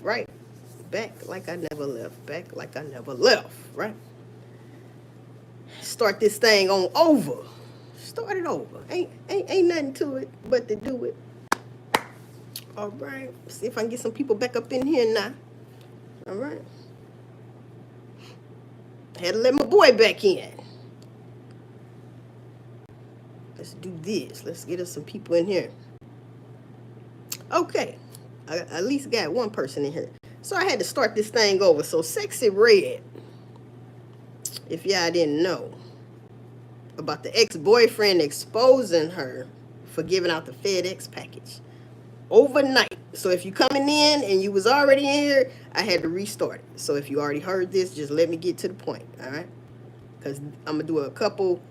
right? Back like I never left. Back like I never left, right? Start this thing on over. Start it over. Ain't nothing to it but to do it. All right. See if I can get some people back up in here now. All right. Had to let my boy back in. Let's do this. Let's get us some people in here. Okay. I at least got one person in here. So I had to start this thing over. So Sexy Red, if y'all didn't know, about the ex-boyfriend exposing her for giving out the FedEx package overnight. So if you coming in and you was already in here, I had to restart it. So if you already heard this, just let me get to the point, all right? Because I'm going to do a couple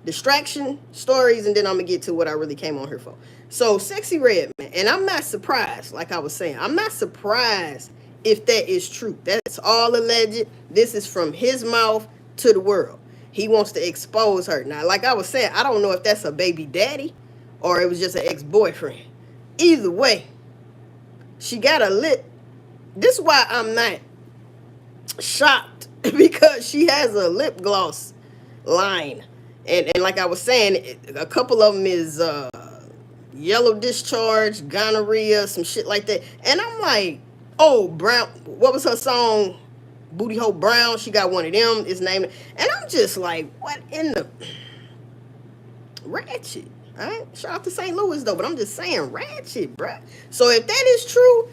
distraction stories, and then I'm going to get to what I really came on here for. So Sexy Red, man, and I'm not surprised, like I was saying, I'm not surprised if that is true. That's all alleged. This is from his mouth to the world. He wants to expose her. Now, like I was saying, I don't know if that's a baby daddy or it was just an ex-boyfriend. Either way, she got a lip. This is why I'm not shocked, because she has a lip gloss line. And like I was saying, a couple of them is yellow discharge, gonorrhea, some shit like that. And I'm like, oh, Brown, what was her song? Booty Hole Brown. She got one of them. Is named. And I'm just like, what in the ratchet? All right. Shout out to St. Louis though, but I'm just saying ratchet, bruh. So if that is true,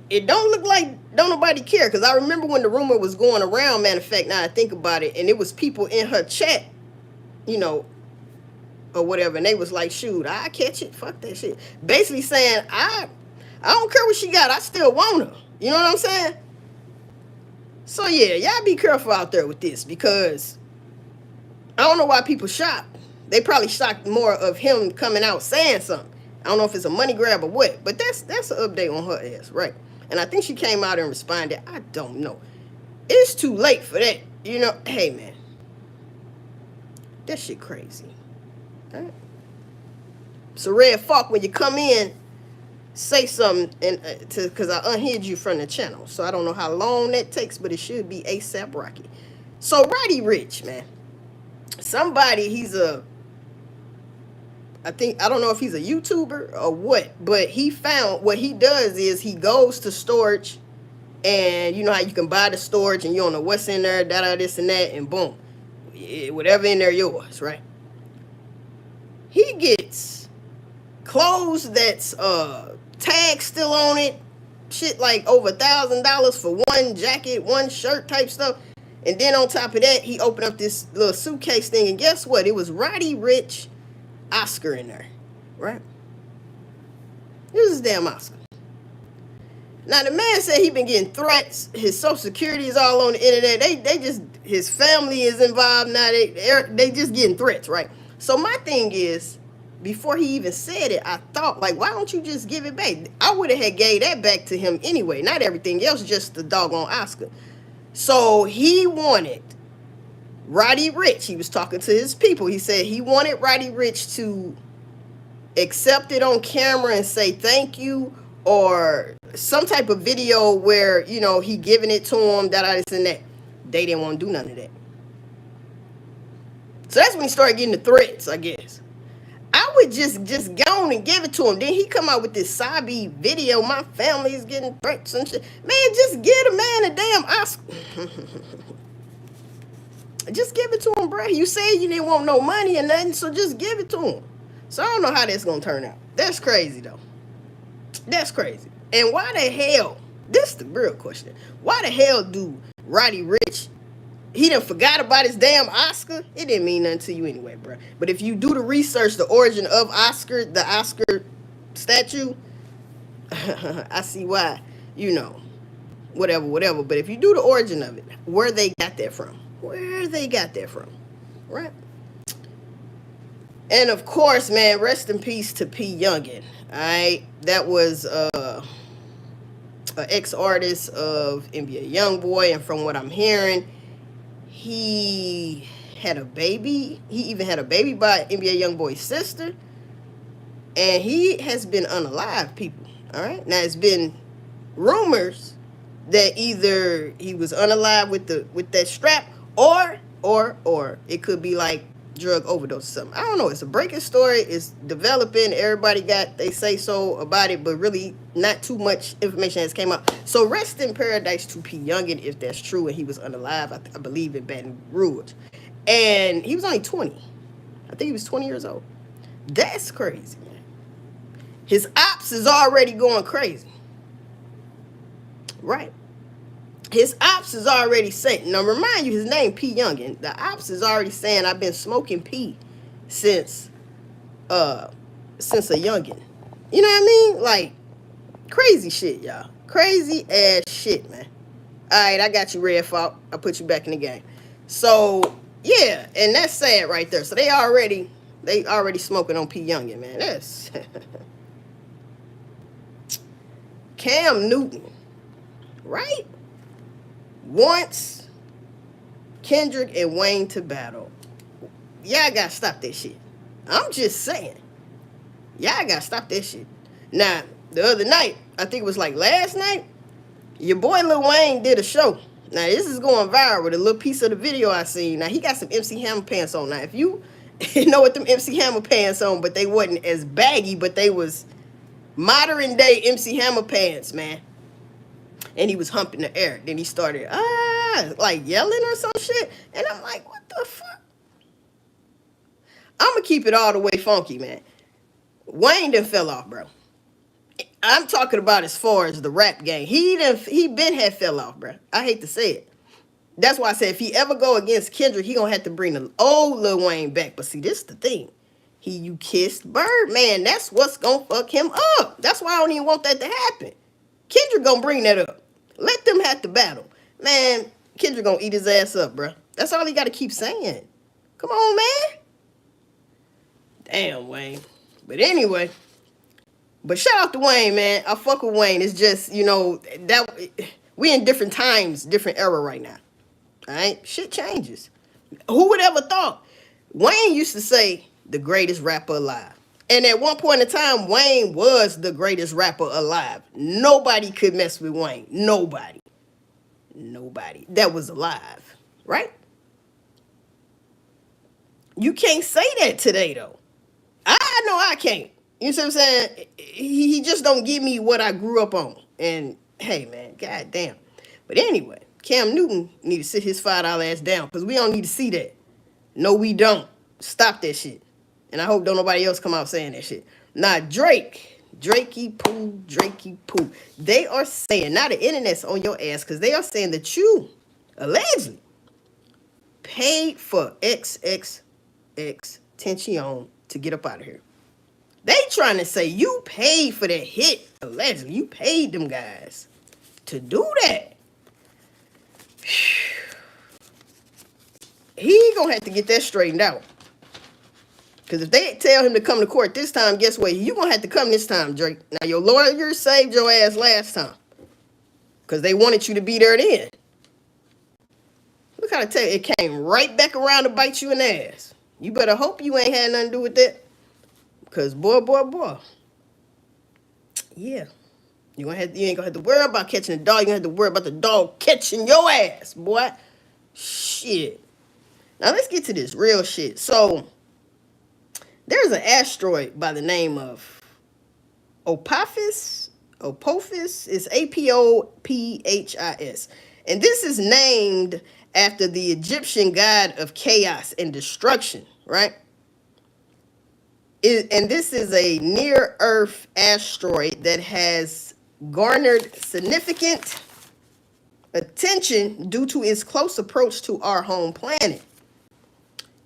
it don't look like don't nobody care. Because I remember when the rumor was going around, matter of fact, now I think about it, and it was people in her chat, you know, or whatever, and they was like, shoot, I catch it, fuck that shit. Basically saying, I don't care what she got, I still want her. You know what I'm saying? So yeah, y'all be careful out there with this, because I don't know why people shocked. They probably shocked more of him coming out saying something. I don't know if it's a money grab or what, but that's an update on her ass, right? And I think she came out and responded. I don't know. It's too late for that. You know, hey man, that shit crazy. All right? So Red, fuck, when you come in, say something, and because I unhid you from the channel. So I don't know how long that takes, but it should be ASAP Rocky. So Roddy Ricch, man. Somebody, I don't know if he's a YouTuber or what, but he found what he does is he goes to storage, and you know how you can buy the storage and you don't know what's in there, this and that, and boom, whatever in there, yours, right? He gets clothes that's tag still on it, shit like over $1,000 for one jacket, one shirt type stuff. And then on top of that, he opened up this little suitcase thing, and guess what? It was Roddy Ricch Oscar in there, right? This is damn Oscar. Now the man said he been getting threats. His social security is all on the internet. They just, his family is involved now. They just getting threats, right? So my thing is, before he even said it, I thought, like, why don't you just give it back? I would have had gave that back to him anyway. Not everything else, just the doggone Oscar. So he wanted Roddy Ricch. He was talking to his people. He said he wanted Roddy Ricch to accept it on camera and say thank you, or some type of video where, you know, he giving it to him, this and that. They didn't want to do none of that. So that's when he started getting the threats, I guess. I would just go on and give it to him. Then he come out with this Sabi video. My family is getting threats and shit. Man, just give the man a damn Oscar. Just give it to him, bro. You said you didn't want no money or nothing, so just give it to him. So I don't know how that's going to turn out. That's crazy, though. That's crazy. And why the hell, this is the real question, why the hell do Roddy Ricch, he done forgot about his damn Oscar? It didn't mean nothing to you anyway, bro. But if you do the research, the origin of Oscar, the Oscar statue, I see why, you know, whatever. But if you do the origin of it, where they got that from, right? And of course, man, rest in peace to P. Yungin. All right, that was an ex-artist of NBA YoungBoy, and from what I'm hearing, he had a baby. He even had a baby by NBA YoungBoy's sister, and he has been unalive, people. All right, now it's been rumors that either he was unalive with that strap, or it could be like drug overdose or something. I don't know. It's a breaking story. It's developing. Everybody got they say so about it, but really not too much information has came out. So rest in paradise to P. Yungin if that's true and he was unalive. I believe in Baton Rouge, and he was only 20. I think he was 20 years old. That's crazy, man. His ops is already going crazy, right? His ops is already saying, now remind you, his name P. Yungin. The ops is already saying, I've been smoking P since a youngin. You know what I mean? Like, crazy shit, y'all. Crazy ass shit, man. Alright, I got you, Red Fault. I'll put you back in the game. So, yeah, and that's sad right there. So they already smoking on P. Yungin, man. That's Cam Newton, right? Wants Kendrick and Wayne to battle. Y'all gotta stop that shit. I'm just saying. Y'all gotta stop that shit. Now, the other night, I think it was like last night, your boy Lil Wayne did a show. Now, this is going viral with a little piece of the video I seen. Now, he got some MC Hammer pants on. Now, if you know what them MC Hammer pants on, but they wasn't as baggy, but they was modern day MC Hammer pants, man. And he was humping the air. Then he started, like yelling or some shit. And I'm like, what the fuck? I'm going to keep it all the way funky, man. Wayne done fell off, bro. I'm talking about as far as the rap game. He been had fell off, bro. I hate to say it. That's why I said if he ever go against Kendrick, he going to have to bring the old Lil Wayne back. But see, this is the thing. You kissed Birdman. That's what's going to fuck him up. That's why I don't even want that to happen. Kendrick going to bring that up. Let them have to battle. Man, Kendrick gonna eat his ass up, bro. That's all he gotta keep saying. Come on, man. Damn, Wayne. But anyway, shout out to Wayne, man. I fuck with Wayne. It's just, you know, that we in different times, different era right now. All right? Shit changes. Who would ever thought? Wayne used to say the greatest rapper alive. And at one point in time, Wayne was the greatest rapper alive. Nobody could mess with Wayne. Nobody that was alive, right? You can't say that today, though. I know I can't. You see what I'm saying? He just don't give me what I grew up on. And, hey, man, goddamn. But anyway, Cam Newton need to sit his $5 ass down because we don't need to see that. No, we don't. Stop that shit. And I hope don't nobody else come out saying that shit. Now, Drakey Poo. They are saying, now the internet's on your ass, because they are saying that you, allegedly, paid for XXXTentacion to get up out of here. They trying to say you paid for that hit. Allegedly, you paid them guys to do that. He gonna have to get that straightened out. Because if they tell him to come to court this time, guess what? You gonna have to come this time, Drake. Now, your lawyer saved your ass last time. Because they wanted you to be there then. Look how I tell you, it came right back around to bite you in the ass. You better hope you ain't had nothing to do with that. Because boy. Yeah. You ain't gonna have to worry about catching the dog. You gonna have to worry about the dog catching your ass, boy. Shit. Now let's get to this real shit. So there's an asteroid by the name of Apophis. It's Apophis. And this is named after the Egyptian god of chaos and destruction, right? And this is a near-Earth asteroid that has garnered significant attention due to its close approach to our home planet.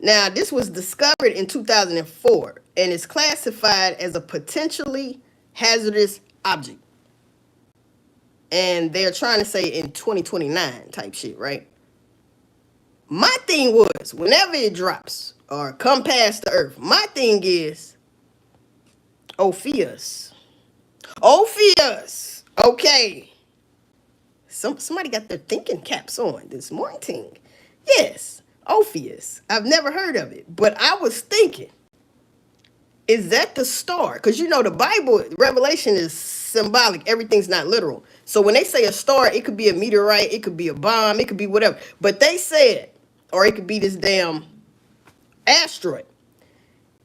Now, this was discovered in 2004 and is classified as a potentially hazardous object. And they're trying to say in 2029 type shit, right? My thing was, whenever it drops or come past the Earth, my thing is, Ophius. Okay. Somebody got their thinking caps on this morning. Yes, Ophius. I've never heard of it, but I was thinking, is that the star? Because you know the Bible, Revelation is symbolic. Everything's not literal. So when they say a star, it could be a meteorite, it could be a bomb, it could be whatever. But they said, or it could be this damn asteroid.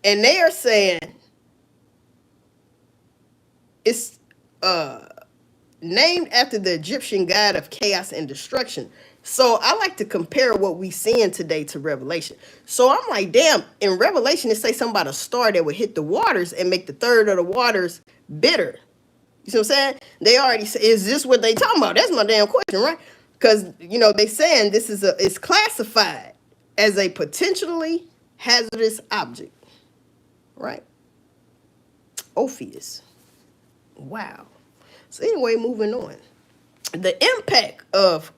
And they are saying it's named after the Egyptian god of chaos and destruction. So I like to compare what we seeing today to Revelation. So I'm like, damn, in Revelation, it say something about a star that would hit the waters and make the third of the waters bitter. You see what I'm saying? They already say, is this what they talking about? That's my damn question, right? Because, you know, they saying this is it's classified as a potentially hazardous object, right? Apophis. Wow. So anyway, moving on. The impact of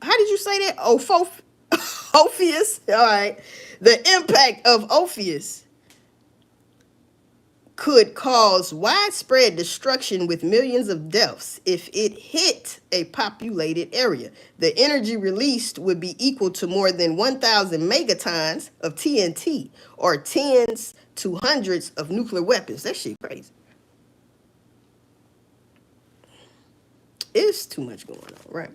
how did you say that? Apophis. All right. The impact of Apophis could cause widespread destruction with millions of deaths if it hit a populated area. The energy released would be equal to more than 1,000 megatons of TNT or tens to hundreds of nuclear weapons. That shit crazy. It's too much going on, right?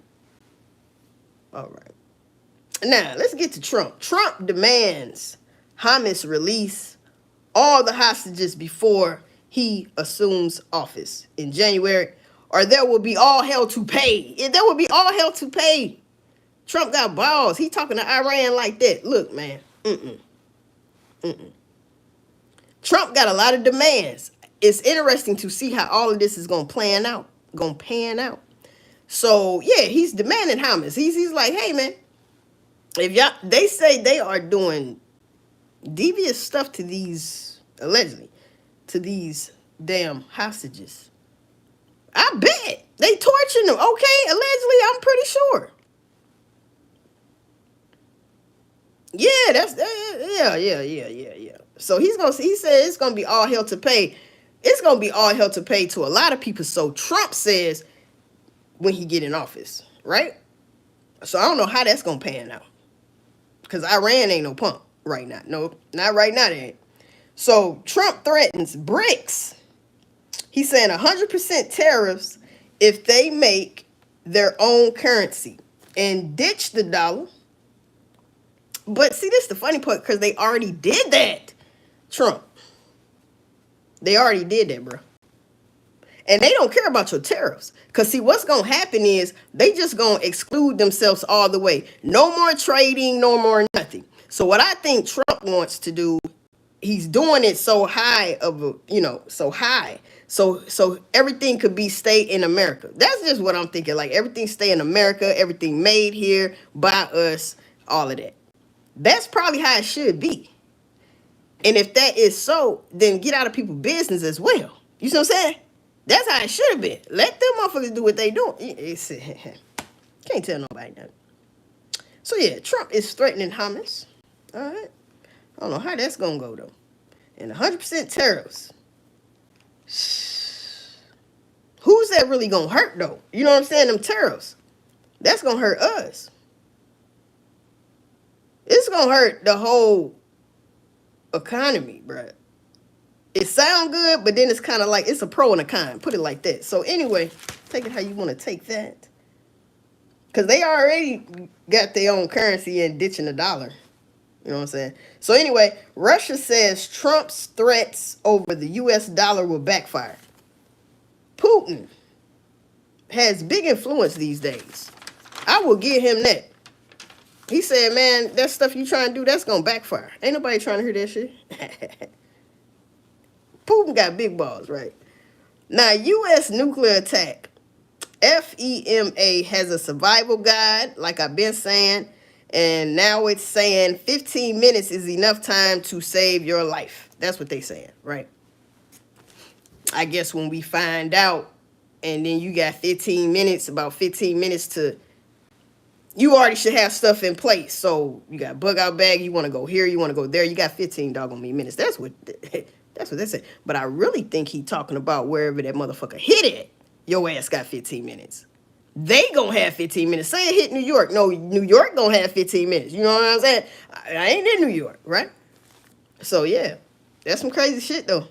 All right. Now, let's get to Trump. Trump demands Hamas release all the hostages before he assumes office in January, or there will be all hell to pay. There will be all hell to pay. Trump got balls. He talking to Iran like that. Look, man. Trump got a lot of demands. It's interesting to see how all of this is going to pan out. So, yeah, he's demanding Hamas. He's like, hey, man, if y'all, they say they are doing devious stuff to these, allegedly, to these damn hostages. I bet they torturing them. Okay, allegedly, I'm pretty sure. Yeah. So he said it's gonna be all hell to pay. It's gonna be all hell to pay to a lot of people. So Trump says when he get in office, right? So I don't know how that's gonna pan out. Because Iran ain't no punk right now. No, not right now, they ain't. So Trump threatens BRICS. He's saying 100% tariffs if they make their own currency and ditch the dollar. But see, this is the funny part, because they already did that, Trump. They already did that, bro. And they don't care about your tariffs. Because, see, what's going to happen is they just going to exclude themselves all the way. No more trading, no more nothing. So what I think Trump wants to do, he's doing it so high of a, so high. So everything could be stay in America. That's just what I'm thinking. Like, everything stay in America, everything made here by us, all of that. That's probably how it should be. And if that is so, then get out of people's business as well. You see what I'm saying? That's how it should have been. Let them motherfuckers do what they do. Can't tell nobody nothing. So yeah, Trump is threatening Hamas. All right. I don't know how that's going to go, though. And 100% tariffs. Who's that really going to hurt, though? You know what I'm saying? Them tariffs. That's going to hurt us. It's going to hurt the whole economy, bruh. It sounds good, but then it's kind of like it's a pro and a con. Put it like that. So anyway, take it how you want to take that. Because they already got their own currency and ditching the dollar. You know what I'm saying? So anyway, Russia says Trump's threats over the U.S. dollar will backfire. Putin has big influence these days. I will give him that. He said, man, that stuff you trying to do, that's going to backfire. Ain't nobody trying to hear that shit. Putin got big balls, right? Now, U.S. nuclear attack. FEMA has a survival guide, like I've been saying, and now it's saying 15 minutes is enough time to save your life. That's what they saying, right? I guess when we find out, and then you got 15 minutes, about 15 minutes to, you already should have stuff in place. So you got bug out bag, you want to go here, you want to go there, you got 15 doggone minutes. That's what they say. But I really think he talking about wherever that motherfucker hit it, your ass got 15 minutes. They gonna have 15 minutes. Say it hit New York. No, New York gonna have 15 minutes. You know what I'm saying? I ain't in New York, right? So, yeah. That's some crazy shit, though.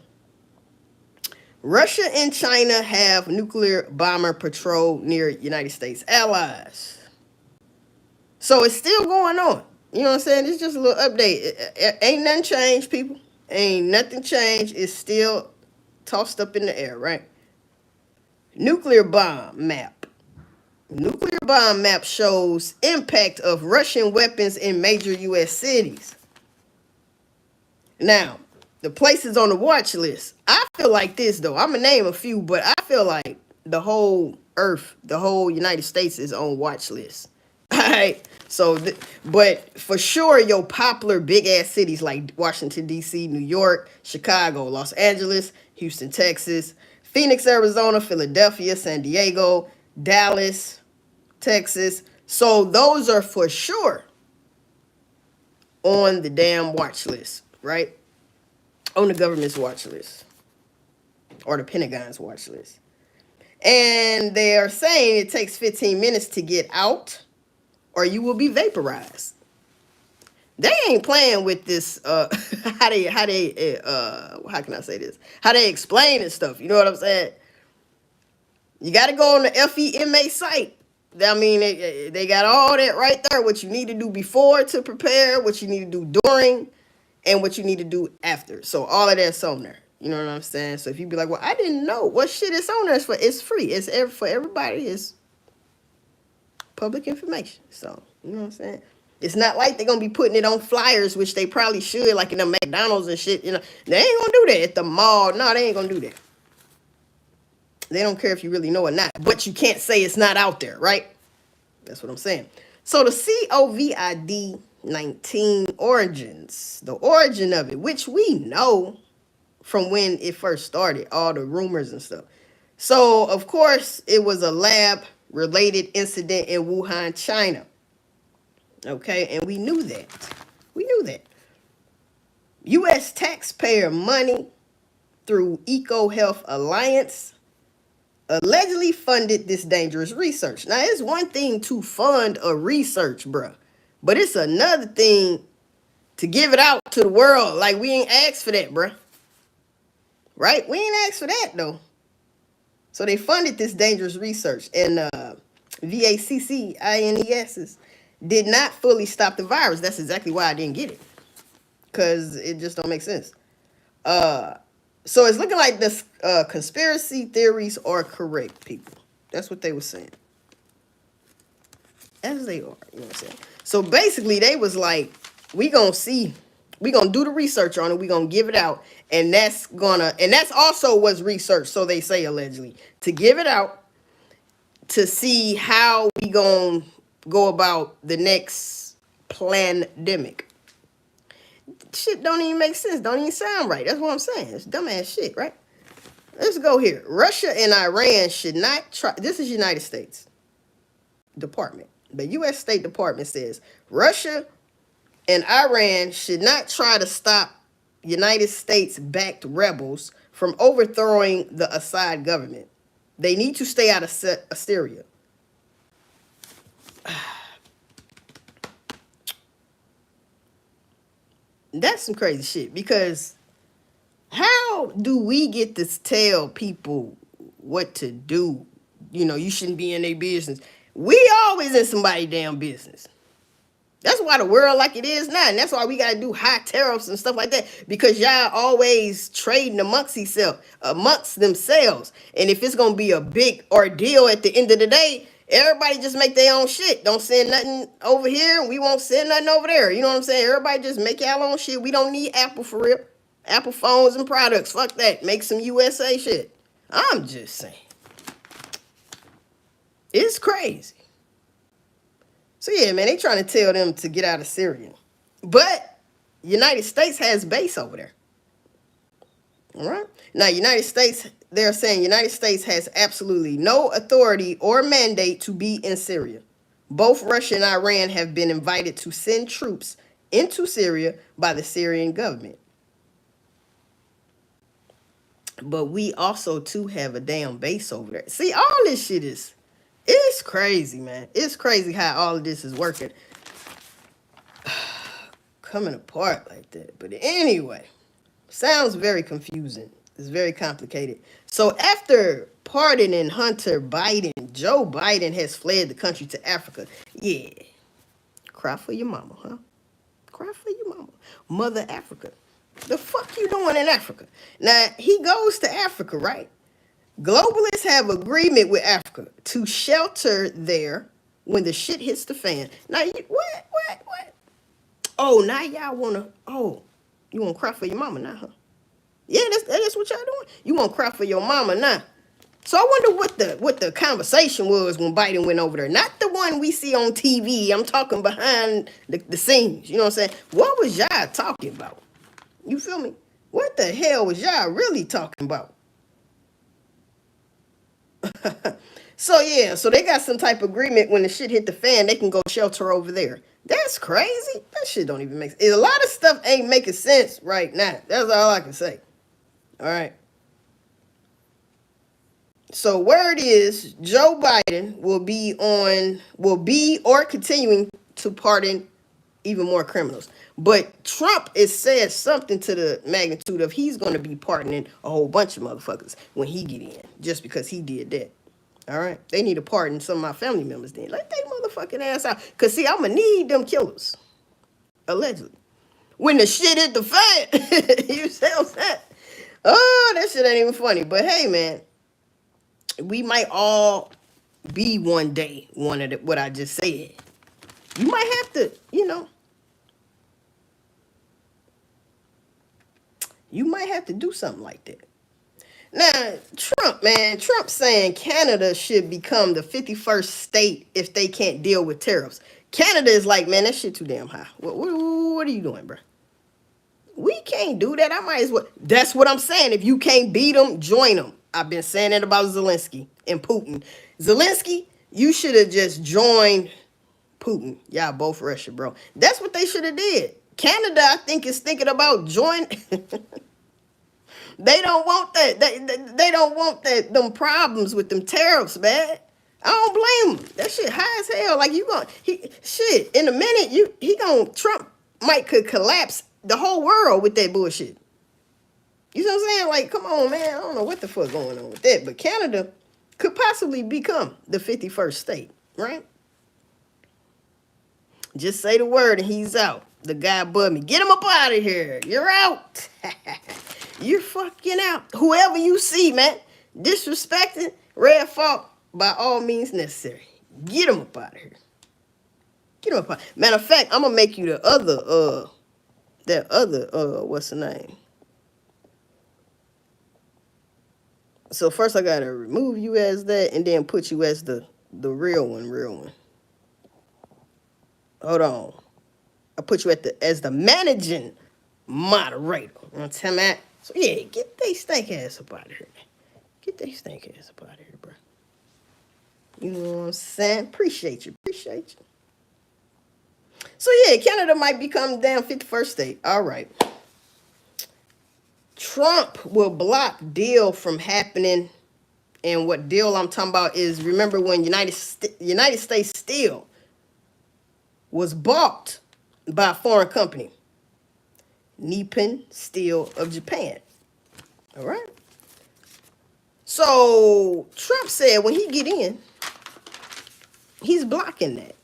Russia and China have nuclear bomber patrol near United States allies. So it's still going on. You know what I'm saying? It's just a little update. Ain't nothing changed, people. Ain't nothing changed. It's still tossed up in the air, right? Nuclear bomb map. Nuclear bomb map shows impact of Russian weapons in major U.S. cities. Now, the places on the watch list. I feel like this, though. I'm going to name a few, but I feel like the whole Earth, the whole United States is on watch list. All right. So, but for sure, your popular big-ass cities like Washington, D.C., New York, Chicago, Los Angeles, Houston, Texas, Phoenix, Arizona, Philadelphia, San Diego, Dallas, Texas. So those are for sure on the damn watch list, right? On the government's watch list or the Pentagon's watch list. And they are saying it takes 15 minutes to get out or you will be vaporized. They ain't playing with this how can I say this? How they explain this stuff. You know what I'm saying? You got to go on the FEMA site. I mean, they got all that right there. What you need to do before to prepare, what you need to do during, and what you need to do after. So all of that's on there. You know what I'm saying? So if you be like, well, I didn't know what shit is on there. It's free. It's for everybody. It's public information. So, you know what I'm saying? It's not like they're going to be putting it on flyers, which they probably should, like in the McDonald's and shit. You know, they ain't going to do that at the mall. No, they ain't going to do that. They don't care if you really know or not. But you can't say it's not out there, right? That's what I'm saying. So the COVID-19 origins, the origin of it, which we know from when it first started, all the rumors and stuff. So, of course, it was a lab-related incident in Wuhan, China. Okay, and we knew that. We knew that. U.S. taxpayer money through EcoHealth Alliance allegedly funded this dangerous research. Now, it's one thing to fund a research, bruh, but it's another thing to give it out to the world. Like, we ain't asked for that, bruh. Right? We ain't asked for that, though. So they funded this dangerous research, and VACCINES did not fully stop the virus. That's exactly why I didn't get it, because it just don't make sense. So it's looking like this conspiracy theories are correct, people. That's what they were saying. As they are, you know what I'm saying? So basically, they was like, we gonna see, we gonna do the research on it, we gonna give it out, and that's also was research, so they say allegedly, to give it out, to see how we gonna go about the next pandemic. Shit don't even make sense. Don't even sound right. That's what I'm saying. It's dumbass shit, right? Let's go here. Russia and Iran should not try. This is United States Department. The U.S. State Department says Russia and Iran should not try to stop United States-backed rebels from overthrowing the Assad government. They need to stay out of Syria. That's some crazy shit, because how do we get to tell people what to do? You know, you shouldn't be in their business. We always in somebody's damn business. That's why the world like it is now, and that's why we gotta do high tariffs and stuff like that, because y'all always trading amongst themselves. And if it's gonna be a big ordeal at the end of the day, everybody just make their own shit. Don't send nothing over here, and we won't send nothing over there. You know what I'm saying? Everybody just make y'all own shit. We don't need Apple for real. Apple phones and products. Fuck that. Make some USA shit. I'm just saying. It's crazy. So yeah, man, they trying to tell them to get out of Syria. But United States has base over there. All right? Now, United States, they're saying United States has absolutely no authority or mandate to be in Syria. Both Russia and Iran have been invited to send troops into Syria by the Syrian government. But we also, too, have a damn base over there. See, all this shit it's crazy, man. It's crazy how all of this is working. Coming apart like that. But anyway, sounds very confusing. It's very complicated. So after pardoning Hunter Biden, Joe Biden has fled the country to Africa. Yeah. Cry for your mama, huh? Cry for your mama. Mother Africa. The fuck you doing in Africa? Now, he goes to Africa, right? Globalists have agreement with Africa to shelter there when the shit hits the fan. Now, what? Oh, now y'all wanna, you wanna cry for your mama now, huh? Yeah, that's what y'all doing. You want to cry for your mama now. So I wonder what the conversation was when Biden went over there. Not the one we see on TV. I'm talking behind the scenes. You know what I'm saying? What was y'all talking about? You feel me? What the hell was y'all really talking about? So yeah, so they got some type of agreement when the shit hit the fan, they can go shelter over there. That's crazy. That shit don't even make sense. A lot of stuff ain't making sense right now. That's all I can say. All right. So word is Joe Biden will be or continuing to pardon even more criminals. But Trump is said something to the magnitude of he's going to be pardoning a whole bunch of motherfuckers when he get in, just because he did that. All right, they need to pardon some of my family members. Then let they motherfucking ass out. Cause see, I'ma need them killers, allegedly. When the shit hit the fan, you see what I'm saying? Oh, that shit ain't even funny. But hey, man, we might all be one day one of what I just said. You might have to, you might have to do something like that. Now, Trump saying Canada should become the 51st state if they can't deal with tariffs. Canada is like, man, that shit too damn high. What are you doing, bro? We can't do that. I might as well. That's what I'm saying. If you can't beat them, join them. I've been saying that about Zelensky and Putin. Zelensky, you should have just joined Putin. Y'all both Russia, bro. That's what they should have did. Canada, I think, is thinking about joining. They don't want that. They don't want them problems with them tariffs, man. I don't blame them. That shit high as hell. Like shit. In a minute, Trump could collapse the whole world with that bullshit. You know what I'm saying? Like, come on, man. I don't know what the fuck going on with that, but Canada could possibly become the 51st state, right? Just say the word and he's out. The guy above me, get him up out of here. You're out. You're fucking out. Whoever you see, man, disrespecting, red fault, by all means necessary. Get him up out of here. Get him up out. Matter of fact, I'm gonna make you that other, what's the name? So first I gotta remove you as that and then put you as the real one. Hold on. I put you as the managing moderator. You know what I'm saying? So yeah, get they stank ass up out of here. Get they stank ass up out of here, bro. You know what I'm saying? Appreciate you. So yeah, Canada might become damn 51st state. All right. Trump will block deal from happening. And what deal I'm talking about is, remember when United States Steel was bought by a foreign company, Nippon Steel of Japan. All right. So Trump said when he get in, he's blocking that,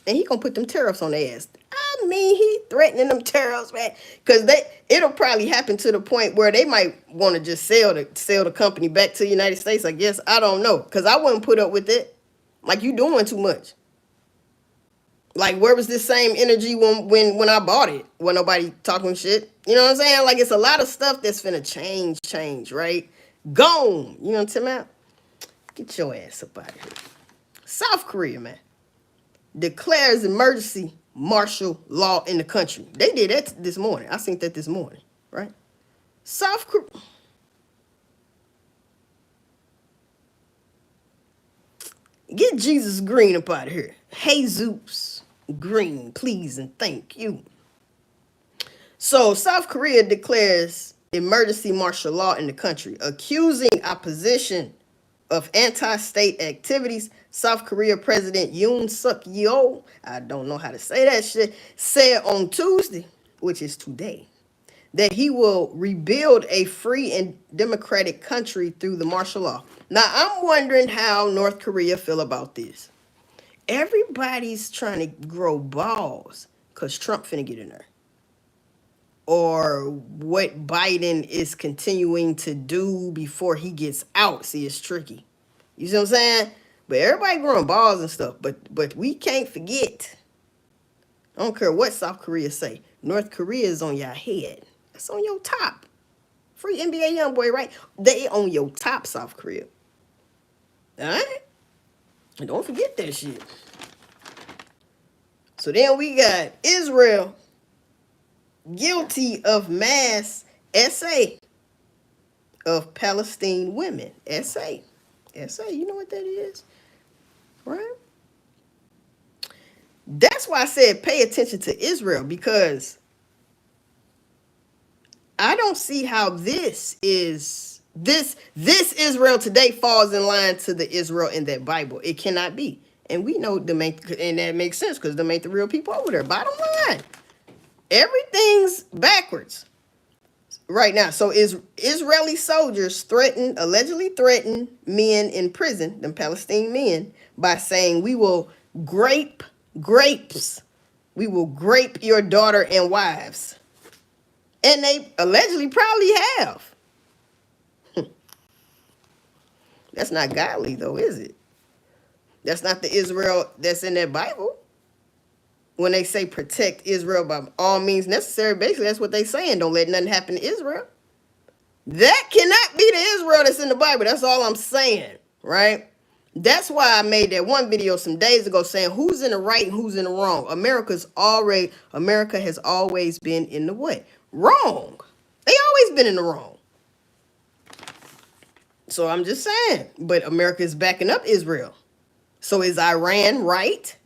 and he gonna put them tariffs on their ass. I mean, he threatening them tariffs, man, because it'll probably happen to the point where they might want to just sell the company back to the United States. I guess I don't know, because I wouldn't put up with it. Like, you doing too much. Like, where was this same energy when I bought it? When nobody talking shit? You know what I'm saying? Like, it's a lot of stuff that's finna change, right? Gone. You know what I'm talking about? Get your ass up out of here. South Korea, man, declares emergency martial law in the country. They did that this morning. I seen that this morning, right? South Korea. Get Jesus Green up out of here. Jesus Green, please and thank you. So South Korea declares emergency martial law in the country, accusing opposition of anti-state activities. South Korea President Yoon Suk Yeol, I don't know how to say that shit, said on Tuesday, which is today, that he will rebuild a free and democratic country through the martial law. Now, I'm wondering how North Korea feel about this. Everybody's trying to grow balls because Trump finna get in there. Or what Biden is continuing to do before he gets out. See, it's tricky. You see what I'm saying? But everybody growing balls and stuff. But we can't forget. I don't care what South Korea say. North Korea is on your head. That's on your top. Free NBA young boy, right? They on your top, South Korea. All right? And don't forget that shit. So then we got Israel guilty of mass SA of Palestine women. SA. SA, you know what that is? Right? That's why I said pay attention to Israel, because I don't see how this Israel today falls in line to the Israel in that Bible. It cannot be. And we know and that makes sense because them ain't the real people over there. Bottom line, everything's backwards right now. So Israeli soldiers allegedly threaten men in prison, them Palestinian men, by saying, we will grape grapes. We will grape your daughter and wives. And they allegedly probably have. That's not godly, though, is it? That's not the Israel that's in that Bible. When they say protect Israel by all means necessary, basically that's what they saying. Don't let nothing happen to Israel. That cannot be the Israel that's in the Bible. That's all I'm saying, right? That's why I made that one video some days ago saying who's in the right and who's in the wrong. America has always been in the what? Wrong. They always been in the wrong. So I'm just saying. But America is backing up Israel. So is Iran right?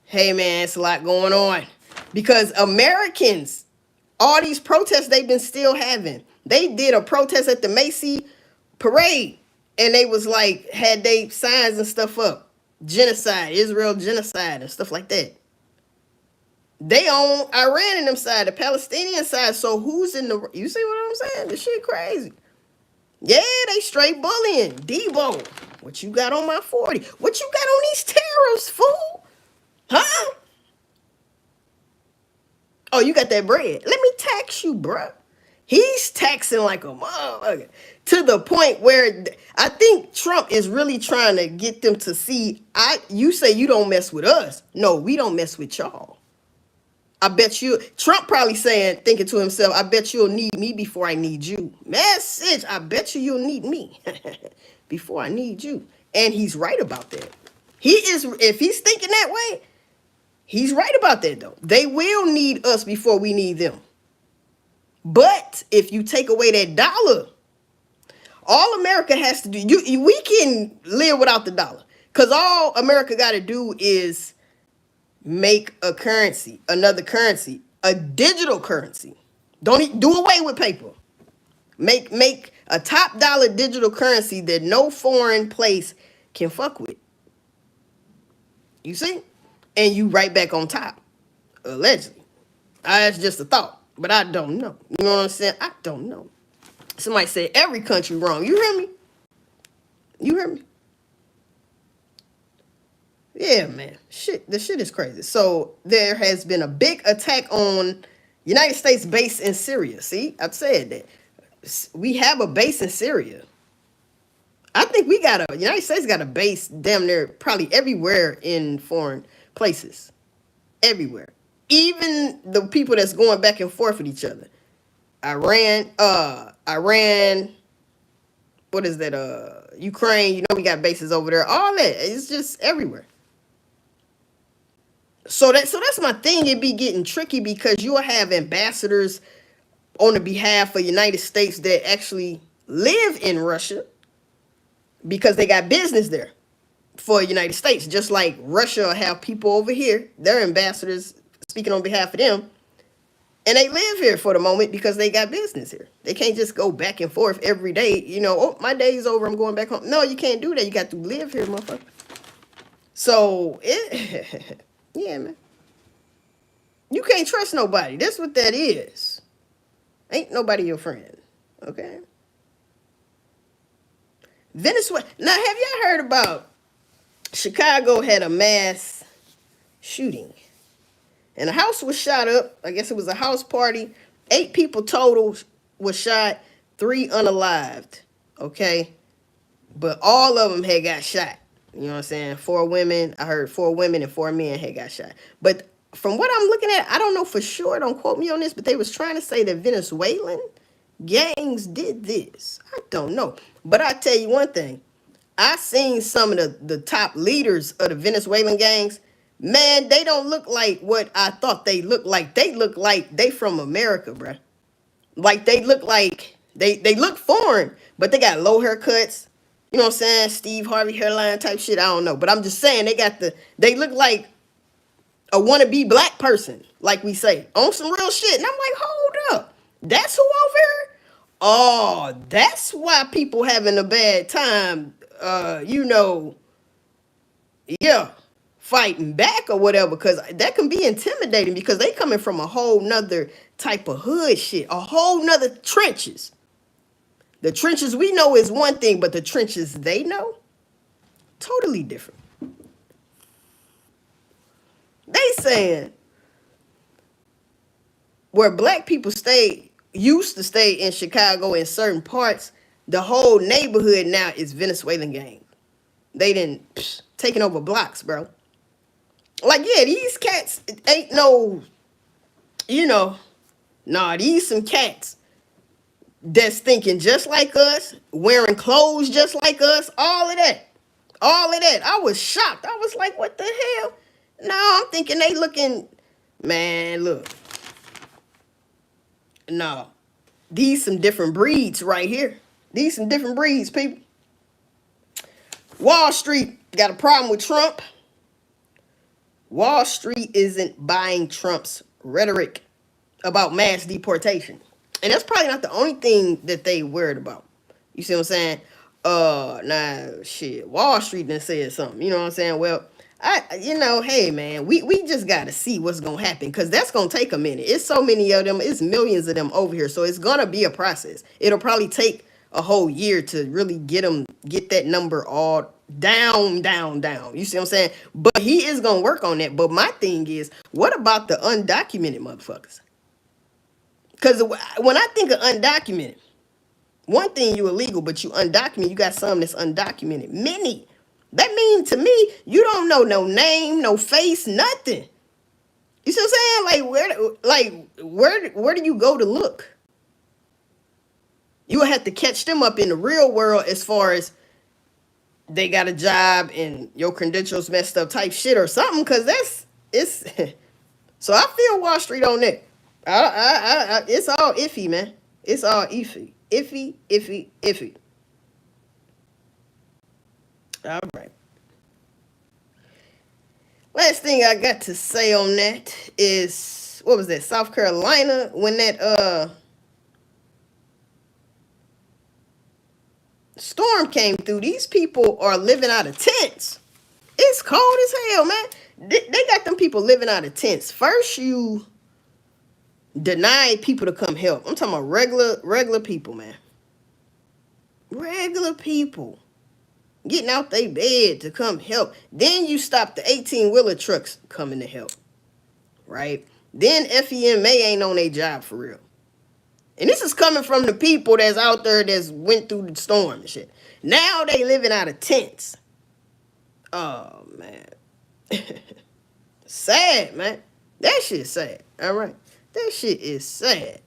Hey, man, it's a lot going on. Because Americans, all these protests they've been still having. They did a protest at the Macy parade. And they was like, had they signs and stuff up. Genocide, Israel genocide and stuff like that. They on Iran and them side, the Palestinian side. So who's in the... You see what I'm saying? This shit crazy. Yeah, they straight bullying. Debo, what you got on my 40? What you got on these tariffs, fool? Huh? Oh, you got that bread. Let me tax you, bruh. He's taxing like a motherfucker. To the point where I think Trump is really trying to get them to see, you say you don't mess with us. No, we don't mess with y'all. I bet you, Trump probably thinking to himself, I bet you'll need me before I need you. Message, I bet you'll need me before I need you. And he's right about that. If he's thinking that way, he's right about that though. They will need us before we need them. But if you take away that dollar, all America has to do, we can live without the dollar. Because all America got to do is make a currency, another currency, a digital currency. Don't do away with paper. Make a top dollar digital currency that no foreign place can fuck with. You see? And you right back on top, allegedly. That's just a thought, but I don't know. You know what I'm saying? I don't know. Somebody said every country wrong. You hear me? You hear me? Yeah, man. The shit is crazy. So there has been a big attack on United States base in Syria. See, I've said that. We have a base in Syria. I think United States got a base damn near probably everywhere in foreign places. Everywhere. Even the people that's going back and forth with each other. Iran, what is that? Ukraine, you know we got bases over there. All that. It's just everywhere. So that's my thing. It be getting tricky because you'll have ambassadors on the behalf of the United States that actually live in Russia because they got business there for the United States. Just like Russia will have people over here, their ambassadors speaking on behalf of them, and they live here for the moment because they got business here. They can't just go back and forth every day. You know, oh, my day's over, I'm going back home. No, you can't do that. You got to live here, motherfucker. So, yeah, man. You can't trust nobody. That's what that is. Ain't nobody your friend. Okay. Venezuela. Now, have y'all heard about Chicago had a mass shooting? And a house was shot up. I guess it was a house party. 8 people total was shot, 3 unalived. Okay. But all of them had got shot. You know what I'm saying? 4 women. I heard 4 women and 4 men had got shot. But from what I'm looking at, I don't know for sure. Don't quote me on this. But they was trying to say that Venezuelan gangs did this. I don't know. But I tell you one thing. I seen some of the top leaders of the Venezuelan gangs. Man, they don't look like what I thought they looked like. They look like they from America, bruh. Like they look like they look foreign, but they got low haircuts. You know what I'm saying? Steve Harvey hairline type shit. I don't know. But I'm just saying they look like a wannabe black person, like we say, on some real shit. And I'm like, hold up. That's who over here? Oh, that's why people having a bad time, yeah, fighting back or whatever, because that can be intimidating because they coming from a whole nother type of hood shit, a whole nother trenches. The trenches we know is one thing, but the trenches they know, totally different. They saying where black people used to stay in Chicago in certain parts, the whole neighborhood now is Venezuelan gang. They didn't taking over blocks, bro. Like, yeah, these cats ain't no, these some cats that's thinking just like us, wearing clothes just like us, all of that. All of that. I was shocked. I was like, what the hell? No, I'm thinking they looking, man, look. No, these some different breeds right here. These some different breeds, people. Wall Street got a problem with Trump. Wall Street isn't buying Trump's rhetoric about mass deportation. And that's probably not the only thing that they worried about. You see what I'm saying? Shit. Wall Street done said something. You know what I'm saying? Well, hey, man, we just got to see what's going to happen because that's going to take a minute. It's so many of them. It's millions of them over here. So it's going to be a process. It'll probably take a whole year to really get that number all down. You see what I'm saying? But he is going to work on that. But my thing is, what about the undocumented motherfuckers? Because when I think of undocumented, one thing you illegal, but you undocumented, you got some that's undocumented. Many. That means to me, you don't know no name, no face, nothing. You see what I'm saying? Where do you go to look? You will have to catch them up in the real world as far as they got a job and your credentials messed up type shit or something, because it's so I feel Wall Street on that. It's all iffy, man. It's all iffy. Iffy. All right. Last thing I got to say on that is, what was that? South Carolina, when that storm came through, these people are living out of tents. It's cold as hell, man. They got them people living out of tents. First, you deny people to come help. I'm talking about regular people, man. Regular people getting out their bed to come help. Then you stop the 18-wheeler trucks coming to help, right? Then FEMA ain't on their job for real. And this is coming from the people that's out there that's went through the storm and shit. Now they living out of tents. Oh, man. Sad, man. That shit's sad. All right. That shit is sad.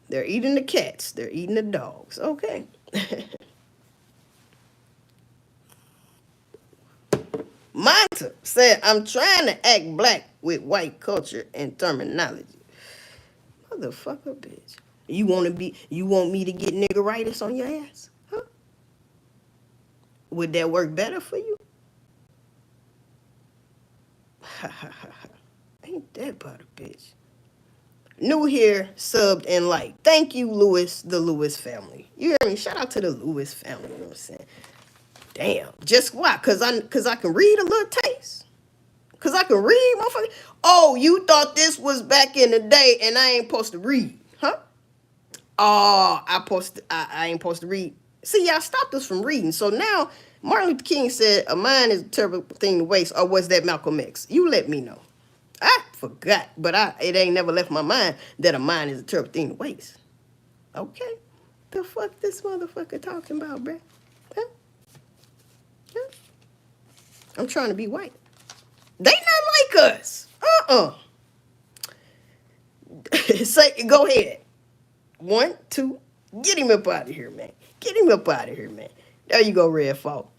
They're eating the cats. They're eating the dogs. Okay. Monta said, I'm trying to act black with white culture and terminology. Motherfucker, bitch. You want me to get niggeritis on your ass? Huh? Would that work better for you? Ain't that about a bitch? New here, subbed and liked. Thank you, Lewis, the Lewis family. You hear me? Shout out to the Lewis family. You know what I'm saying? Damn. Just why? Cause I can read a little taste. Cause I can read, motherfucker. Oh, you thought this was back in the day and I ain't supposed to read, huh? Oh, I ain't supposed to read. See, y'all stopped us from reading. So now Martin Luther King said a mind is a terrible thing to waste, or was that Malcolm X? You let me know. I forgot, but it ain't never left my mind that a mind is a terrible thing to waste. Okay. The fuck this motherfucker talking about, bruh? Huh? Huh? I'm trying to be white. They not like us. Say, go ahead. 1, 2. Get him up out of here, man. Get him up out of here, man. There you go, Red Fault.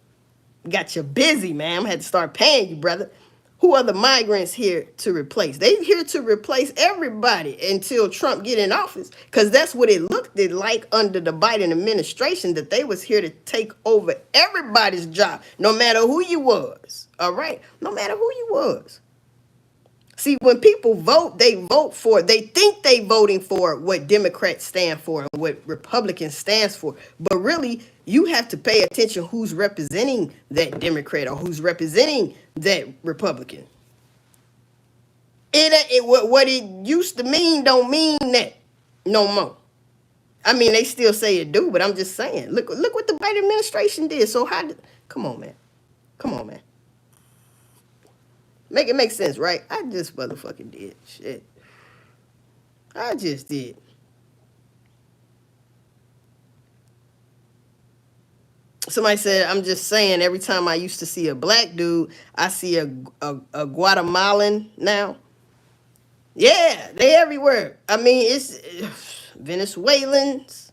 Got you busy, man. I had to start paying you, brother. Who are the migrants here to replace? They here to replace everybody until Trump get in office. Because that's what it looked like under the Biden administration, that they was here to take over everybody's job, no matter who you was. All right? No matter who you was. See, when people vote, they think they voting for what Democrats stand for and what Republicans stands for. But really, you have to pay attention who's representing that Democrat or who's representing that Republican. What it used to mean don't mean that no more. I mean, they still say it do, but I'm just saying. Look what the Biden administration did. So come on, man. Come on, man. Make it make sense, right? I just motherfucking did. Shit. I just did. Somebody said, I'm just saying, every time I used to see a black dude, I see a Guatemalan now. Yeah, they everywhere. I mean, it's Venezuelans,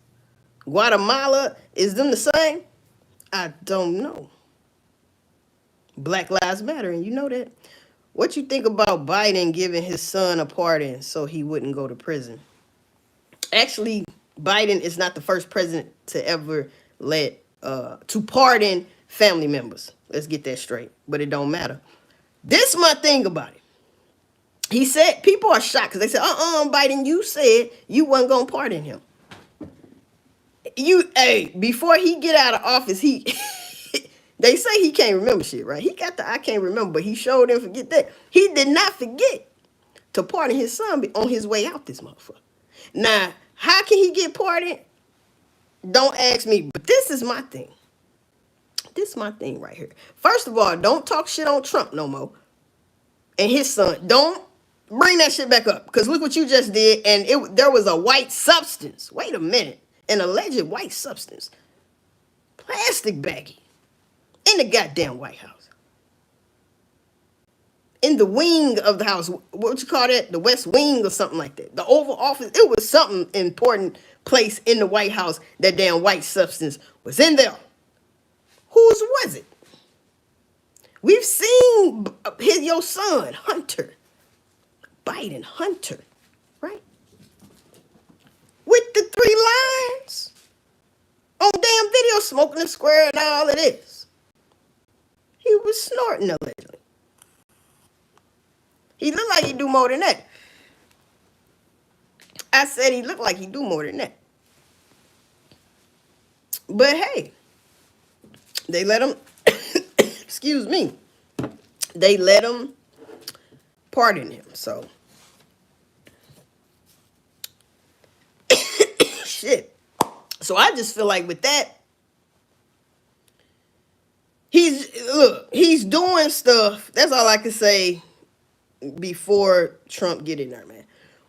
Guatemala. Is them the same? I don't know. Black Lives Matter, and you know that. What you think about Biden giving his son a pardon so he wouldn't go to prison? Actually, Biden is not the first president to ever to pardon family members. Let's get that straight. But it don't matter. This is my thing about it. He said, people are shocked because they said, Biden, you said you wasn't going to pardon him. Before he get out of office, they say he can't remember shit, right? He got the I can't remember, but he showed them forget that. He did not forget to pardon his son on his way out this motherfucker. Now, how can he get pardoned? Don't ask me, but this is my thing. This is my thing right here. First of all, don't talk shit on Trump no more. And his son. Don't bring that shit back up. Because look what you just did. And there was a white substance. Wait a minute. An alleged white substance. Plastic baggie. In the goddamn White House. In the wing of the house. What you call that? The West Wing or something like that. The Oval Office. It was something important place in the White House. That damn white substance was in there. Whose was it? We've seen your son, Hunter. Biden, Hunter. Right? With the 3 lines. On damn video, smoking a square and all of this. He was snorting allegedly. He looked like he do more than that. I said he looked like he do more than that. But hey, they let him, excuse me, they let him pardon him. So, shit. So I just feel like with that, he's doing stuff. That's all I can say before Trump get in there, man.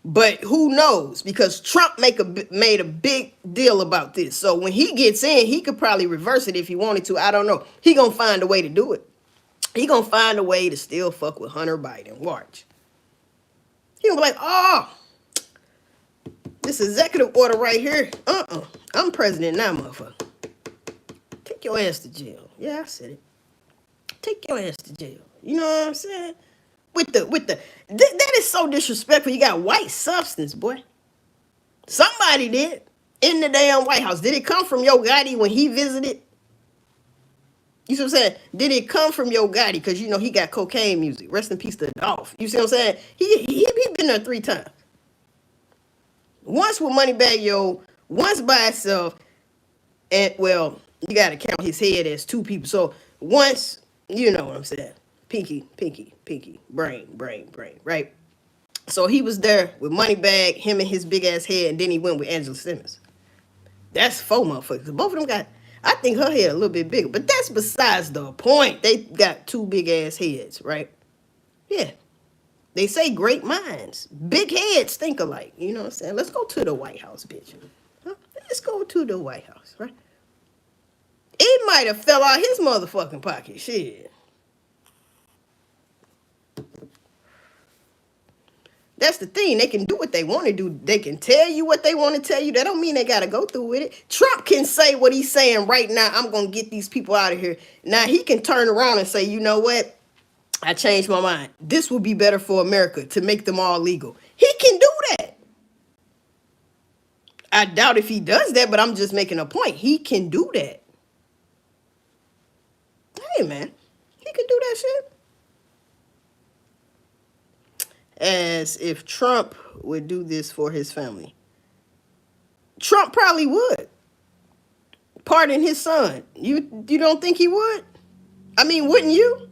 But who knows? Because Trump made a big deal about this. So when he gets in, he could probably reverse it if he wanted to. I don't know. He gonna find a way to do it. He gonna find a way to still fuck with Hunter Biden. Watch. He gonna be like, oh, this executive order right here. I'm president now, motherfucker. Take your ass to jail. Yeah, I said it. Take your ass to jail. You know what I'm saying? That is so disrespectful. You got white substance, boy. Somebody did in the damn White House. Did it come from Yo Gotti when he visited? You see what I'm saying? Did it come from Yo Gotti? Because, you know, he got cocaine music. Rest in peace to Dolph. You see what I'm saying? He been there 3 times. Once with Moneybagg Yo, once by itself, and, well, you got to count his head as 2 people. So, once, you know what I'm saying? Pinky, brain, right? So he was there with Moneybagg, him and his big ass head, and then he went with Angela Simmons. That's 4 motherfuckers. Both of them got, I think her head a little bit bigger, but that's besides the point. They got 2 big ass heads, right? Yeah. They say great minds, big heads think alike. You know what I'm saying? Let's go to the White House, bitch. Huh? Let's go to the White House, right? It might have fell out his motherfucking pocket. Shit. That's the thing. They can do what they want to do. They can tell you what they want to tell you. That don't mean they got to go through with it. Trump can say what he's saying right now. I'm going to get these people out of here. Now he can turn around and say, you know what? I changed my mind. This would be better for America to make them all legal. He can do that. I doubt if he does that, but I'm just making a point. He can do that. Hey, man. He can do that shit. As if Trump would do this for his family. Trump probably would. Pardon his son. You don't think he would? I mean, wouldn't you?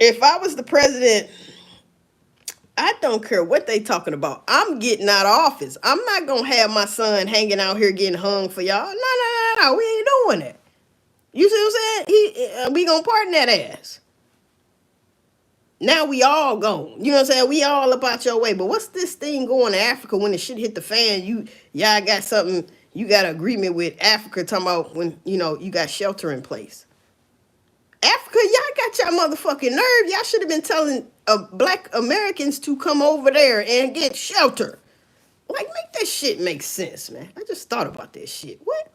If I was the president, I don't care what they talking about. I'm getting out of office. I'm not going to have my son hanging out here getting hung for y'all. No. We ain't doing that. You see what I'm saying? We going to pardon that ass. Now we all gone. You know what I'm saying? We all about your way. But what's this thing going to Africa when the shit hit the fan? Y'all got something, you got an agreement with Africa talking about when, you know, you got shelter in place. Africa, y'all got your motherfucking nerve. Y'all should have been telling black Americans to come over there and get shelter. Like, make that shit make sense, man. I just thought about that shit. What?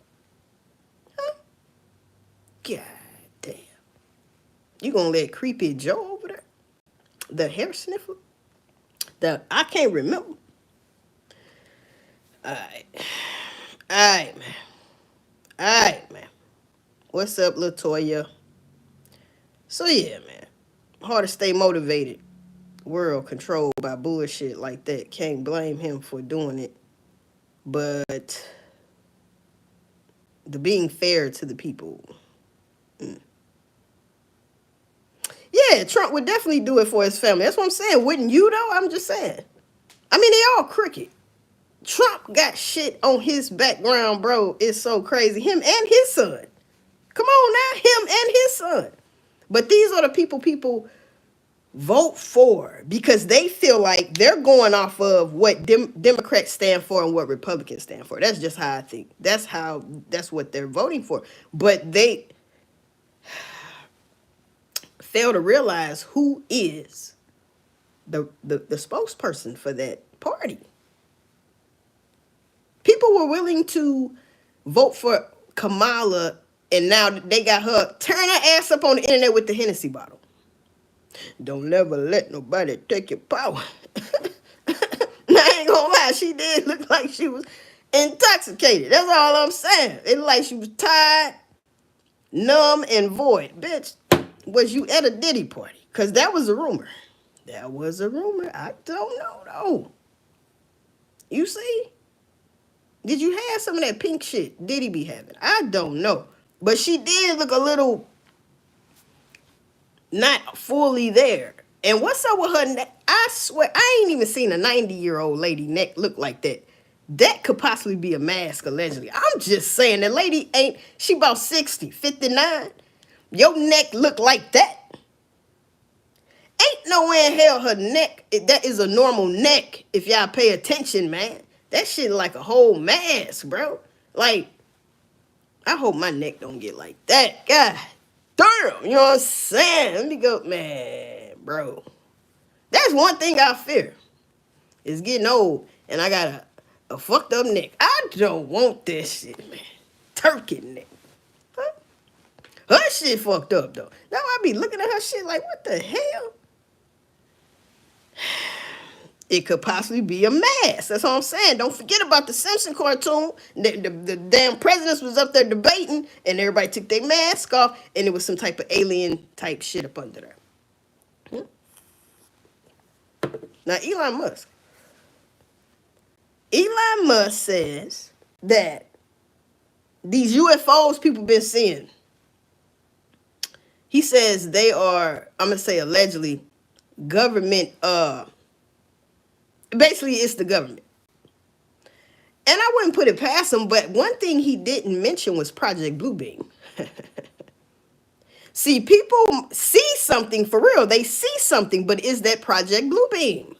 Huh? God damn. You gonna let creepy Joe over there? The hair sniffer? I can't remember. Alright, man. What's up, Latoya? So yeah, man. Hard to stay motivated. World controlled by bullshit like that. Can't blame him for doing it. But the being fair to the people. Yeah, Trump would definitely do it for his family. That's what I'm saying. Wouldn't you, though? I'm just saying. I mean, they all crooked. Trump got shit on his background, bro. It's so crazy. Him and his son. Come on now. Him and his son. But these are the people vote for because they feel like they're going off of what Democrats stand for and what Republicans stand for. That's just how I think. That's what they're voting for. But they fail to realize who is the spokesperson for that party. People were willing to vote for Kamala, and now they got her turn her ass up on the internet with the Hennessy bottle. Don't never let nobody take your power. I ain't gonna lie, she did look like she was intoxicated. That's all I'm saying. It looked like she was tired, numb, and void. Bitch, was you at a Diddy party? Because that was a rumor. That was a rumor. I don't know, though. You see? Did you have some of that pink shit Diddy be having? I don't know. But she did look a little not fully there. And what's up with her neck? I swear, I ain't even seen a 90-year-old lady neck look like that. That could possibly be a mask, allegedly. I'm just saying, the lady ain't, she about 60, 59. Your neck look like that. Ain't no way in hell her neck, that is a normal neck if y'all pay attention, man. That shit like a whole mask, bro. Like, I hope my neck don't get like that. God damn, you know what I'm saying? Let me go, man, bro. That's one thing I fear. Is getting old and I got a fucked up neck. I don't want this shit, man. Turkey neck. Huh? Her shit fucked up, though. Now I be looking at her shit like, what the hell? It could possibly be a mask. That's all I'm saying. Don't forget about the Simpson cartoon. The damn presidents was up there debating, and everybody took their mask off, and it was some type of alien type shit up under there. Now, Elon Musk says that these UFOs people been seeing, he says they are, I'm going to say allegedly, government, basically it's the government. I wouldn't put it past him, but one thing he didn't mention was Project Bluebeam. See, people see something for real. They see something, but is that Project Bluebeam?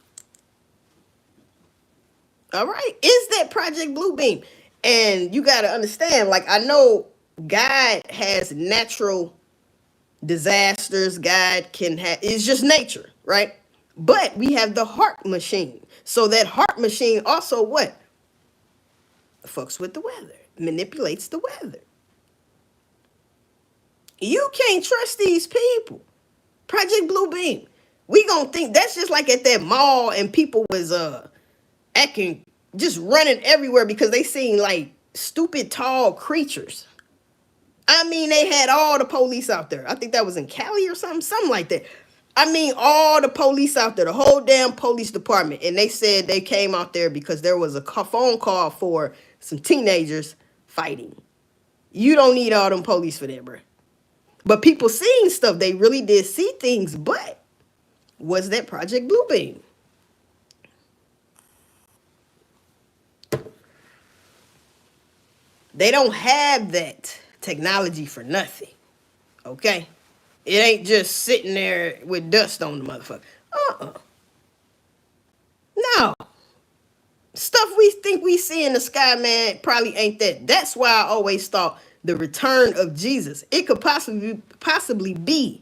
All right. Is that Project Bluebeam? And you got to understand, like, I know God has natural disasters. God can have, it's just nature, right? But we have the heart machine. So that heart machine also what? Fucks with the weather, manipulates the weather. You can't trust these people. Project Bluebeam. We gonna think that's just like at that mall and people was acting just running everywhere because they seen like stupid tall creatures. I mean, they had all the police out there. I think that was in Cali or something like that. I mean, all the police out there, the whole damn police department. And they said they came out there because there was a phone call for some teenagers fighting. You don't need all them police for that, bro. But people seeing stuff, they really did see things, but was that Project Bluebeam? They don't have that technology for nothing, okay? It ain't just sitting there with dust on the motherfucker. No. Stuff we think we see in the sky, man, probably ain't that. That's why I always thought the return of Jesus, it could possibly be,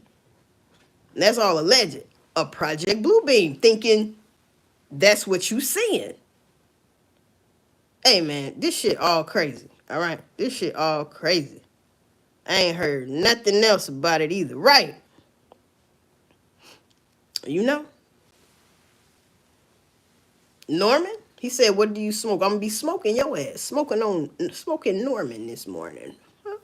and that's all alleged, a Project Bluebeam, thinking that's what you seeing. Hey, man, this shit all crazy, all right? This shit all crazy. I ain't heard nothing else about it either, right? You know? Norman, he said, what do you smoke? I'm gonna be smoking your ass. Smoking Norman this morning. Huh?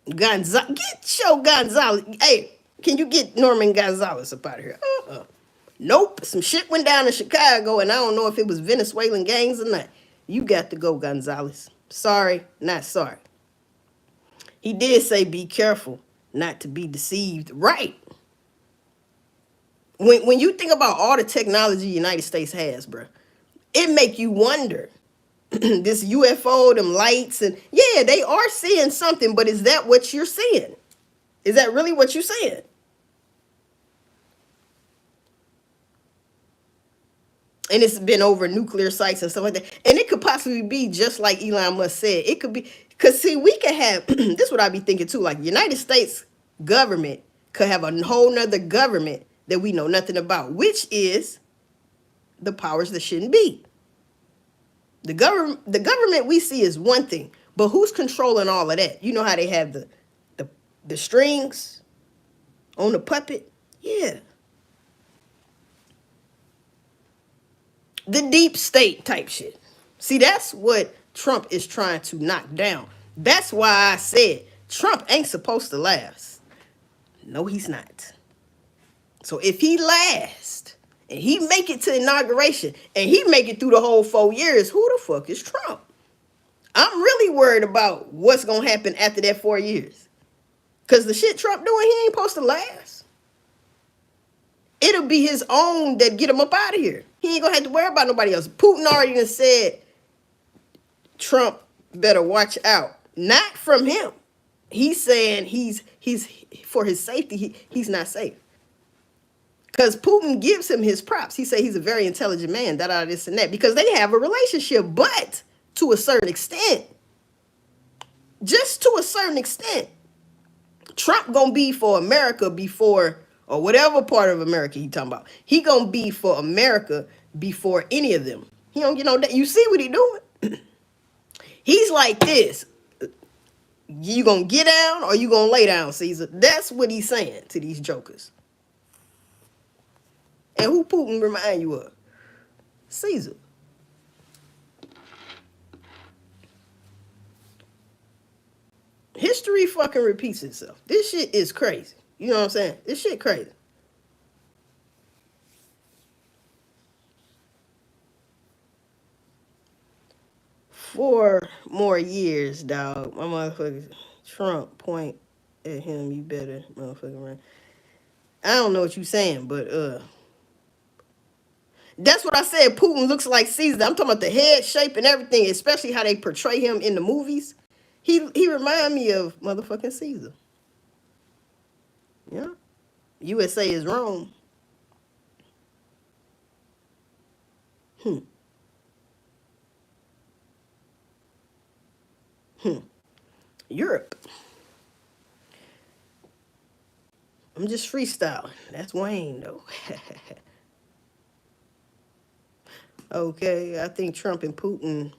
Get your Gonzalez. Hey, can you get Norman Gonzalez up out of here? Nope. Some shit went down in Chicago, and I don't know if it was Venezuelan gangs or not. You got to go, Gonzalez. Sorry, not sorry. He did say be careful not to be deceived. Right. When you think about all the technology the United States has, bro, it make you wonder. This UFO, them lights, and yeah, they are seeing something, but is that what you're seeing? Is that really what you're seeing? And it's been over nuclear sites and stuff like that. And it could possibly be just like Elon Musk said. It could be, because see, we could have, this is what I be thinking too, like United States government could have a whole nother government that we know nothing about, which is the powers that shouldn't be. The government we see is one thing, but who's controlling all of that? You know how they have the strings on the puppet? Yeah. The deep state type shit. See, that's what Trump is trying to knock down. That's why I said Trump ain't supposed to last. No, he's not. So if he lasts and he make it to inauguration and he make it through the whole 4 years, who the fuck is Trump? I'm really worried about what's going to happen after that 4 years. Because the shit Trump doing, he ain't supposed to last. It'll be his own that get him up out of here. He ain't going to have to worry about nobody else. Putin already done said Trump better watch out. Not from him. He's saying he's for his safety, he's not safe. Because Putin gives him his props. He say he's a very intelligent man, this and that, because they have a relationship, but to a certain extent, just to a certain extent, Trump gonna be for America before, or whatever part of America he talking about. He gonna be for America before any of them. He don't get no that. You see what he doing? He's like this. You gonna get down or you gonna lay down, Caesar? That's what he's saying to these jokers. And who Putin remind you of? Caesar. History fucking repeats itself. This shit is crazy. You know what I'm saying? This shit crazy. Four more years, dog. My motherfucker Trump point at him. You better motherfucking run. I don't know what you saying, but That's what I said. Putin looks like Caesar. I'm talking about the head shape and everything, especially how they portray him in the movies. He remind me of motherfucking Caesar. Yeah. USA is Rome. Hmm. Hmm. Europe. I'm just freestyling. That's Wayne though. Okay, I think Trump and Putin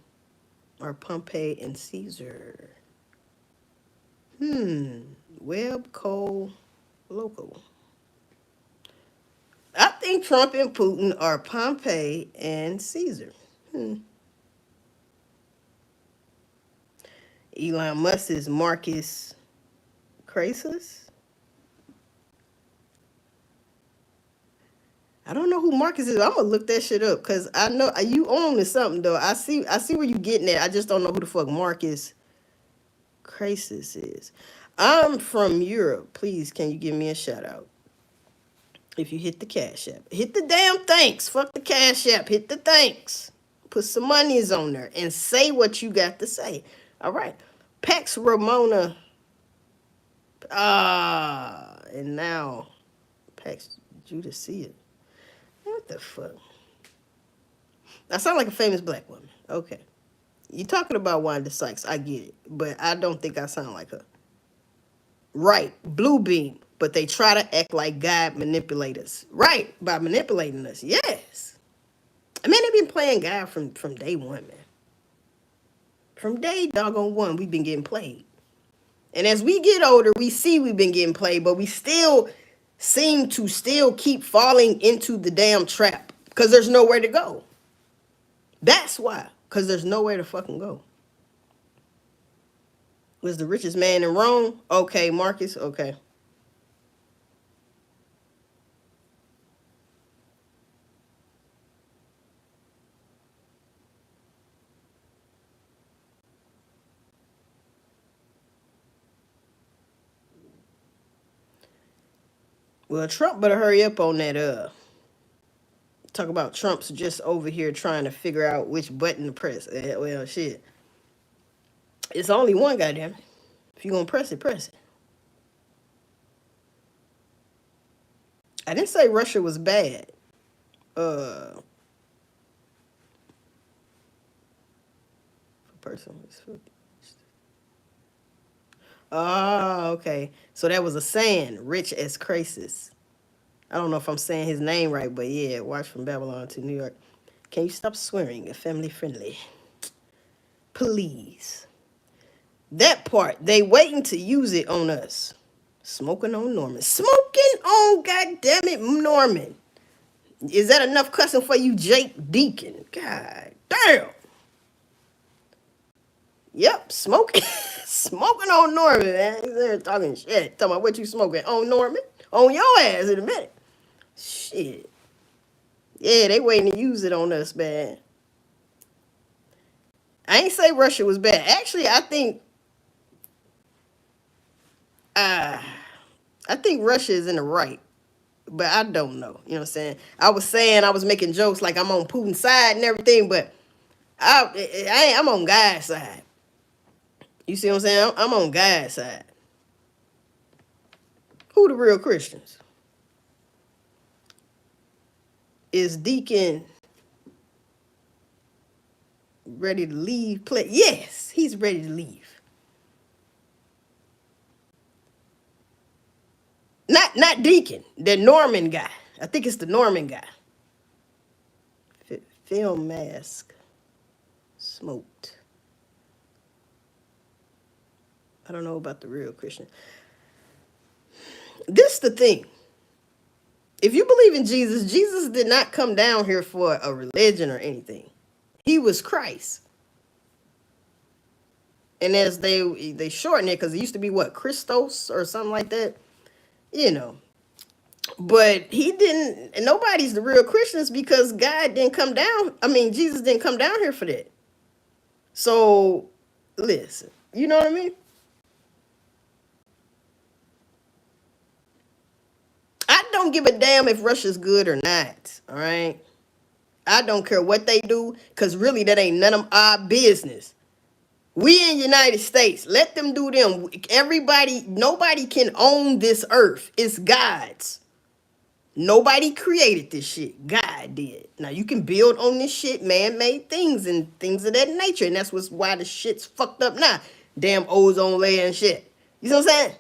are Pompey and Caesar. Web Cole Local. I think Trump and Putin are Pompey and Caesar. Elon Musk is Marcus Croesus. I don't know who Marcus is. I'm gonna look that shit up because I know you own to something though. I see where you getting at. I just don't know who the fuck Marcus Croesus is. I'm from Europe. Please, can you give me a shout out? If you hit the Cash App, hit the damn thanks. Fuck the Cash App. Hit the thanks. Put some monies on there and say what you got to say. All right. Pax Ramona. And now Pax Judacia. What the fuck? I sound like a famous black woman. Okay. You talking about Wanda Sykes. I get it. But I don't think I sound like her. Right. Blue beam. But they try to act like God manipulate us. Right. By manipulating us. Yes. I mean, they've been playing God from day one, man. From day doggone one, we've been getting played. And as we get older, we see we've been getting played, but we still seem to still keep falling into the damn trap because there's nowhere to go. That's why, because there's nowhere to fucking go. Was the richest man in Rome? Okay, Marcus, okay. Well, Trump better hurry up on that, talk about Trump's just over here trying to figure out which button to press. Well, shit. It's only one, goddamn it. If you're gonna press it, press it. I didn't say Russia was bad. Uh, person was. Oh, okay. So that was a saying, Ricch as Croesus. I don't know if I'm saying his name right, but yeah, watch from Babylon to New York. Can you stop swearing? Family friendly. Please. That part, they waiting to use it on us. Smoking on Norman. Smoking on goddamn it Norman. Is that enough cussing for you, Jake Deacon? God damn. Yep, smoking. Smoking on Norman, man. He's there talking shit. Talking about what you smoking on Norman. On your ass in a minute. Shit. Yeah, they waiting to use it on us, man. I ain't say Russia was bad. Actually, uh I think Russia is in the right. But I don't know. You know what I'm saying? I was making jokes like I'm on Putin's side and everything, but I'm on God's side. You see what I'm saying? I'm on God's side. Who the real Christians? Is Deacon ready to leave? Yes, he's ready to leave. Not Deacon, the Norman guy. I think it's the Norman guy. Film mask. Smoked. I don't know about the real Christian. This the thing. If you believe in Jesus, Jesus did not come down here for a religion or anything. He was Christ. And as they shorten it, because it used to be what, Christos or something like that, you know. But he didn't, and nobody's the real Christians because God didn't come down. I mean, Jesus didn't come down here for that. So, listen, you know what I mean? I don't give a damn if Russia's good or not, all right? I don't care what they do, because really that ain't none of our business. We in United States, let them do them. Everybody, nobody can own this earth. It's God's. Nobody created this shit. God did. Now you can build on this shit, man-made things and things of that nature. And that's why the shit's fucked up now. Damn ozone layer and shit. You know what I'm saying?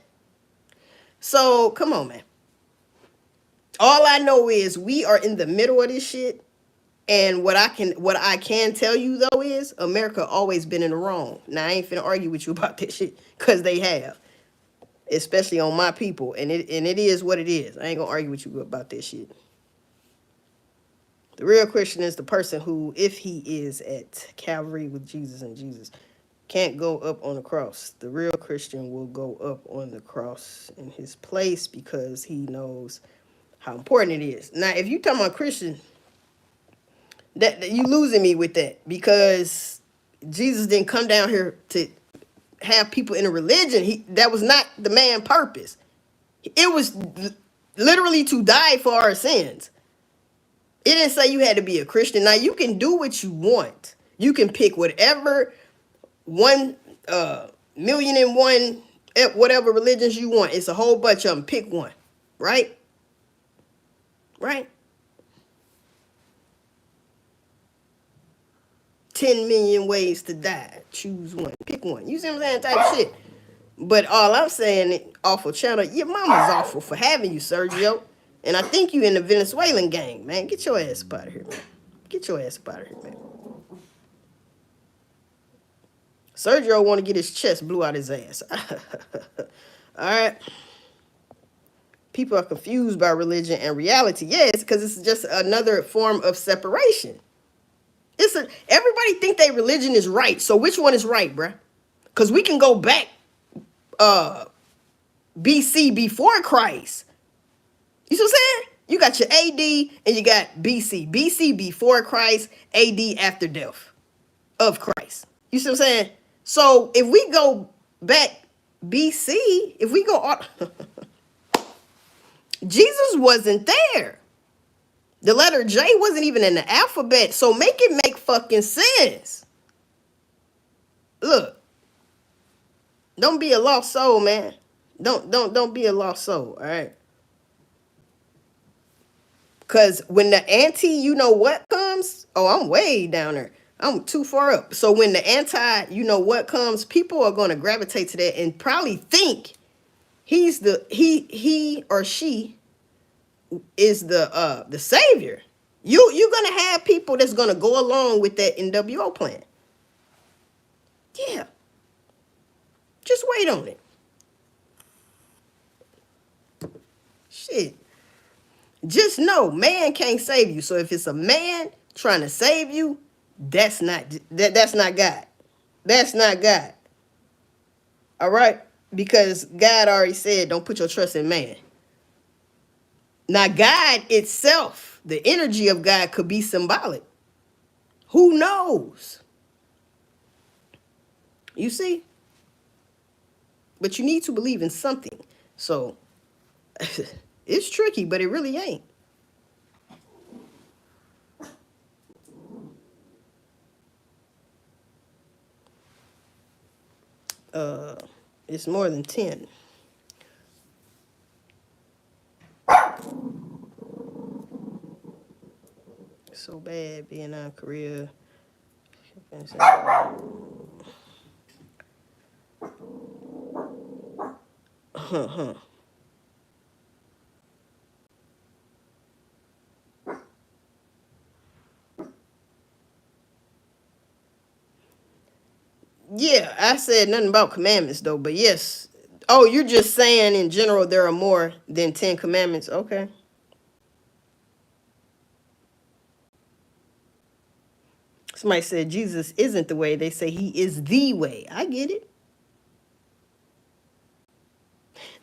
So come on, man. All I know is we are in the middle of this shit. And what I can tell you though is America always been in the wrong. Now I ain't finna argue with you about this shit, cause they have. Especially on my people. And it is what it is. I ain't gonna argue with you about this shit. The real Christian is the person who, if he is at Calvary with Jesus and Jesus can't go up on the cross, the real Christian will go up on the cross in his place because he knows how important it is. Now, if you talking about Christian, that you losing me with that, because Jesus didn't come down here to have people in a religion. That was not the man's purpose. It was literally to die for our sins. It didn't say you had to be a Christian. Now, you can do what you want. You can pick whatever 1,000,001 whatever religions you want. It's a whole bunch of them. Pick one. Right? Right? 10 million ways to die. Choose one. Pick one. You see what I'm saying? Type shit. But all I'm saying, awful channel, your mama's awful for having you, Sergio. And I think you in the Venezuelan gang, man. Get your ass up out of here, man. Get your ass up out of here, man. Sergio want to get his chest blew out his ass. All right. People are confused by religion and reality. Yes, because it's just another form of separation. Everybody think their religion is right. So which one is right, bruh? Because we can go back BC before Christ. You see what I'm saying? You got your AD and you got BC. BC before Christ, AD after death of Christ. You see what I'm saying? So if we go back BC, if we go Jesus wasn't there. The letter J wasn't even in the alphabet. So make it make fucking sense. Look. Don't be a lost soul, man. Don't be a lost soul, all right? Because when the anti-you-know-what comes, oh, I'm way down there. I'm too far up. So when the anti-you-know-what comes, people are going to gravitate to that and probably think he or she is the savior. You're going to have people that's going to go along with that NWO plan. Yeah. Just wait on it. Shit. Just know, man can't save you. So if it's a man trying to save you, that's not God. That's not God. All right? Because God already said, don't put your trust in man. Now, God itself, the energy of God could be symbolic. Who knows? You see? But you need to believe in something. So it's tricky, but it really ain't. It's more than 10. So bad being out of Korea. Yeah, I said nothing about commandments though, but yes. Oh, you're just saying in general there are more than 10 commandments. Okay. Somebody said Jesus isn't the way. They say he is the way. I get it.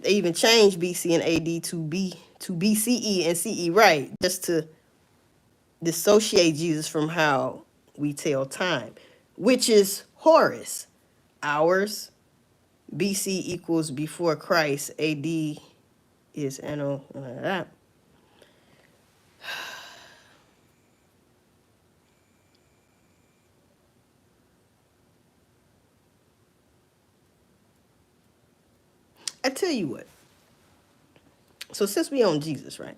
They even changed BC and AD to BCE and CE, right? Just to dissociate Jesus from how we tell time, which is Horus. Hours. BC equals before Christ. AD is anno. I tell you what. So since we on Jesus, right?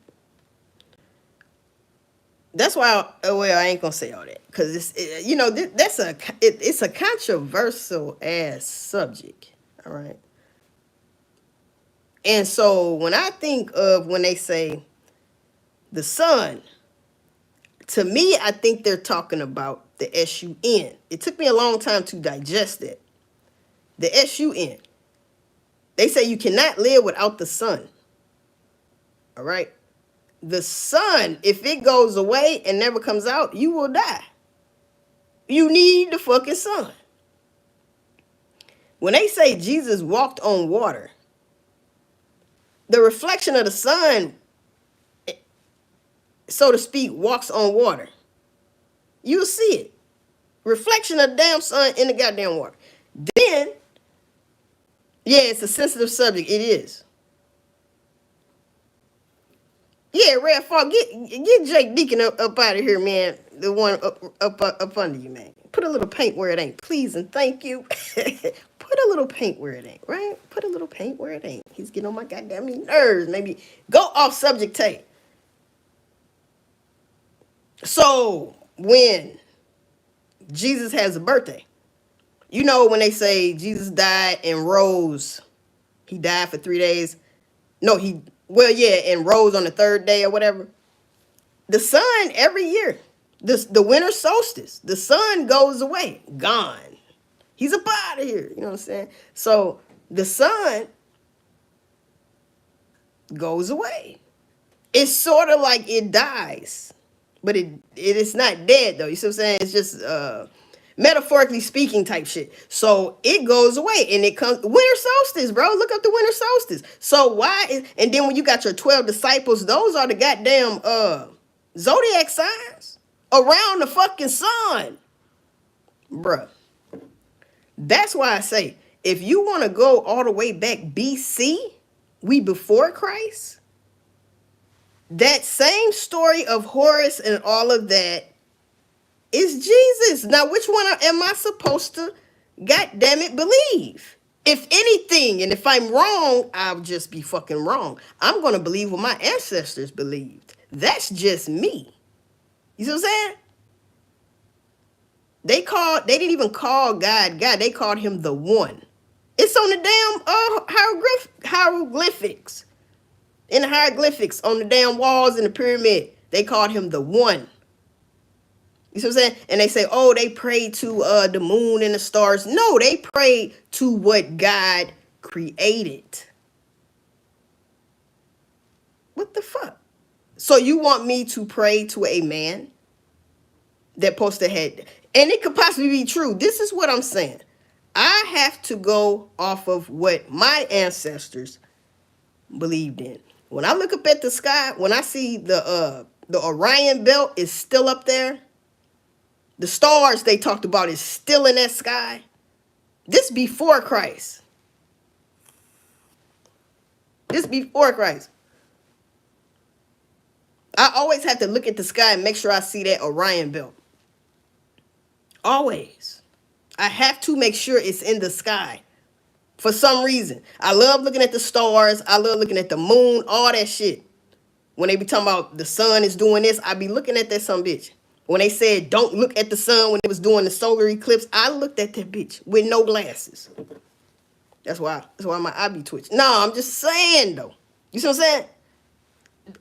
That's why. Well, I ain't gonna say all that because it's a controversial ass subject. All right. And so when I think of when they say the sun, to me, I think they're talking about the SUN. It took me a long time to digest it. The SUN. They say you cannot live without the sun. All right. The sun, if it goes away and never comes out, you will die. You need the fucking sun. When they say Jesus walked on water, the reflection of the sun, so to speak, walks on water. You'll see it. Reflection of the damn sun in the goddamn water. Then, yeah, it's a sensitive subject. It is. Yeah, Red Fog, get Jake Deacon up out of here, man. The one up under you, man. Put a little paint where it ain't, please and thank you. Put a little paint where it ain't, right? Put a little paint where it ain't. He's getting on my goddamn nerves. Maybe go off subject tape. So when Jesus has a birthday, you know when they say Jesus died and rose, he died for 3 days. No, and rose on the third day or whatever. The sun every year, the winter solstice, the sun goes away, gone. He's up out of here. You know what I'm saying? So the sun goes away. It's sort of like it dies, but it is not dead though. You see what I'm saying? It's just metaphorically speaking type shit. So it goes away and it comes winter solstice, bro. Look up the winter solstice. So and then when you got your 12 disciples, those are the goddamn zodiac signs around the fucking sun, bruh. That's why I say, if you want to go all the way back BC, we before Christ, that same story of Horus and all of that is Jesus. Now, which one am I supposed to, goddamn it, believe? If anything, and if I'm wrong, I'll just be fucking wrong. I'm going to believe what my ancestors believed. That's just me. You see what I'm saying? They didn't even call God God. They called him the one. It's on the damn hieroglyphics. In the hieroglyphics on the damn walls in the pyramid, they called him the one. You see what I'm saying? And they say, oh, they prayed to the moon and the stars. No, they prayed to what God created. What the fuck? So you want me to pray to a man that supposed to had, and it could possibly be true. This is what I'm saying. I have to go off of what my ancestors believed in. When I look up at the sky, when I see the Orion belt is still up there, the stars they talked about is still in that sky. This before Christ. This before Christ. I always have to look at the sky and make sure I see that Orion belt. Always. I have to make sure it's in the sky. For some reason. I love looking at the stars. I love looking at the moon. All that shit. When they be talking about the sun is doing this, I be looking at that some bitch. When they said don't look at the sun when it was doing the solar eclipse, I looked at that bitch with no glasses. That's why my eye be twitching. No, I'm just saying though. You see what I'm saying?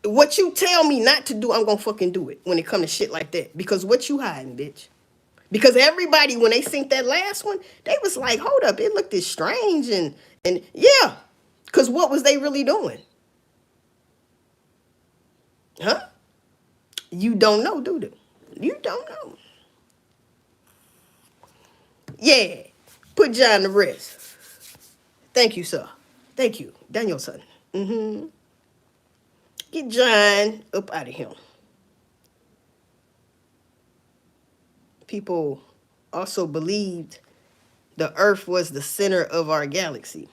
What you tell me not to do, I'm gonna fucking do it when it come to shit like that. Because what you hiding, bitch? Because everybody, when they synced that last one, they was like, hold up, it looked this strange and yeah. Because what was they really doing? Huh? You don't know, do you? You don't know. Yeah. Put John to rest. Thank you, sir. Thank you. Danielson. Mm-hmm. Get John up out of here. People also believed the earth was the center of our galaxy.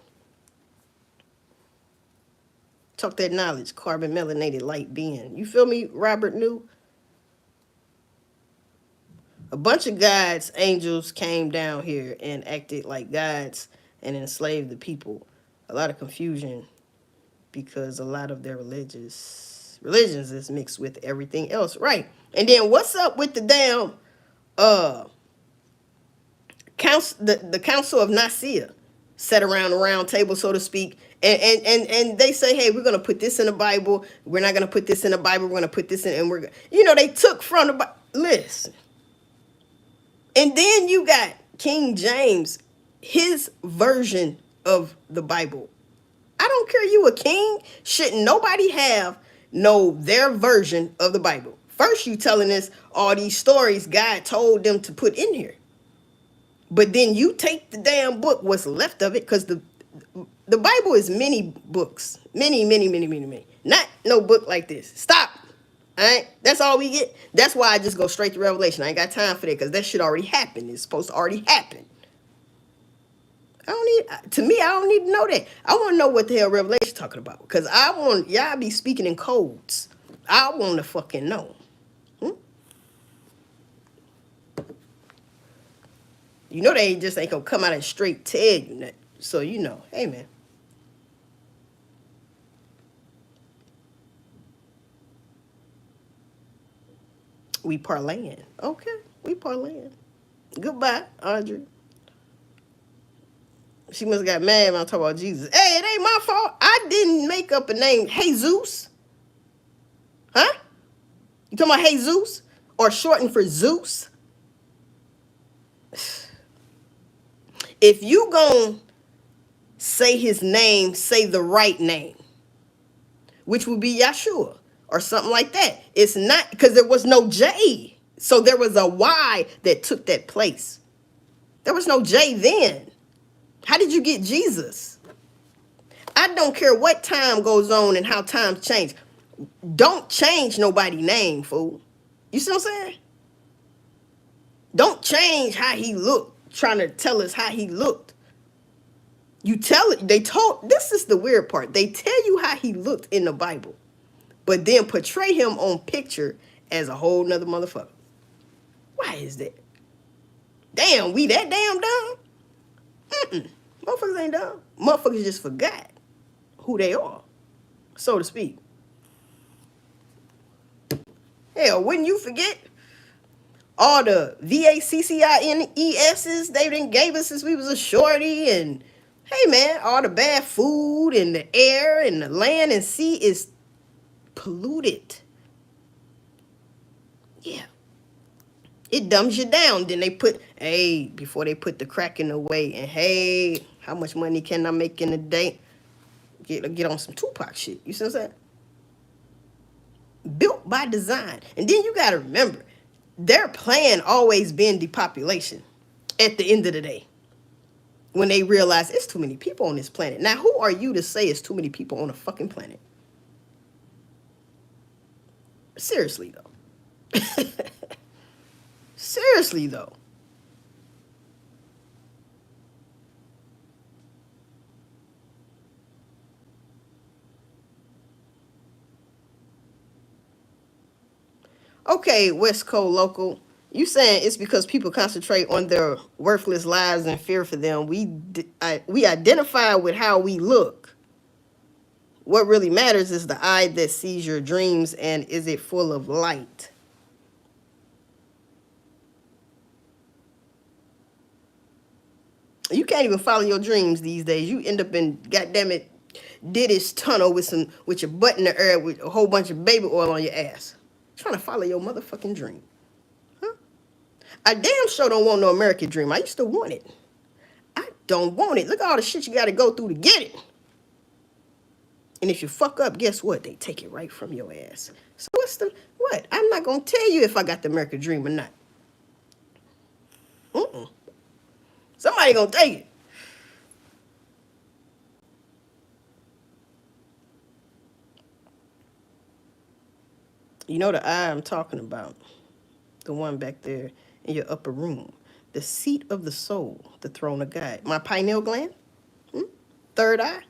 Talk that knowledge, carbon melanated light being. You feel me, Robert New? A bunch of God's angels came down here and acted like gods and enslaved the people. a lot of confusion because a lot of their religions is mixed with everything else, right? And then what's up with the damn the Council of Nicaea, sat around a round table, so to speak, and they say, hey, we're gonna put this in the Bible. We're not gonna put this in the Bible. We're gonna put this in, and they took from the Bible. Listen, and then you got King James, his version of the Bible. I don't care, you a king, shouldn't nobody have their version of the Bible. First, you telling us all these stories God told them to put in here. But then you take the damn book, what's left of it, because the Bible is many books. Many. Not no book like this. Stop. All right? That's all we get. That's why I just go straight to Revelation. I ain't got time for that, because that shit already happened. It's supposed to already happen. I don't need to know that. I want to know what the hell Revelation talking about, because I want y'all be speaking in codes. I want to fucking know. You know they just ain't gonna come out and straight tell you that. So hey man. We parlaying. Okay, we parlaying. Goodbye, Audrey. She must have got mad when I talk about Jesus. Hey, it ain't my fault. I didn't make up a name. Jesus. Huh? You talking about Jesus? Or shortened for Zeus? If you gon' say his name, say the right name, which would be Yeshua or something like that. It's not, because there was no J. So there was a Y that took that place. There was no J then. How did you get Jesus? I don't care what time goes on and how times change. Don't change nobody's name, fool. You see what I'm saying? Don't change how he looked, trying to tell us how he looked. You tell it, this is the weird part. They tell you how he looked in the Bible, but then portray him on picture as a whole nother motherfucker. Why is that? Damn, we that damn dumb? Motherfuckers ain't dumb. Motherfuckers just forgot who they are, so to speak. Hell, wouldn't you forget all the VACCINESs they done gave us since we was a shorty? And hey man, all the bad food and the air and the land and sea is polluted. Yeah. It dumbs you down. Then they before they put the cracking away, and hey, how much money can I make in a day? Get on some Tupac shit. You see what I'm saying? Built by design. And then you gotta remember, their plan always been depopulation at the end of the day. When they realize it's too many people on this planet. Now, who are you to say it's too many people on a fucking planet? Seriously, though. Seriously, though. Okay, West Coast local. You saying it's because people concentrate on their worthless lives and fear for them. We identify with how we look. What really matters is the eye that sees your dreams, and is it full of light? You can't even follow your dreams these days. You end up in, goddammit, Diddy's tunnel with your butt in the air with a whole bunch of baby oil on your ass. Trying to follow your motherfucking dream. Huh? I damn sure don't want no American dream. I used to want it. I don't want it. Look at all the shit you got to go through to get it. And if you fuck up, guess what? They take it right from your ass. So what? I'm not going to tell you if I got the American dream or not. Somebody going to take it. You know the eye I'm talking about? The one back there in your upper room. The seat of the soul, the throne of God. My pineal gland? Third eye?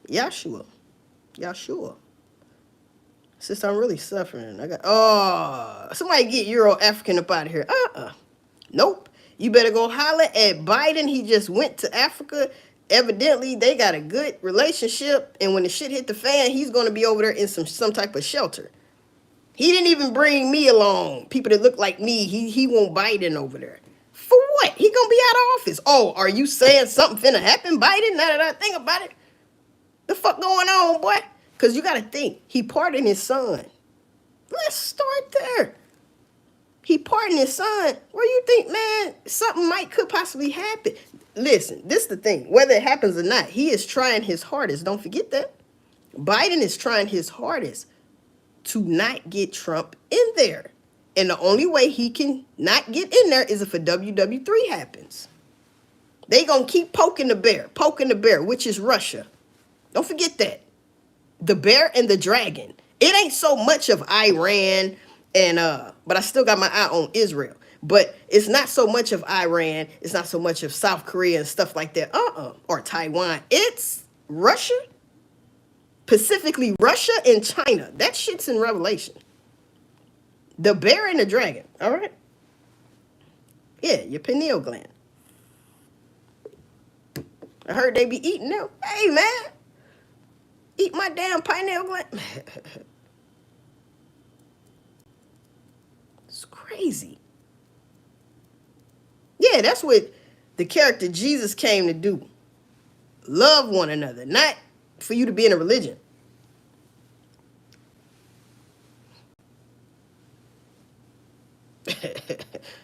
Yeshua. Since I'm really suffering, somebody get Euro-African up out of here. Nope. You better go holler at Biden. He just went to Africa Evidently, they got a good relationship, and when the shit hit the fan, he's going to be over there in some type of shelter. He didn't even bring me along. People that look like me, he won't Biden over there. For what? He gonna be out of office. Oh, are you saying something finna happen, Biden? Now that I think about it, the fuck going on, boy? Because you gotta think, he pardoned his son. Let's start there. He pardoned his son. Where you think, man, something could possibly happen? Listen, this is the thing. Whether it happens or not, he is trying his hardest. Don't forget that. Biden is trying his hardest to not get Trump in there. And the only way he can not get in there is if a WW3 happens. They gonna keep poking the bear, which is Russia. Don't forget that. The bear and the dragon. It ain't so much of Iran and but I still got my eye on Israel. But it's not so much of Iran, it's not so much of South Korea and stuff like that. Or Taiwan. It's Russia. Specifically Russia and China. That shit's in Revelation. The bear and the dragon. All right? Yeah, your pineal gland. I heard they be eating them. Hey, man. Eat my damn pineal gland. It's crazy. Yeah, that's what the character Jesus came to do. Love one another. Not for you to be in a religion.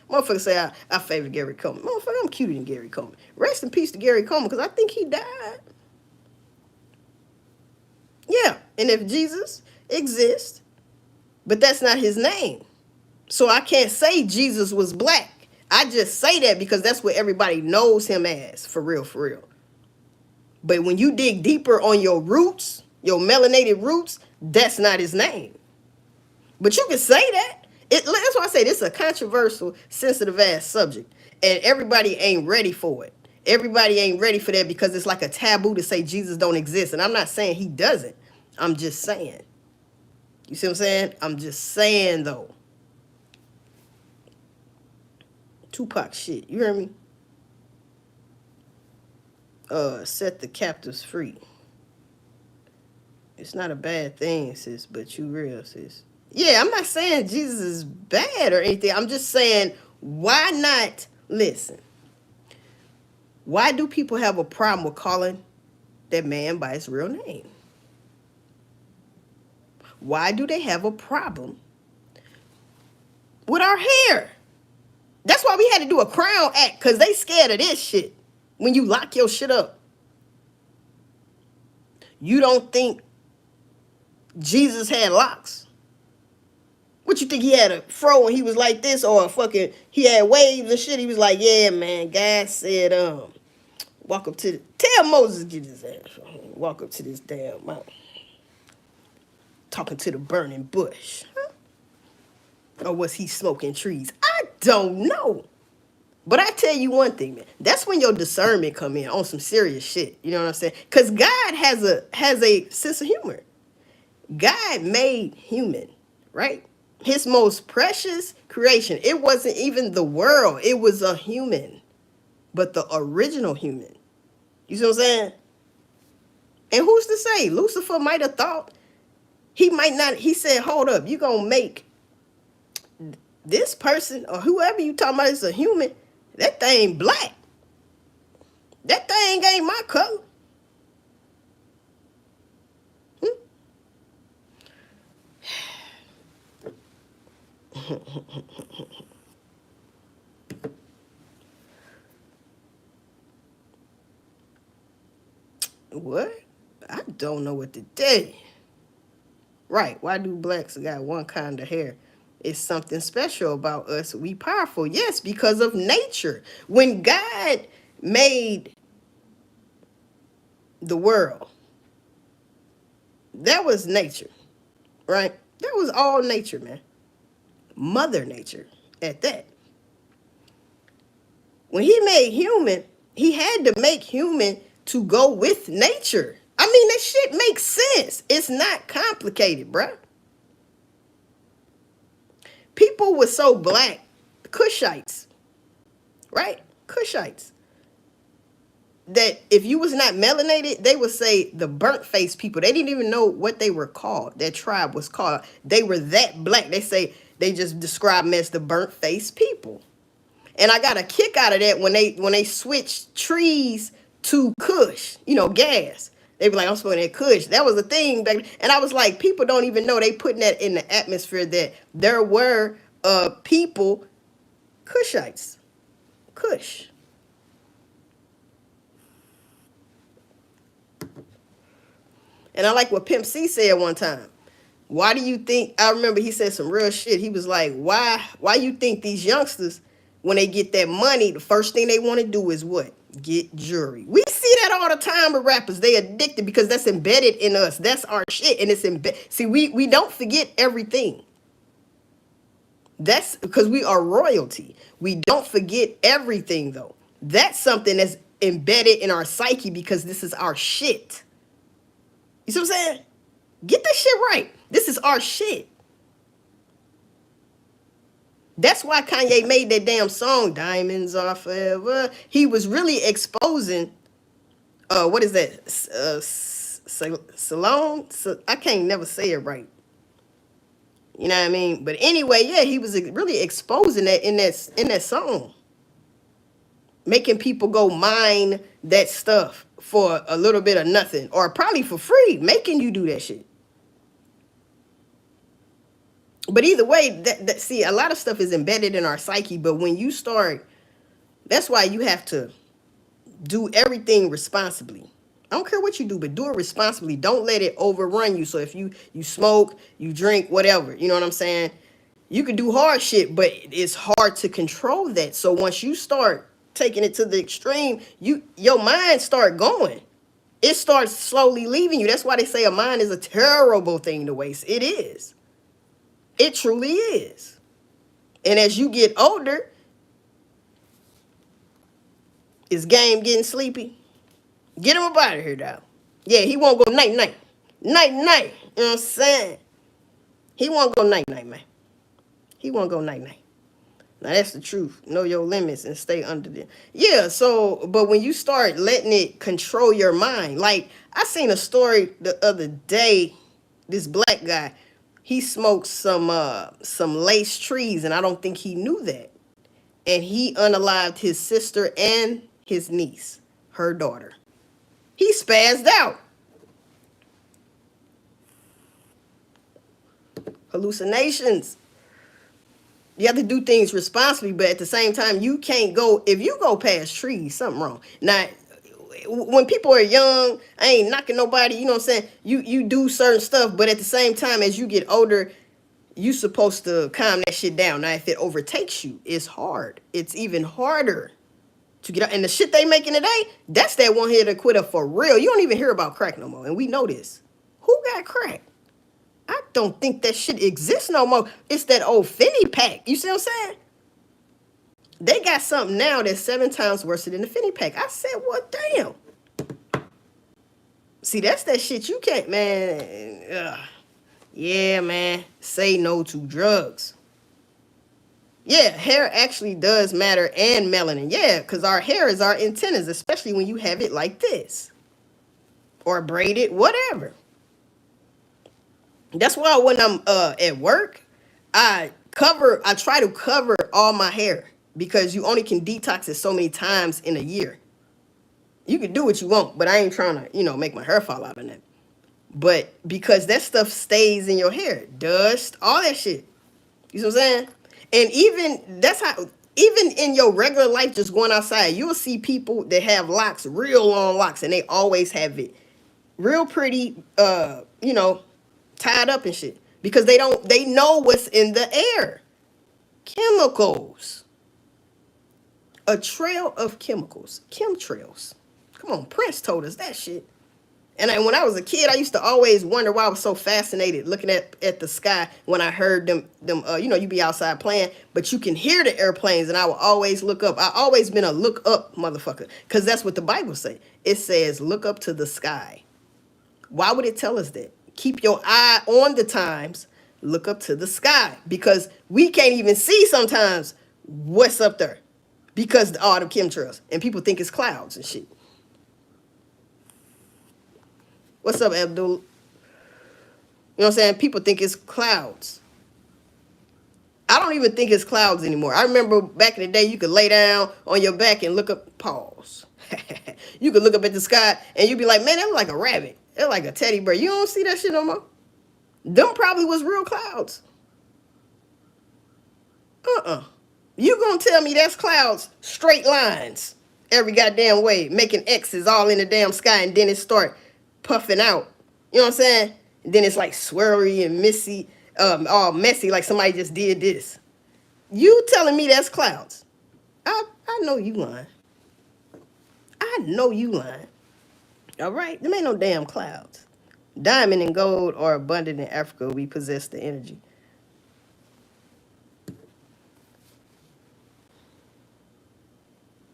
Motherfucker say I favor Gary Coleman. Motherfucker, I'm cuter than Gary Coleman. Rest in peace to Gary Coleman, because I think he died. Yeah, and if Jesus exists, but that's not his name. So I can't say Jesus was black. I just say that because that's what everybody knows him as, for real, for real. But when you dig deeper on your roots, your melanated roots, that's not his name. But you can say that. That's why I say this is a controversial, sensitive ass subject. And everybody ain't ready for it. Everybody ain't ready for that because it's like a taboo to say Jesus don't exist. And I'm not saying he doesn't. I'm just saying. You see what I'm saying? I'm just saying, though. Tupac shit. You hear me? Set the captives free. It's not a bad thing, sis, but you real, sis. Yeah, I'm not saying Jesus is bad or anything. I'm just saying, why not listen? Why do people have a problem with calling that man by his real name? Why do they have a problem with our hair? That's why we had to do a Crown Act, because they scared of this shit. When you lock your shit up. You don't think Jesus had locks? What you think, he had a fro and he was like this, or he had waves and shit? He was like, yeah, man, God said, walk up to tell Moses get his ass. Walk up to this damn mountain. Talking to the burning bush. Huh? Or was he smoking trees? I don't know. But I tell you one thing, man. That's when your discernment come in on some serious shit. You know what I'm saying? Because God has a sense of humor. God made human, right? His most precious creation. It wasn't even the world. It was a human. But the original human. You see what I'm saying? And who's to say? Lucifer might have thought. He might not. He said, hold up. You going to make this person or whoever you talking about is a human. That thing black. That thing ain't my color. What? I don't know what to tell you. Right. Why do blacks got one kind of hair? It's something special about us. We powerful. Yes, because of nature. When God made the world, that was nature. Right? That was all nature, man. Mother nature at that. When he made human, he had to make human to go with nature. I mean, that shit makes sense. It's not complicated, bruh. People were so black, Cushites, right? Cushites. that if you was not melanated, they would say the burnt face people. They didn't even know what they were called. Their tribe was called. They were that black. They say they just describe them as the burnt face people. And I got a kick out of that when they switched trees to Kush, gas. They be like, I'm smoking that Kush. That was a thing back then. And I was like, people don't even know they putting that in the atmosphere that there were people, Kushites, Kush. And I like what Pimp C said one time. Why do you think, I remember he said some real shit. He was like, why you think these youngsters, when they get that money, the first thing they want to do is what? Get jewelry. We see that all the time with rappers. They addicted because that's embedded in us. That's our shit. And it's embedded. See, we don't forget everything. That's because we are royalty. We don't forget everything, though. That's something that's embedded in our psyche because this is our shit. You see what I'm saying? Get this shit right. This is our shit. That's why Kanye made that damn song, Diamonds Are Forever. He was really exposing, what is that? Salone? I can't never say it right. You know what I mean? But anyway, yeah, he was really exposing that in that song. Making people go mine that stuff for a little bit of nothing, or probably for free, making you do that shit. But either way, see, a lot of stuff is embedded in our psyche, but when you start, that's why you have to do everything responsibly. I don't care what you do, but do it responsibly. Don't let it overrun you. So if you smoke, you drink, whatever, you know what I'm saying? You can do hard shit, but it's hard to control that. So once you start taking it to the extreme, your mind start going. It starts slowly leaving you. That's why they say a mind is a terrible thing to waste. It is. It truly is. And as you get older, is Game getting sleepy? Get him up out of here, dog. Yeah, he won't go night-night. Night-night. You know what I'm saying? He won't go night-night, man. He won't go night-night. Now, that's the truth. Know your limits and stay under them. Yeah, so, but when you start letting it control your mind, like, I seen a story the other day, this black guy, he smoked some lace trees, and I don't think he knew that. And he unalived his sister and his niece, her daughter. He spazzed out. Hallucinations. You have to do things responsibly, but at the same time, you can't go, if you go past trees, something wrong. Now, when people are young, I ain't knocking nobody, you know what I'm saying? You do certain stuff, but at the same time, as you get older, you supposed to calm that shit down. Now, if it overtakes you, it's hard. It's even harder to get out. And the shit they making today, that's that one hitter quitter for real. You don't even hear about crack no more, and we know this. Who got crack? I don't think that shit exists no more. It's that old Finny pack. You see what I'm saying? They got something now that's 7 times worse than the Finny pack. I said, well, damn. See, that's that shit you can't, man. Ugh. Yeah, man. Say no to drugs. Yeah, hair actually does matter, and melanin. Yeah, because our hair is our antennas, especially when you have it like this. Or braided, whatever. That's why when I'm at work, I try to cover all my hair, because you only can detox it so many times in a year. You can do what you want, but I ain't trying to, make my hair fall out of that. But because that stuff stays in your hair, dust, all that shit. You see what I'm saying? And even in your regular life, just going outside, you'll see people that have locks, real long locks, and they always have it real pretty, tied up and shit, because they know what's in the air. Chemicals. A trail of chemicals. Chemtrails. Come on, Prince told us that shit. And when I was a kid, I used to always wonder why I was so fascinated looking at the sky when I heard them you be outside playing, but you can hear the airplanes, and I would always look up. I always been a look up motherfucker, because that's what the Bible say. It says, look up to the sky. Why would it tell us that? Keep your eye on the times, look up to the sky, because we can't even see sometimes what's up there, because all the chemtrails, and people think it's clouds and shit. What's up, Abdul? You know what I'm saying? People think it's clouds. I don't even think it's clouds anymore. I remember back in the day, you could lay down on your back and look up, pause. You could look up at the sky and you'd be like, man, that was like a rabbit. It was like a teddy bear. You don't see that shit no more. Them probably was real clouds. You gonna tell me that's clouds, straight lines, every goddamn way, making X's all in the damn sky, and then it start puffing out. You know what I'm saying? And then it's like swirly and messy, all messy, like somebody just did this. You telling me that's clouds? I know you lying. I know you lying. All right, there ain't no damn clouds. Diamond and gold are abundant in Africa. We possess the energy.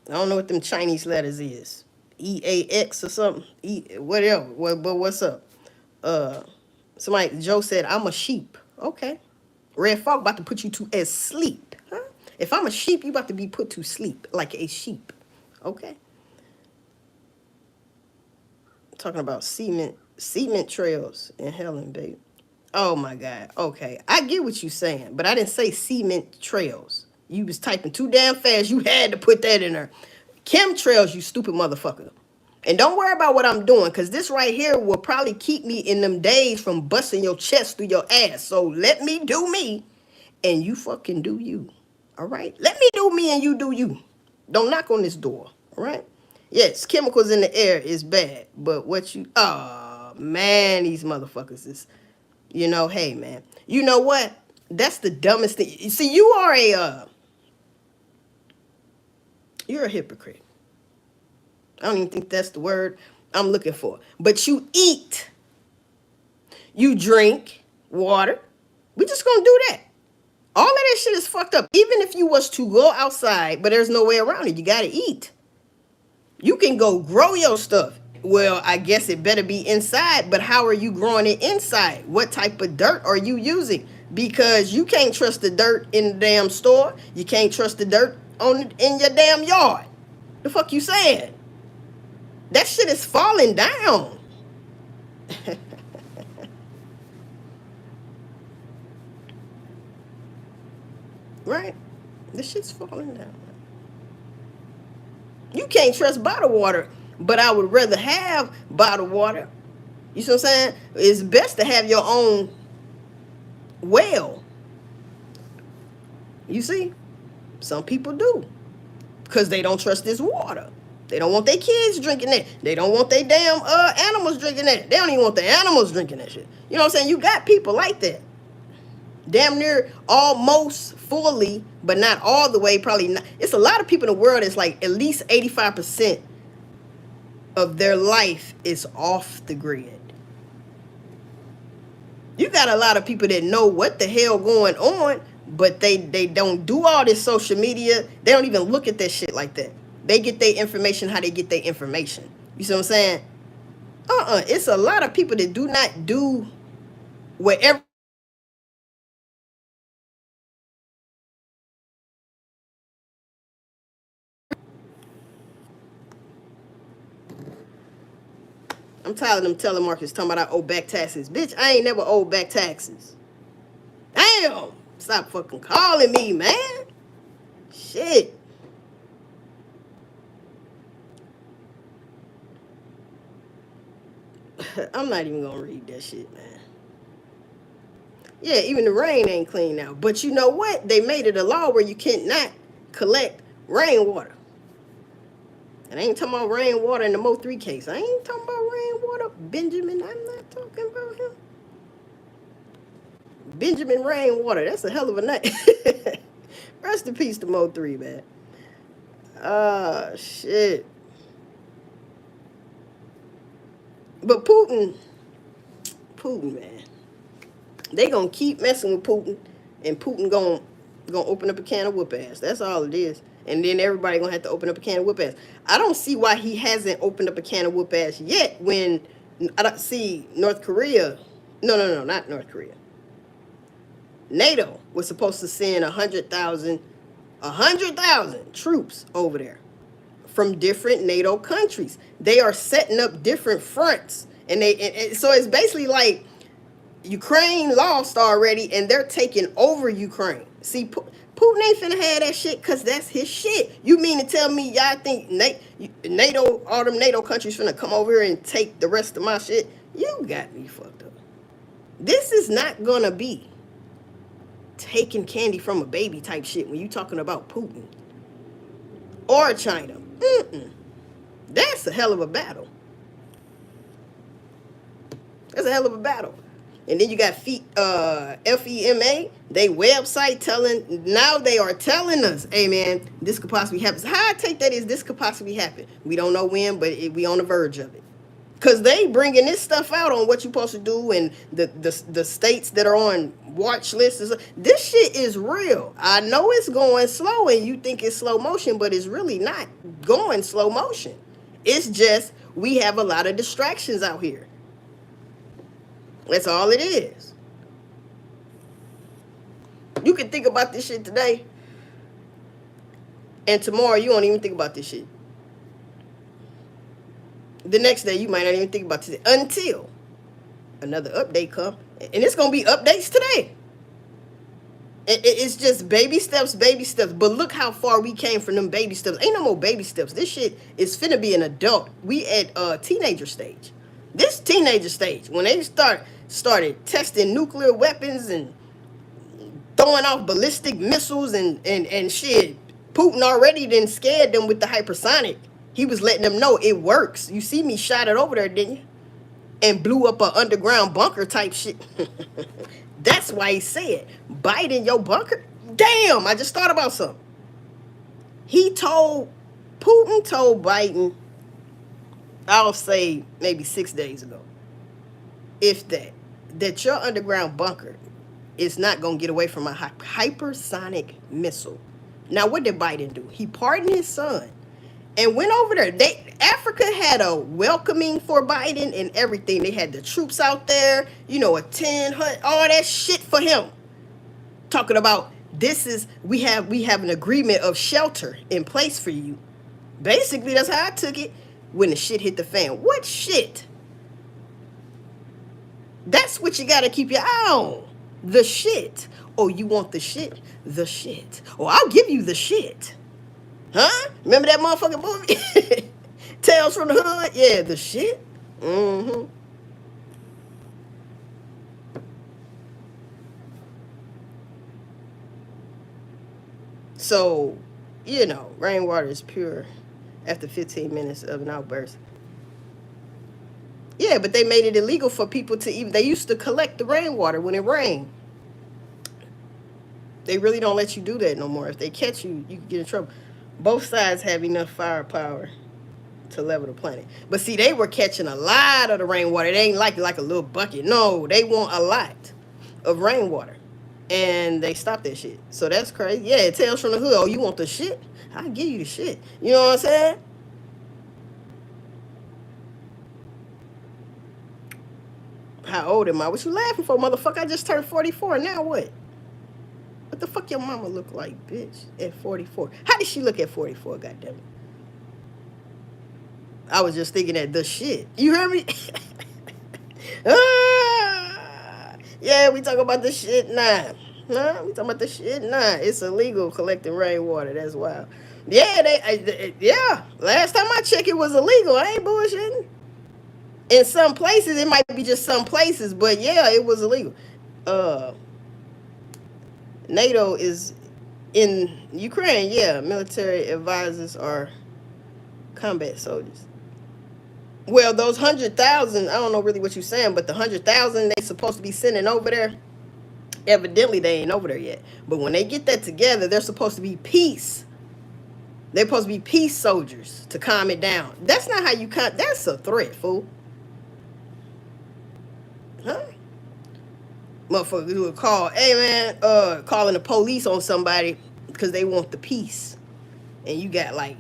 I don't know what them Chinese letters is. EAX or something. Whatever. But what's up? Somebody, Joe said, I'm a sheep. Okay. Red Fog about to put you to sleep. Huh? If I'm a sheep, you about to be put to sleep like a sheep. Okay. Talking about cement trails in Helen, baby. Oh my God. Okay. I get what you're saying, but I didn't say cement trails. You was typing too damn fast. You had to put that in there. Chemtrails, you stupid motherfucker. And don't worry about what I'm doing, because this right here will probably keep me in them days from busting your chest through your ass. So let me do me, and you fucking do you. All right? Let me do me, and you do you. Don't knock on this door. All right? Yes, chemicals in the air is bad, but what you... Oh, man, these motherfuckers is... You know, hey, man. You know what? That's the dumbest thing. You see, you are you're a hypocrite. I don't even think that's the word I'm looking for. But you eat. You drink water. We just gonna do that. All of that shit is fucked up. Even if you was to go outside, but there's no way around it. You gotta eat. You can go grow your stuff. Well, I guess it better be inside, but how are you growing it inside? What type of dirt are you using? Because you can't trust the dirt in the damn store. You can't trust the dirt in your damn yard. The fuck you saying? That shit is falling down. Right? This shit's falling down. You can't trust bottled water, but I would rather have bottled water. You see what I'm saying? It's best to have your own well. You see? Some people do. Because they don't trust this water. They don't want their kids drinking that. They don't want their damn animals drinking that. They don't even want the animals drinking that shit. You know what I'm saying? You got people like that. Damn near almost fully, but not all the way, probably not. It's a lot of people in the world that's like at least 85% of their life is off the grid. You got a lot of people that know what the hell going on, but they don't do all this social media. They don't even look at that shit like that. They get their information how they get their information. You see what I'm saying? It's a lot of people that do not do whatever. I'm tired of them telemarketers talking about I owe back taxes. Bitch, I ain't never owed back taxes. Damn! Stop fucking calling me, man. Shit. I'm not even gonna read that shit, man. Yeah, even the rain ain't clean now. But you know what? They made it a law where you cannot collect rainwater. And I ain't talking about rainwater in the Mo3 case. I ain't talking about rainwater. Benjamin, I'm not talking about him. Benjamin Rainwater. That's a hell of a name. Rest in peace to Mo3, man. Shit. But Putin, man. They gonna keep messing with Putin, and Putin gonna open up a can of whoop ass. That's all it is. And then everybody gonna have to open up a can of whoop ass. I don't see why he hasn't opened up a can of whoop ass yet. When I don't see North Korea. No, not North Korea. NATO was supposed to send 100,000 troops over there from different NATO countries. They are setting up different fronts And so it's basically like Ukraine lost already, and they're taking over Ukraine. See, Putin ain't finna have that shit because that's his shit. You mean to tell me y'all think NATO, all them NATO countries finna come over here and take the rest of my shit? You got me fucked up. This is not gonna be taking candy from a baby type shit when you talking about Putin or China. That's a hell of a battle. That's a hell of a battle. And then you got FEMA, they website now they are telling us, hey man, this could possibly happen. So how I take that is this could possibly happen. We don't know when, but we on the verge of it. Because they bringing this stuff out on what you're supposed to do, and the states that are on watch lists. This shit is real. I know it's going slow and you think it's slow motion, but it's really not going slow motion. It's just we have a lot of distractions out here. That's all it is. You can think about this shit today, and tomorrow you won't even think about this shit. The next day you might not even think about today until another update come, and it's gonna be updates today. It's just baby steps, baby steps. But look how far we came from them baby steps. Ain't no more baby steps. This shit is finna be an adult. We at teenager stage. This teenager stage, when they started testing nuclear weapons and throwing off ballistic missiles and shit, Putin already then scared them with the hypersonic. He was letting them know it works. You see me shot it over there, didn't you? And blew up an underground bunker type shit. That's why he said, Biden, your bunker? Damn, I just thought about something. Putin told Biden, I'll say maybe 6 days ago, if that your underground bunker is not going to get away from a hypersonic missile. Now, what did Biden do? He pardoned his son and went over there. Africa had a welcoming for Biden and everything. They had the troops out there, a 10, all that shit for him. Talking about we have an agreement of shelter in place for you. Basically, that's how I took it when the shit hit the fan. What shit? That's what you got to keep your eye on. The shit. Oh, you want the shit? The shit. Oh, I'll give you the shit. Huh? Remember that motherfucking movie? Tales from the Hood? Yeah, the shit. Mm-hmm. So, rainwater is pure after 15 minutes of an outburst. Yeah, but they made it illegal for people to they used to collect the rainwater when it rained. They really don't let you do that no more. If they catch you, you can get in trouble. Both sides have enough firepower to level the planet. But see, they were catching a lot of the rainwater. It ain't like a little bucket. No, they want a lot of rainwater. And they stopped that shit. So that's crazy. Yeah, Tales from the Hood. Oh, you want the shit? I'll give you the shit. You know what I'm saying? How old am I? What you laughing for, motherfucker? I just turned 44. Now what? What the fuck your mama look like, bitch, at 44? How did she look at 44, goddammit? I was just thinking that the shit. You heard me? Yeah, we talk about the shit now. Huh? We talking about the shit now. It's illegal collecting rainwater. That's wild. Yeah, last time I checked, it was illegal. I ain't bullshitting. In some places, it might be just some places, but yeah, it was illegal. NATO is in Ukraine. Yeah, military advisors are combat soldiers. Well, those 100,000, I don't know really what you're saying, but the 100,000 they supposed to be sending over there, evidently they ain't over there yet. But when they get that together, they're supposed to be peace. They're supposed to be peace soldiers to calm it down. That's not how you that's a threat, fool. Huh? Motherfuckers who would call, hey man, calling the police on somebody because they want the peace. And you got like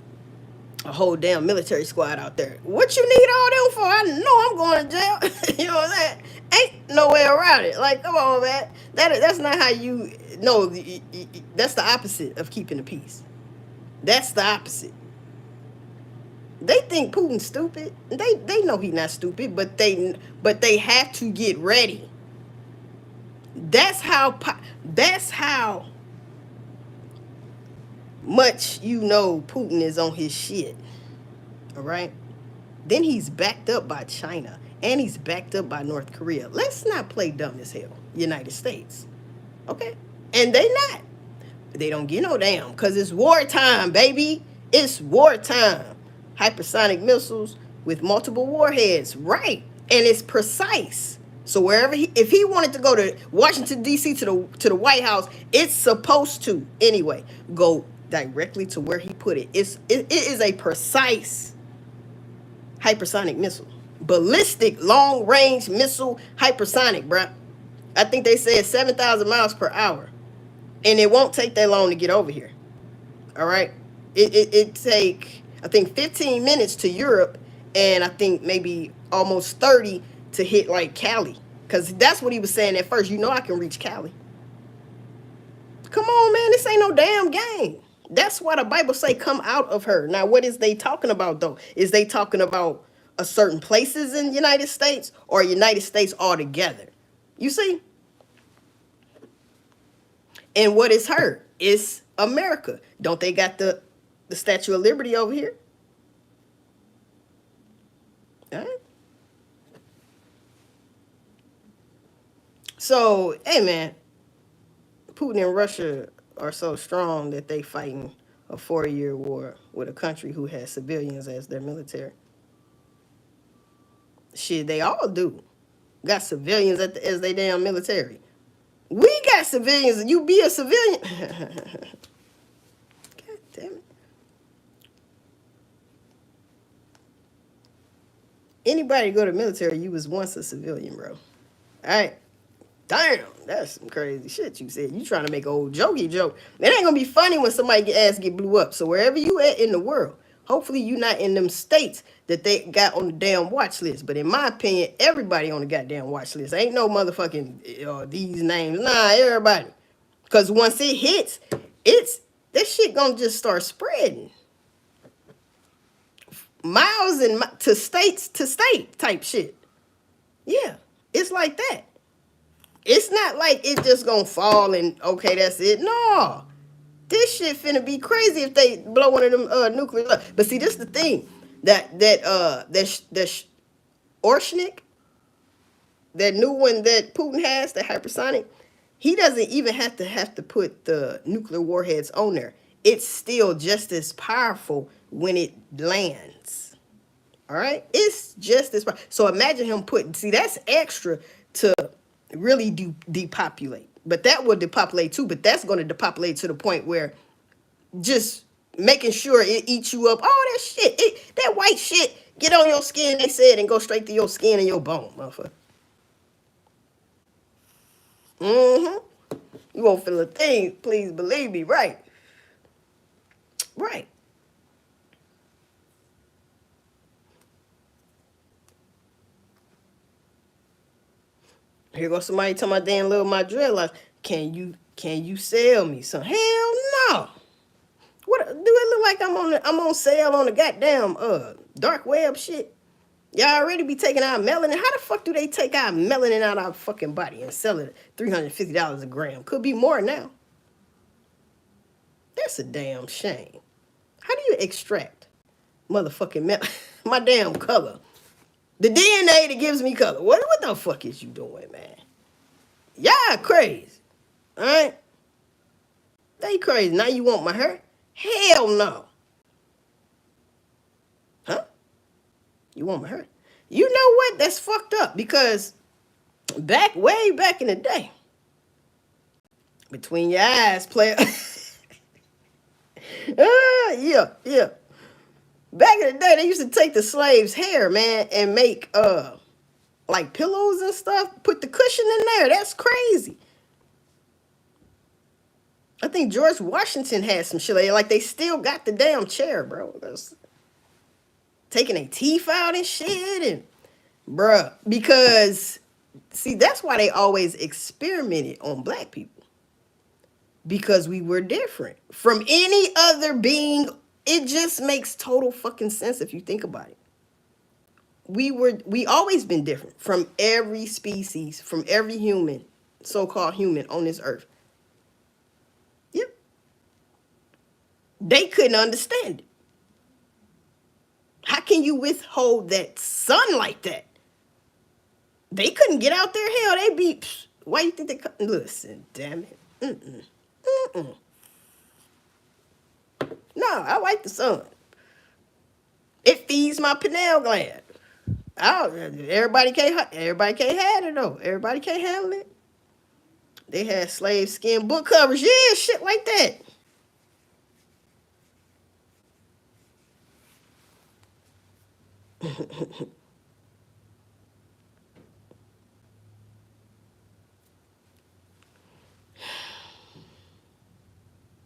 a whole damn military squad out there. What you need all them for? I know I'm going to jail. You know what I'm saying? Ain't no way around it. Like, come on, man. That's not how you know. That's the opposite of keeping the peace. That's the opposite. They think Putin's stupid. They know he's not stupid, but they have to get ready. That's how much Putin is on his shit. All right? Then he's backed up by China and he's backed up by North Korea. Let's not play dumb as hell. United States. Okay? And they not. They don't get no damn because it's wartime, baby. It's wartime. Hypersonic missiles with multiple warheads. Right. And it's precise. So wherever if he wanted to go to Washington, D.C. to the White House, it's supposed to, anyway, go directly to where he put it. It is a precise hypersonic missile. Ballistic long-range missile hypersonic, bruh. I think they said 7,000 miles per hour. And it won't take that long to get over here. All right? It take, I think, 15 minutes to Europe, and I think maybe almost 30 to hit, like, Cali. Because that's what he was saying at first. I can reach Cali. Come on, man. This ain't no damn game. That's why the Bible say come out of her. Now, what is they talking about, though? Is they talking about a certain places in the United States or United States altogether? You see? And what is her? It's America. Don't they got the Statue of Liberty over here? All right. So, hey, man, Putin and Russia are so strong that they fighting a 4-year war with a country who has civilians as their military. Shit, they all do. Got civilians as they damn military. We got civilians, and you be a civilian. God damn it. Anybody go to the military, you was once a civilian, bro. All right. Damn, that's some crazy shit you said. You trying to make an old jokey joke. It ain't gonna be funny when somebody ass get blew up. So wherever you at in the world, hopefully you not in them states that they got on the damn watch list. But in my opinion, everybody on the goddamn watch list. Ain't no motherfucking these names. Nah, everybody. Because once it hits, that shit gonna just start spreading. Miles and to state type shit. Yeah, it's like that. It's not like it's just gonna fall and okay, that's it. No, this shit finna be crazy if they blow one of them nuclear. But see, this is the thing that Orshnik, that new one that Putin has, the hypersonic, he doesn't even have to put the nuclear warheads on there. It's still just as powerful when it lands. All right, it's just as powerful. So imagine him putting. See, that's extra to really depopulate, but that will depopulate too, but that's going to depopulate to the point where just making sure it eats you up, all that shit, that white shit get on your skin, they said, and go straight to your skin and your bone, motherfucker. You won't feel a thing, please believe me. Right. Here goes somebody talking about damn little my dreadlocks. Can you sell me some? Hell no. What do it look like I'm on sale on the goddamn dark web shit? Y'all already be taking out melanin. How the fuck do they take out melanin out of our fucking body and sell it at $350 a gram? Could be more now. That's a damn shame. How do you extract motherfucking my damn color? The DNA that gives me color. What the fuck is you doing, man? Y'all crazy. All right? They crazy. Now you want my hair? Hell no. Huh? You want my hair? You know what? That's fucked up because way back in the day, between your eyes, player. Yeah. Back in the day, they used to take the slaves' hair, man, and make like pillows and stuff. Put the cushion in there. That's crazy. I think George Washington had some shit like they still got the damn chair, bro. That's taking their teeth out and shit, and bruh, because see, that's why they always experimented on black people, because we were different from any other being It just makes total fucking sense if you think about it. We always been different from every species, from every human, so-called human on this earth. Yep. They couldn't understand it. How can you withhold that sun like that? They couldn't get out there. Hell, they be. Why you think they couldn't? Listen, damn it. No, I like the sun. It feeds my pineal gland. Everybody can't have it though. Everybody can't handle it. They had slave skin book covers. Yeah, shit like that.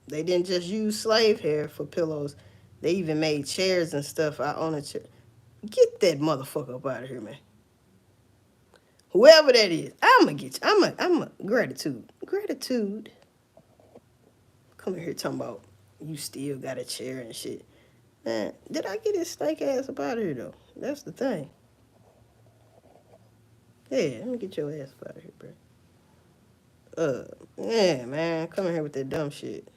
They didn't just use slave hair for pillows. They even made chairs and stuff out on a chair. Get that motherfucker up out of here, man. Whoever that is, I'ma get you. I'm a gratitude. Come here talking about you still got a chair and shit. Man, did I get his snake ass up out of here though? That's the thing. Yeah, let me get your ass up out of here, bro. Yeah, man, come in here with that dumb shit.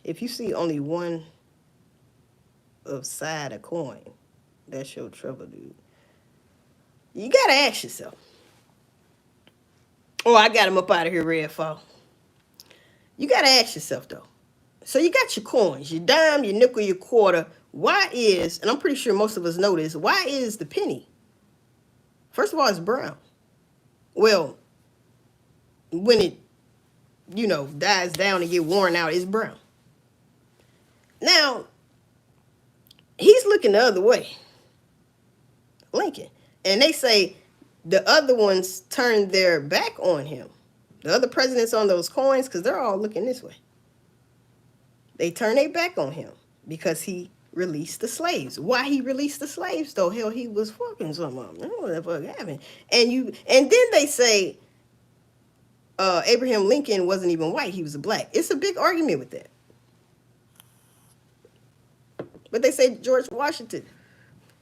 If you see only one of side a coin, that's your trouble, dude. You gotta ask yourself. Oh, I got him up out of here, Redfall. You gotta ask yourself though. So you got your coins, your dime, your nickel, your quarter. Why is, and I'm pretty sure most of us know this, why is the penny? First of all, it's brown. Well, when it, dies down and get worn out, it's brown. Now, he's looking the other way, Lincoln. And they say the other ones turned their back on him. The other presidents on those coins, because they're all looking this way. They turned their back on him because he released the slaves. Why he released the slaves, though? Hell, he was fucking some of them. I don't know what the fuck happened. And then they say Abraham Lincoln wasn't even white. He was a black. It's a big argument with that. But they say George Washington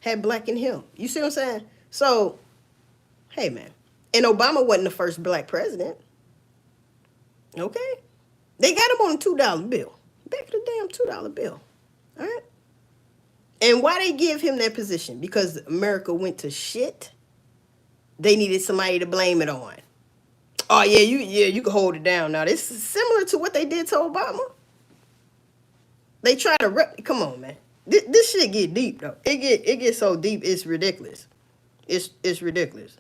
had black in him. You see what I'm saying? So, hey, man. And Obama wasn't the first black president. Okay? They got him on a $2 bill. Back of the damn $2 bill. All right? And why they give him that position? Because America went to shit. They needed somebody to blame it on. Oh, yeah, you can hold it down. Now, this is similar to what they did to Obama. They try to come on, man. This shit get deep though. It gets so deep it's ridiculous. It's ridiculous.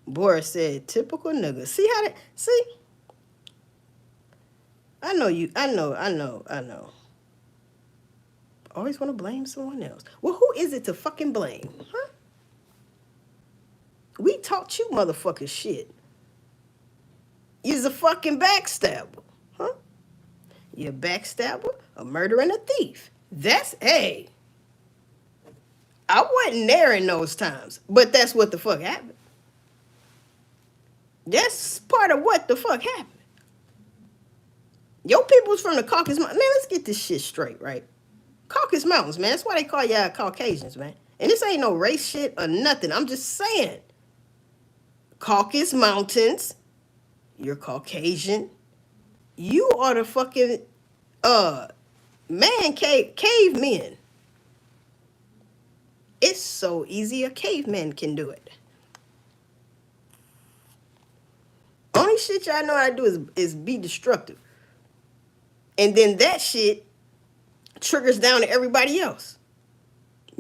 Boris said, typical nigga. See how that see? I know. Always want to blame someone else. Well, who is it to fucking blame? Huh? We taught you motherfuckers shit. You's a fucking backstabber. Huh? You're a backstabber, a murderer, and a thief. Hey. I wasn't there in those times, but that's what the fuck happened. That's part of what the fuck happened. Your people's from the Caucasus Mountains. Man, let's get this shit straight, right? Caucasus Mountains, man. That's why they call y'all Caucasians, man. And this ain't no race shit or nothing. I'm just saying. Caucasus Mountains. You're Caucasian. You are the fucking cavemen. It's so easy a caveman can do it. Only shit y'all know how to do is be destructive. And then that shit triggers down to everybody else.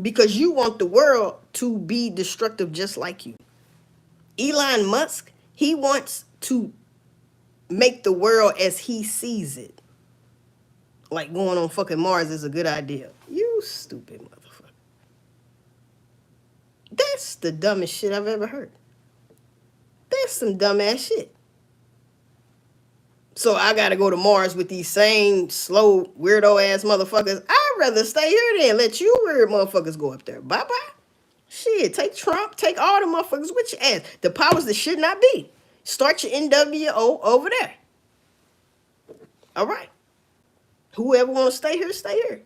Because you want the world to be destructive just like you. Elon Musk, he wants to make the world as he sees it. Like going on fucking Mars is a good idea. You stupid motherfucker. That's the dumbest shit I've ever heard. That's some dumbass shit. So I gotta go to Mars with these same slow weirdo ass motherfuckers. I'd rather stay here than let you weird motherfuckers go up there. Bye bye. Shit, take Trump, take all the motherfuckers with your ass. The powers that should not be. Start your NWO over there. All right. Whoever want to stay here, stay here.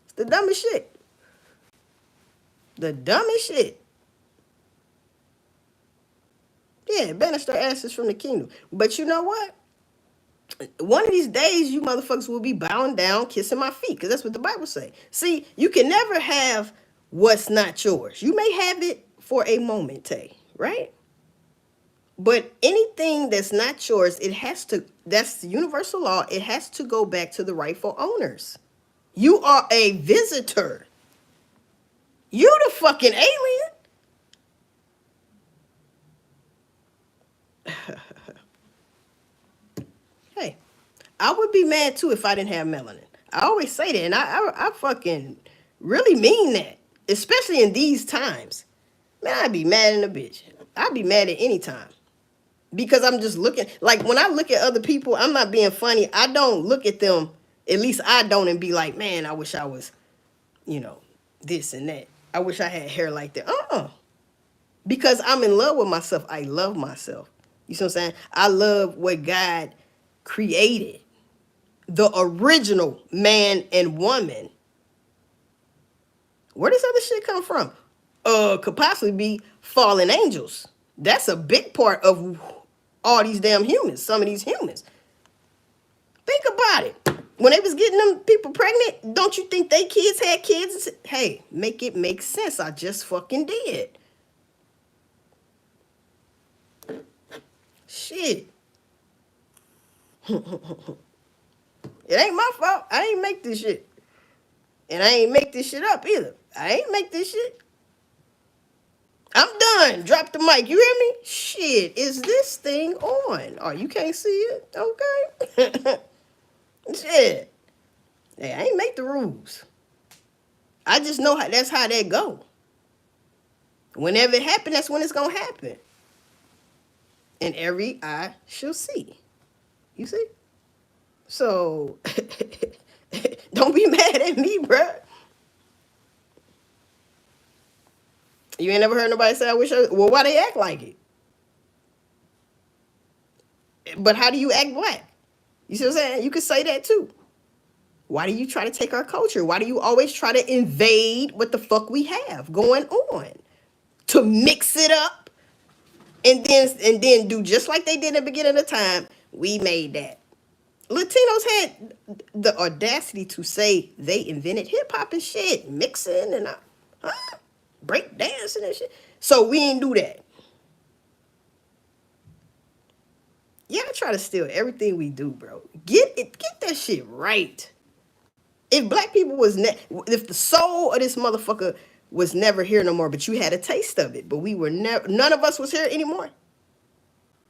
It's the dumbest shit. The dumbest shit. Yeah, banish their asses from the kingdom. But you know what? One of these days, you motherfuckers will be bowing down, kissing my feet, because that's what the Bible say. See, you can never have what's not yours. You may have it for a moment, right? But anything that's not yours, it has to, that's the universal law, it has to go back to the rightful owners. You are a visitor. You the fucking alien. Hey, I would be mad too if I didn't have melanin. I always say that, and I fucking really mean that, especially in these times. Man, I'd be mad in a bitch. I'd be mad at any time. Because I'm just looking, like when I look at other people, I'm not being funny. I don't look at them, at least I don't, and be like, man, I wish I was, this and that. I wish I had hair like that. Because I'm in love with myself. I love myself. You see what I'm saying? I love what God created. The original man and woman. Where does other shit come from? Could possibly be fallen angels. That's a big part of all these damn humans, some of these humans. Think about it. When they was getting them people pregnant, don't you think they kids had kids? Hey, make it make sense. I just fucking did. Shit. It ain't my fault. I ain't make this shit. And I ain't make this shit up either. I ain't make this shit. I'm done. Drop the mic. You hear me? Shit, is this thing on? Oh, you can't see it? Okay. Shit. Hey, I ain't make the rules. I just know that's how that go. Whenever it happen, that's when it's gonna happen. And every eye shall see. You see? So, don't be mad at me, bruh. You ain't never heard nobody say, I wish I... Well, why they act like it? But how do you act black? You see what I'm saying? You could say that too. Why do you try to take our culture? Why do you always try to invade what the fuck we have going on? To mix it up and then do just like they did at the beginning of the time. We made that. Latinos had the audacity to say they invented hip-hop and shit. Mixing and break dancing and shit. So we ain't do that. Y'all try to steal everything we do, bro. Get that shit right. If black people if the soul of this motherfucker was never here no more, but you had a taste of it, but we were never, none of us was here anymore.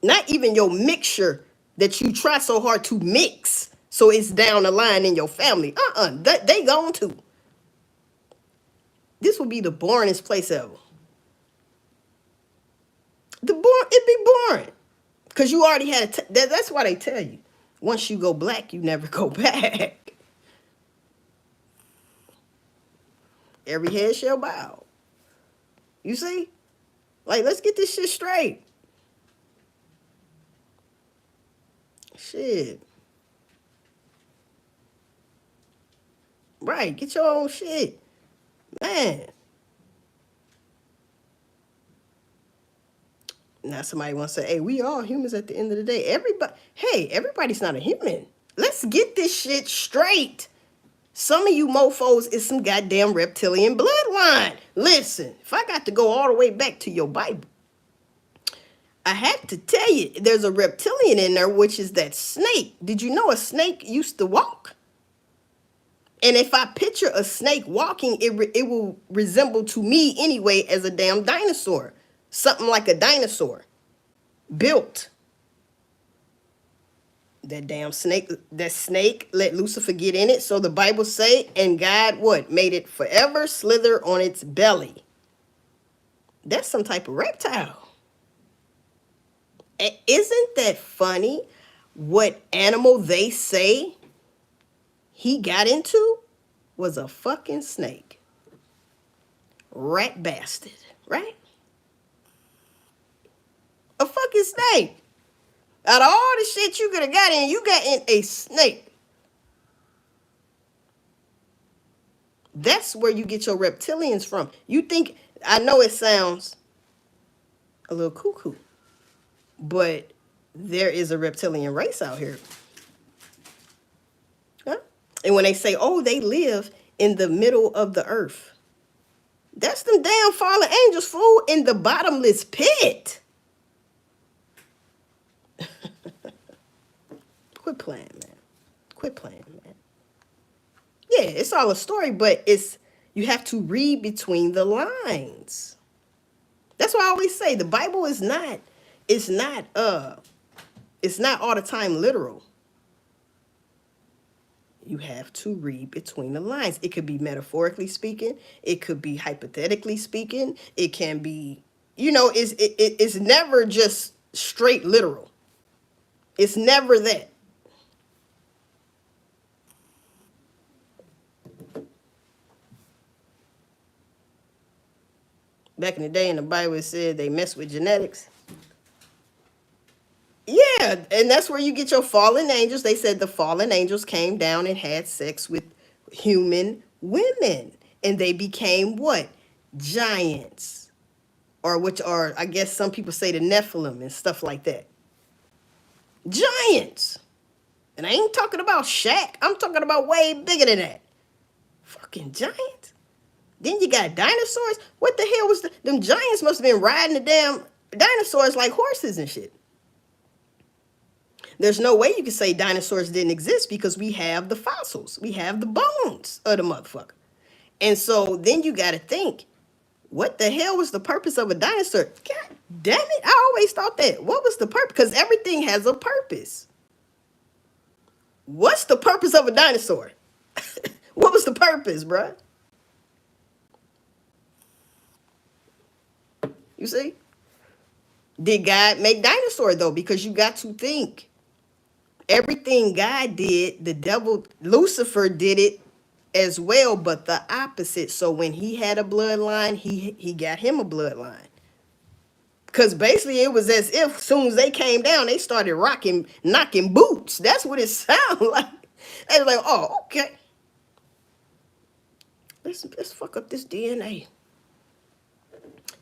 Not even your mixture that you try so hard to mix, so it's down the line in your family. They gone too. This will be the boringest place ever. It'd be boring. Because you already had that's why they tell you, once you go black, you never go back. Every head shall bow. You see? Like, let's get this shit straight. Shit. Right, get your own shit. Man. Now somebody wants to say, hey, we all humans at the end of the day. Everybody's not a human. Let's get this shit straight. Some of you mofos is some goddamn reptilian bloodline. Listen, if I got to go all the way back to your Bible, I have to tell you, there's a reptilian in there, which is that snake. Did you know a snake used to walk? And if I picture a snake walking, it will resemble to me anyway as a damn dinosaur. Something like a dinosaur. Built. That damn snake, let Lucifer get in it. So the Bible say, and God what? Made it forever slither on its belly. That's some type of reptile. Isn't that funny? What animal they say he got into was a fucking snake. Rat bastard, right? A fucking snake. Out of all the shit you could have got in, you got in a snake. That's where you get your reptilians from. You think, I know it sounds a little cuckoo, but there is a reptilian race out here. Huh? And when they say, oh, they live in the middle of the earth, that's them damn fallen angels, fool, in the bottomless pit. Quit playing, man. Quit playing, man. Yeah, it's all a story, but you have to read between the lines. That's why I always say the Bible is not all the time literal. You have to read between the lines. It could be metaphorically speaking. It could be hypothetically speaking. It can be, it's never just straight literal. It's never that. Back in the day in the Bible, it said they mess with genetics. Yeah, and that's where you get your fallen angels. They said the fallen angels came down and had sex with human women. And they became what? Giants. Or which are, I guess some people say the Nephilim and stuff like that. Giants. And I ain't talking about Shaq. I'm talking about way bigger than that. Fucking giants. Then you got dinosaurs. What the hell was them giants must have been riding the damn dinosaurs like horses and shit. There's no way you can say dinosaurs didn't exist because we have the fossils. We have the bones of the motherfucker. And so then you got to think, what the hell was the purpose of a dinosaur? God damn it. I always thought that. What was the purpose? Because everything has a purpose. What's the purpose of a dinosaur? What was the purpose, bruh? You see? Did God make dinosaur though? Because you got to think. Everything God did, the devil, Lucifer did it as well, but the opposite. So when he had a bloodline, he got him a bloodline. Because basically it was as if as soon as they came down, they started knocking boots. That's what it sounded like. They were like, oh, okay. Let's fuck up this DNA.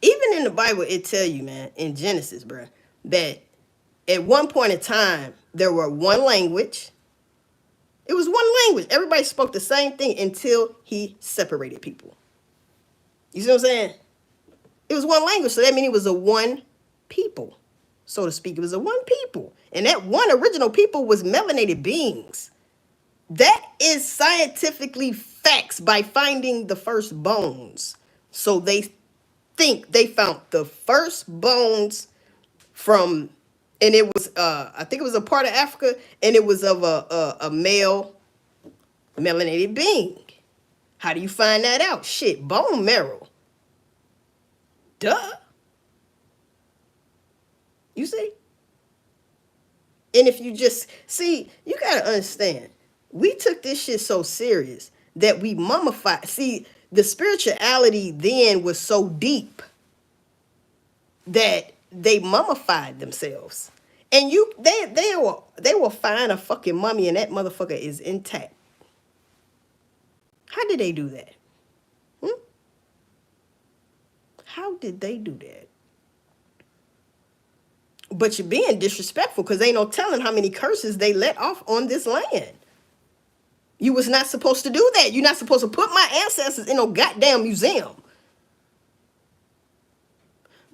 Even in the Bible, it tell you, man, in Genesis, bro, that at one point in time, there were one language. It was one language. Everybody spoke the same thing until he separated people. You see what I'm saying? It was one language, so that means it was a one people, so to speak. It was a one people. And that one original people was melanated beings. That is scientifically facts by finding the first bones. So they think they found the first bones from, and it was, I think it was a part of Africa, and it was of a male melanated being. How do you find that out? Shit, bone marrow. Duh. You see? And if you just, see, you got to understand, we took this shit so serious that we mummified. See, the spirituality then was so deep that they mummified themselves. And they will find a fucking mummy and that motherfucker is intact. How did they do that? How did they do that? But you're being disrespectful because ain't no telling how many curses they let off on this land. You was not supposed to do that. You're not supposed to put my ancestors in no goddamn museum.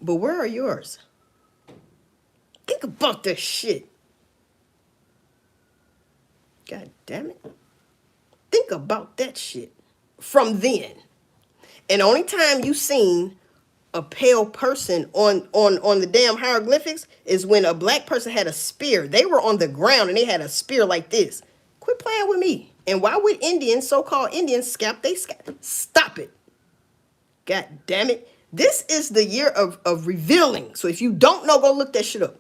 But where are yours? Think about this shit. God damn it. Think about that shit from then. And the only time you seen a pale person on the damn hieroglyphics is when a black person had a spear. They were on the ground and they had a spear like this. Quit playing with me. And why would Indians, so-called Indians, scalp they scalp? Stop it. God damn it. This is the year of revealing. So if you don't know, go look that shit up.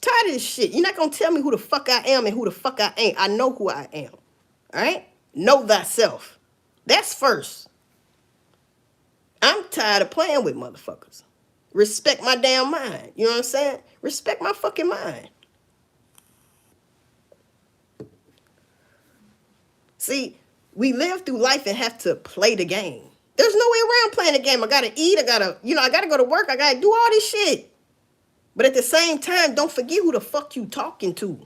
Tired of this shit. You're not gonna tell me who the fuck I am and who the fuck I ain't. I know who I am. All right? Know thyself. That's first. I'm tired of playing with motherfuckers. Respect my damn mind. You know what I'm saying? Respect my fucking mind. See, we live through life and have to play the game. There's no way around playing the game. I gotta eat. I gotta go to work. I gotta do all this shit. But at the same time, don't forget who the fuck you talking to.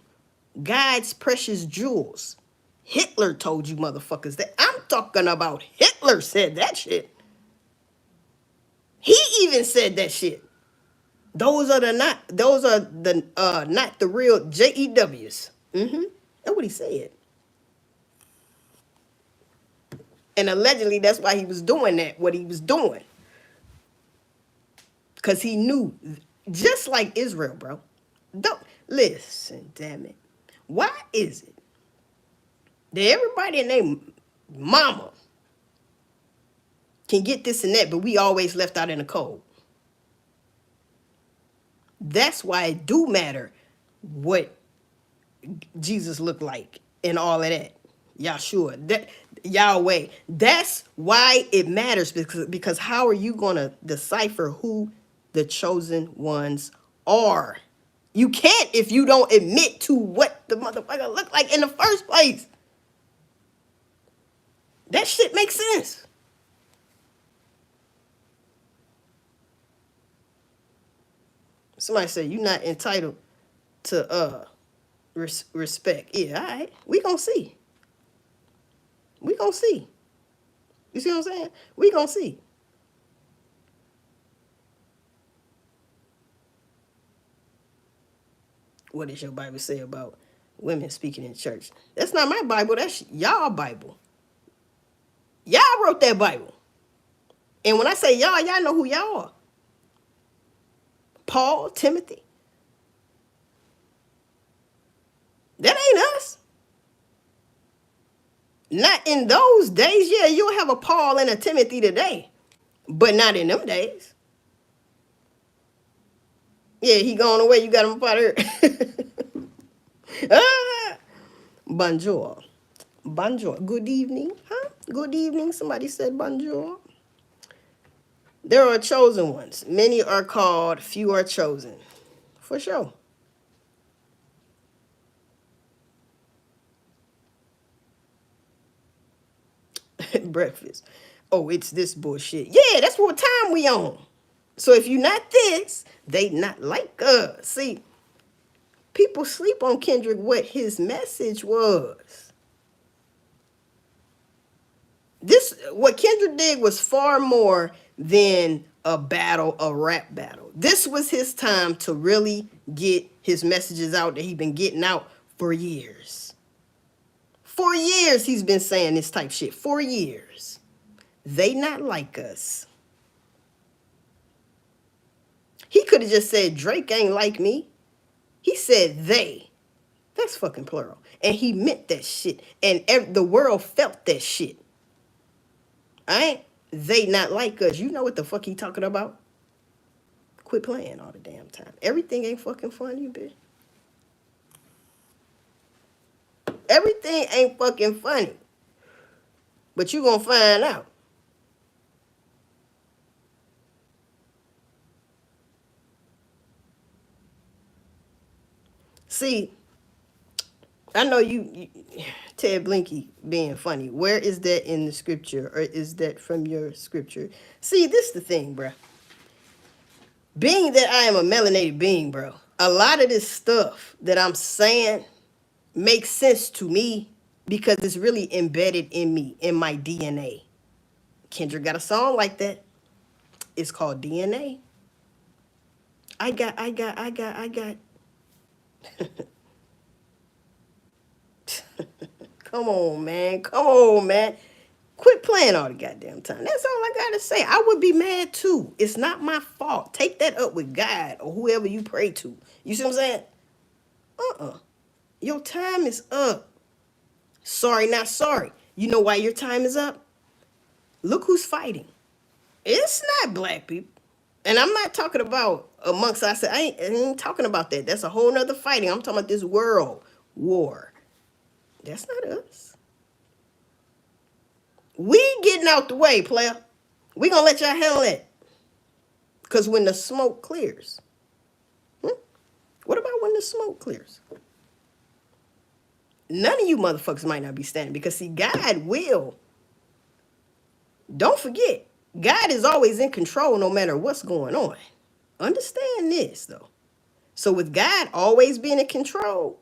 God's precious jewels. Hitler told you motherfuckers that. I'm talking about Hitler said that shit. He even said that shit. Those are not the real JEWs. That's what he said. And allegedly that's why he was doing what he was doing. Because he knew, just like Israel, bro. Don't listen, damn it. Why is it that everybody and their mama can get this and that, but we always left out in the cold? That's why it do matter what Jesus looked like and all of that. Yahshua, that Yahweh. That's why it matters, because how are you gonna decipher who the chosen ones are? You can't if you don't admit to what the motherfucker looked like in the first place. That shit makes sense. Somebody said you're not entitled to respect. Yeah, all right. We gonna see. We gonna see. You see what I'm saying? We gonna see. What does your Bible say about women speaking in church? That's not my Bible. That's y'all Bible. Y'all wrote that Bible. And when I say y'all know who y'all are. Paul, Timothy. That ain't us. Not in those days. Yeah, you'll have a Paul and a Timothy today. But not in them days. Yeah, he going away. You got him up out of here. Bonjour. Bonjour. Good evening. Huh? Good evening. Somebody said bonjour. There are chosen ones. Many are called, few are chosen. For sure. Breakfast. Oh, it's this bullshit. Yeah, that's what time we on. So if you're not this, they not like us. See, people sleep on Kendrick what his message was. What Kendrick did was far more than a battle, a rap battle. This was his time to really get his messages out that he's been getting out for years. For years he's been saying this type shit. For years. They not like us. He could have just said Drake ain't like me. He said they. That's fucking plural. And he meant that shit. And the world felt that shit. Alright? They not like us. You know what the fuck he talking about? Quit playing all the damn time. Everything ain't fucking funny, bitch. Everything ain't fucking funny. But you gonna find out. See, I know you Ted Blinky being funny. Where is that in the scripture? Or is that from your scripture? See, this is the thing, bro. Being that I am a melanated being, bro, a lot of this stuff that I'm saying makes sense to me because it's really embedded in me, in my DNA. Kendrick got a song like that. It's called DNA. I got. Come on, man. Come on, man. Quit playing all the goddamn time. That's all I gotta say. I would be mad too. It's not my fault. Take that up with God or whoever you pray to. You see what I'm saying? Your time is up. Sorry, not sorry. You know why your time is up? Look who's fighting. It's not black people. And I'm not talking about amongst ourselves. I ain't talking about that. That's a whole nother fighting. I'm talking about this world war. That's not us. We getting out the way, player. We gonna let y'all handle it. Because when the smoke clears. What about when the smoke clears? None of you motherfuckers might not be standing. Because see, God will. Don't forget, God is always in control no matter what's going on. Understand this, though. So with God always being in control,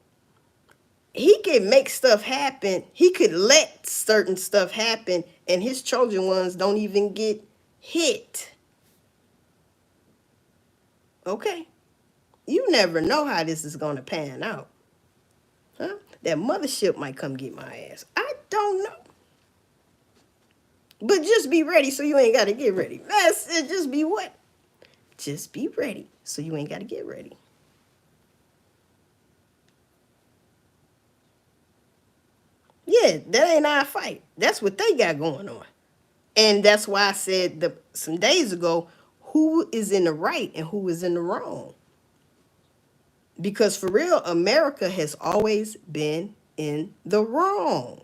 he can make stuff happen. He could let certain stuff happen, and his chosen ones don't even get hit. Okay? You never know how this is going to pan out. Huh? That mothership might come get my ass. I don't know. But just be ready so you ain't got to get ready. That's it. Just be what? Just be ready so you ain't got to get ready. Yeah, that ain't our fight. That's what they got going on. And that's why I said some days ago, who is in the right and who is in the wrong? Because for real, America has always been in the wrong.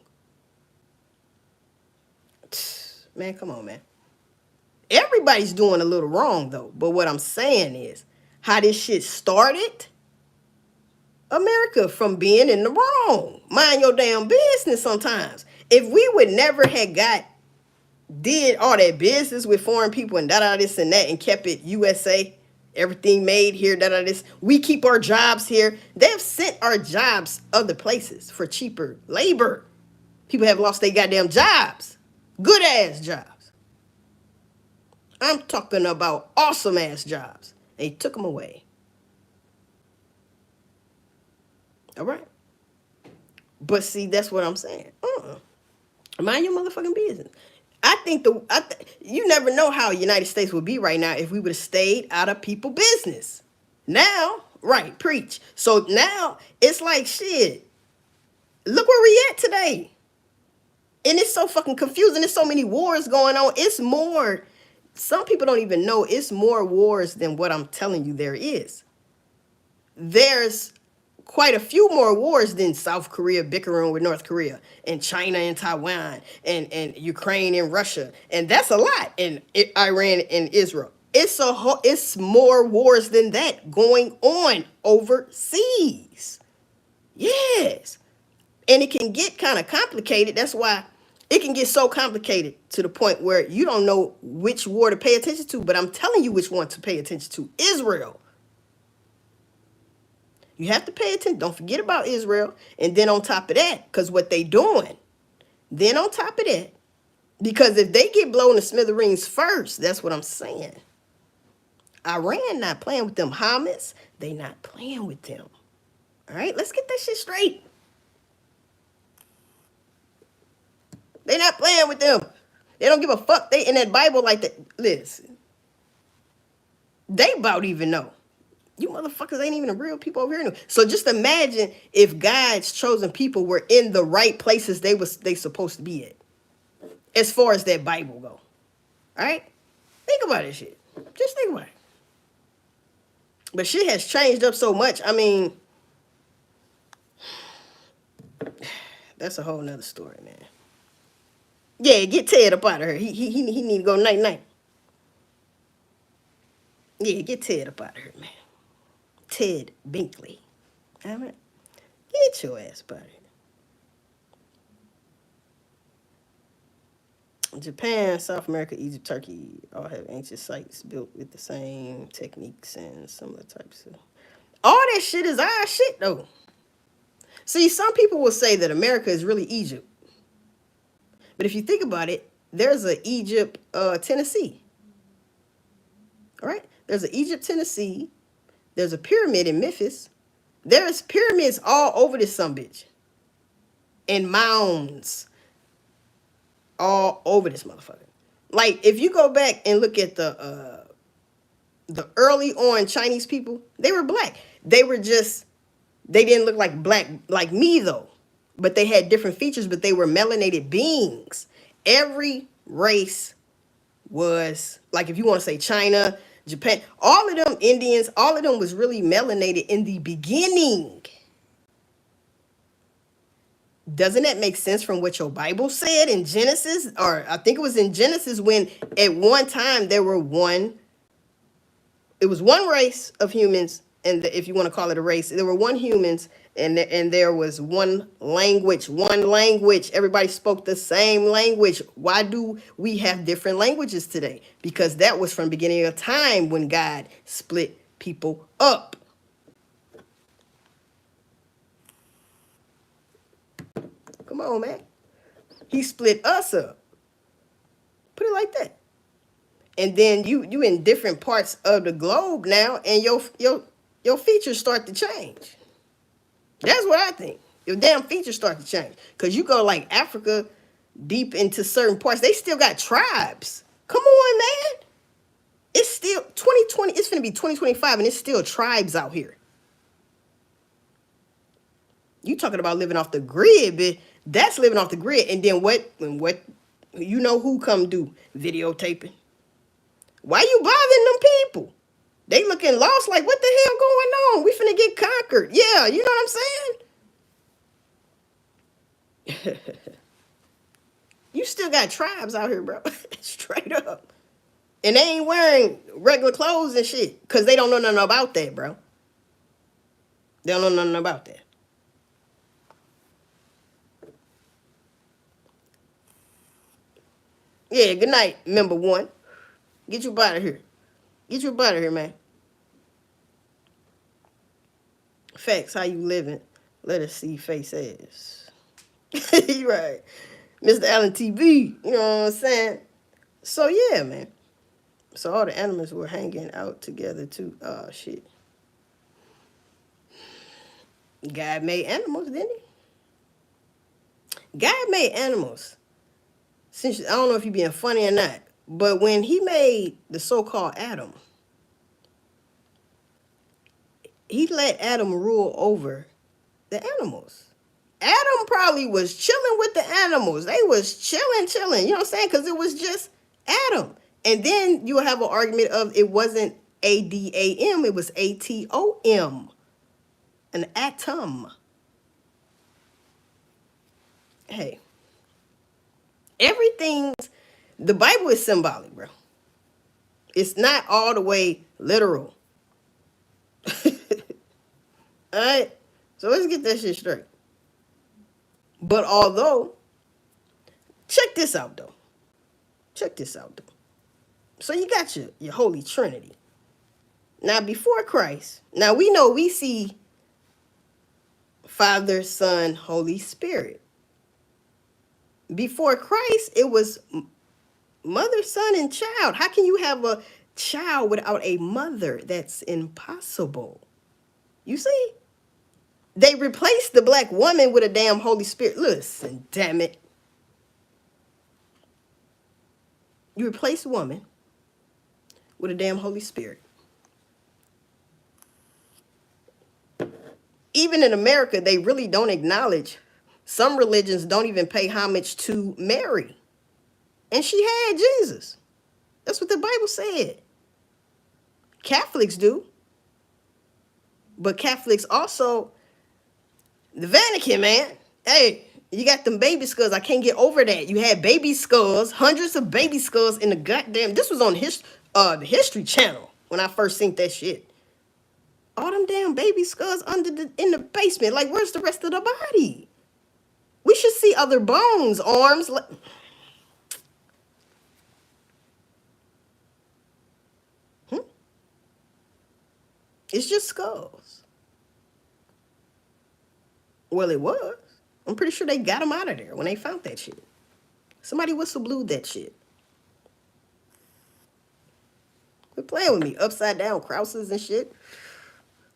Man, come on, man. Everybody's doing a little wrong, though. But what I'm saying is, how this shit started, America from being in the wrong. Mind your damn business sometimes. If we would never had did all that business with foreign people and this and that and kept it USA, everything made here, this, we keep our jobs here. They've sent our jobs other places for cheaper labor. People have lost their goddamn jobs. Good ass jobs. I'm talking about awesome ass jobs. They took them away. All right. But see, that's what I'm saying. Mind your motherfucking business. I think you never know how the United States would be right now if we would have stayed out of people's business. Now, right, preach. So now it's like shit. Look where we at today. And it's so fucking confusing. There's so many wars going on. It's more. Some people don't even know it's more wars than what I'm telling you there is. There's quite a few more wars than South Korea bickering with North Korea and China and Taiwan and Ukraine and Russia. And that's a lot. And Iran and Israel. It's more wars than that going on overseas. Yes. And it can get kind of complicated. That's why it can get so complicated to the point where you don't know which war to pay attention to. But I'm telling you which one to pay attention to. Israel. You have to pay attention. Don't forget about Israel. And then on top of that, because what they doing, then on top of that, because if they get blown to smithereens first, that's what I'm saying. Iran not playing with them. Hamas, they not playing with them. All right, let's get that shit straight. They not playing with them. They don't give a fuck. They in that Bible like that. Listen, they about even know. You motherfuckers ain't even the real people over here. So just imagine if God's chosen people were in the right places they supposed to be at. As far as that Bible go. All right? Think about this shit. Just think about it. But shit has changed up so much. I mean, that's a whole nother story, man. Yeah, get Ted up out of here. He need to go night-night. Yeah, get Ted up out of here, man. Ted Binkley. All right? Get your ass up out of here. Japan, South America, Egypt, Turkey all have ancient sites built with the same techniques and similar types of... All that shit is our shit, though. See, some people will say that America is really Egypt. But if you think about it, there's a Egypt, Tennessee. All right? There's an Egypt, Tennessee. There's a pyramid in Memphis. There's pyramids all over this sumbitch. And mounds all over this motherfucker. Like, if you go back and look at the early on Chinese people, they were black. They didn't look like black like me, though. But they had different features, but they were melanated beings. Every race was, like, if you want to say China, Japan, all of them Indians, all of them was really melanated in the beginning. Doesn't that make sense from what your Bible said in Genesis? Or I think it was in Genesis when at one time there were it was one race of humans, and if you want to call it a race, there were one humans, and there was one language. Everybody spoke the same language. Why do we have different languages today? Because that was from the beginning of time when God split people up. Come on, man. He split us up. Put it like that. And then you in different parts of the globe now, and your features start to change. That's what I think. Your damn features start to change. Because you go like Africa, deep into certain parts, they still got tribes. Come on, man. It's still 2020. It's going to be 2025, and it's still tribes out here. You talking about living off the grid, bitch. That's living off the grid. And then what you know who come do videotaping? Why you bothering them people? They looking lost like, what the hell going on? We finna get conquered. Yeah, you know what I'm saying? You still got tribes out here, bro. Straight up. And they ain't wearing regular clothes and shit. Because they don't know nothing about that, bro. They don't know nothing about that. Yeah, good night, member one. Get your butt out of here. Get your butt out of here, man. Facts, how you living? Let us see face ass. You right. Mr. Allen TV, you know what I'm saying? So yeah, man. So all the animals were hanging out together too. Oh shit. God made animals, didn't he? God made animals. Since I don't know if you're being funny or not, but when he made the so-called Adam, he let Adam rule over the animals. Adam probably was chilling with the animals. They was chilling. You know what I'm saying? Because it was just Adam. And then you have an argument of it wasn't Adam, it was Atom. An atom. Hey. The Bible is symbolic, bro. It's not all the way literal. Alright? So let's get that shit straight. But check this out though. So you got your Holy Trinity. Now before Christ, now we see Father, Son, Holy Spirit. Before Christ, it was mother, son, and child. How can you have a child without a mother? That's impossible. You see? They replaced the black woman with a damn Holy Spirit. Listen, damn it. You replace woman with a damn Holy Spirit. Even in America, they really don't acknowledge. Some religions don't even pay homage to Mary. And she had Jesus. That's what the Bible said. Catholics do. But Catholics also, the Vatican, man. Hey, you got them baby skulls. I can't get over that. You had baby skulls, hundreds of baby skulls in the goddamn. This was on the History Channel when I first seen that shit. All them damn baby skulls in the basement. Like, where's the rest of the body? We should see other bones, arms. It's just skulls. Well, it was. I'm pretty sure they got them out of there when they found that shit. Somebody whistle blew that shit. Quit playing with me. Upside down crosses and shit.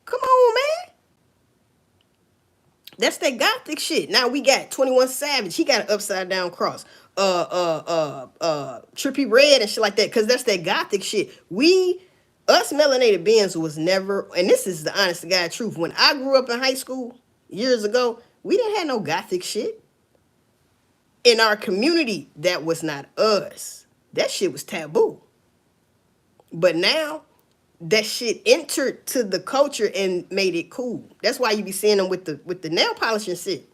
Come on, man. That's that gothic shit. Now we got 21 Savage. He got an upside down cross. Trippy Red and shit like that. Because that's that gothic shit. Us melanated beings was never, and this is the honest to God truth. When I grew up in high school years ago, we didn't have no gothic shit. In our community, that was not us. That shit was taboo. But now, that shit entered to the culture and made it cool. That's why you be seeing them with the nail polish and shit.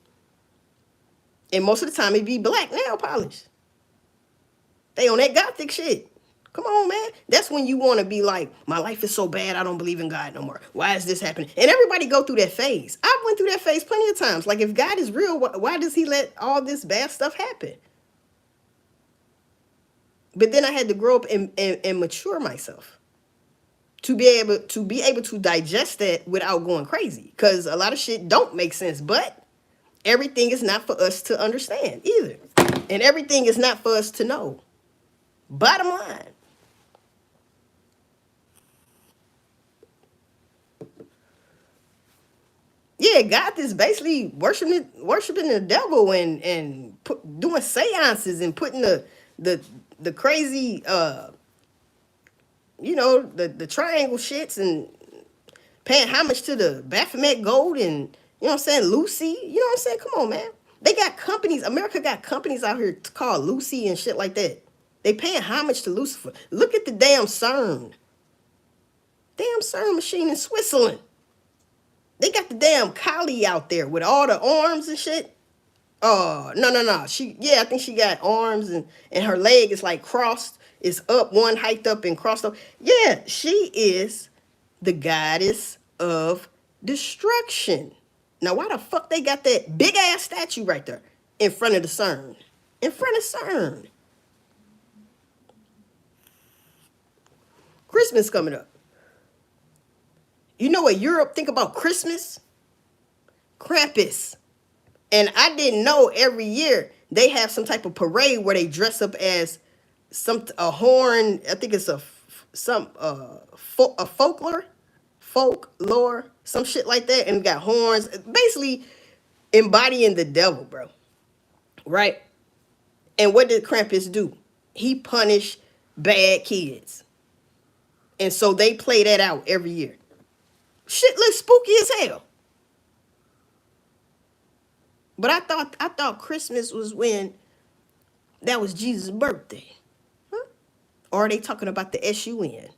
And most of the time it be black nail polish. They on that gothic shit. Come on, man. That's when you want to be like, my life is so bad, I don't believe in God no more. Why is this happening? And everybody go through that phase. I went through that phase plenty of times. Like, if God is real, why does he let all this bad stuff happen? But then I had to grow up and mature myself to be able to digest that without going crazy. Because a lot of shit don't make sense. But everything is not for us to understand either. And everything is not for us to know. Bottom line. Yeah, God is basically worshiping the devil and doing seances and putting the crazy the triangle shits and paying homage to the Baphomet gold and you know what I'm saying, Lucy. You know what I'm saying? Come on, man. They got companies. America got companies out here called Lucy and shit like that. They paying homage to Lucifer. Look at the damn CERN. Damn CERN machine in Switzerland. They got the damn Kali out there with all the arms and shit. Oh, no. I think she got arms and her leg is like crossed. It's up, one hiked up and crossed up. Yeah, she is the goddess of destruction. Now, why the fuck they got that big ass statue right there in front of the CERN? In front of CERN. Christmas coming up. You know what Europe think about Christmas? Krampus. And I didn't know every year they have some type of parade where they dress up as a horn. I think it's a folklore, some shit like that, and got horns, basically embodying the devil, bro. Right? And what did Krampus do? He punished bad kids. And so they play that out every year. Shit looks spooky as hell. But I thought Christmas was when that was Jesus' birthday. Huh? Or are they talking about the SUN?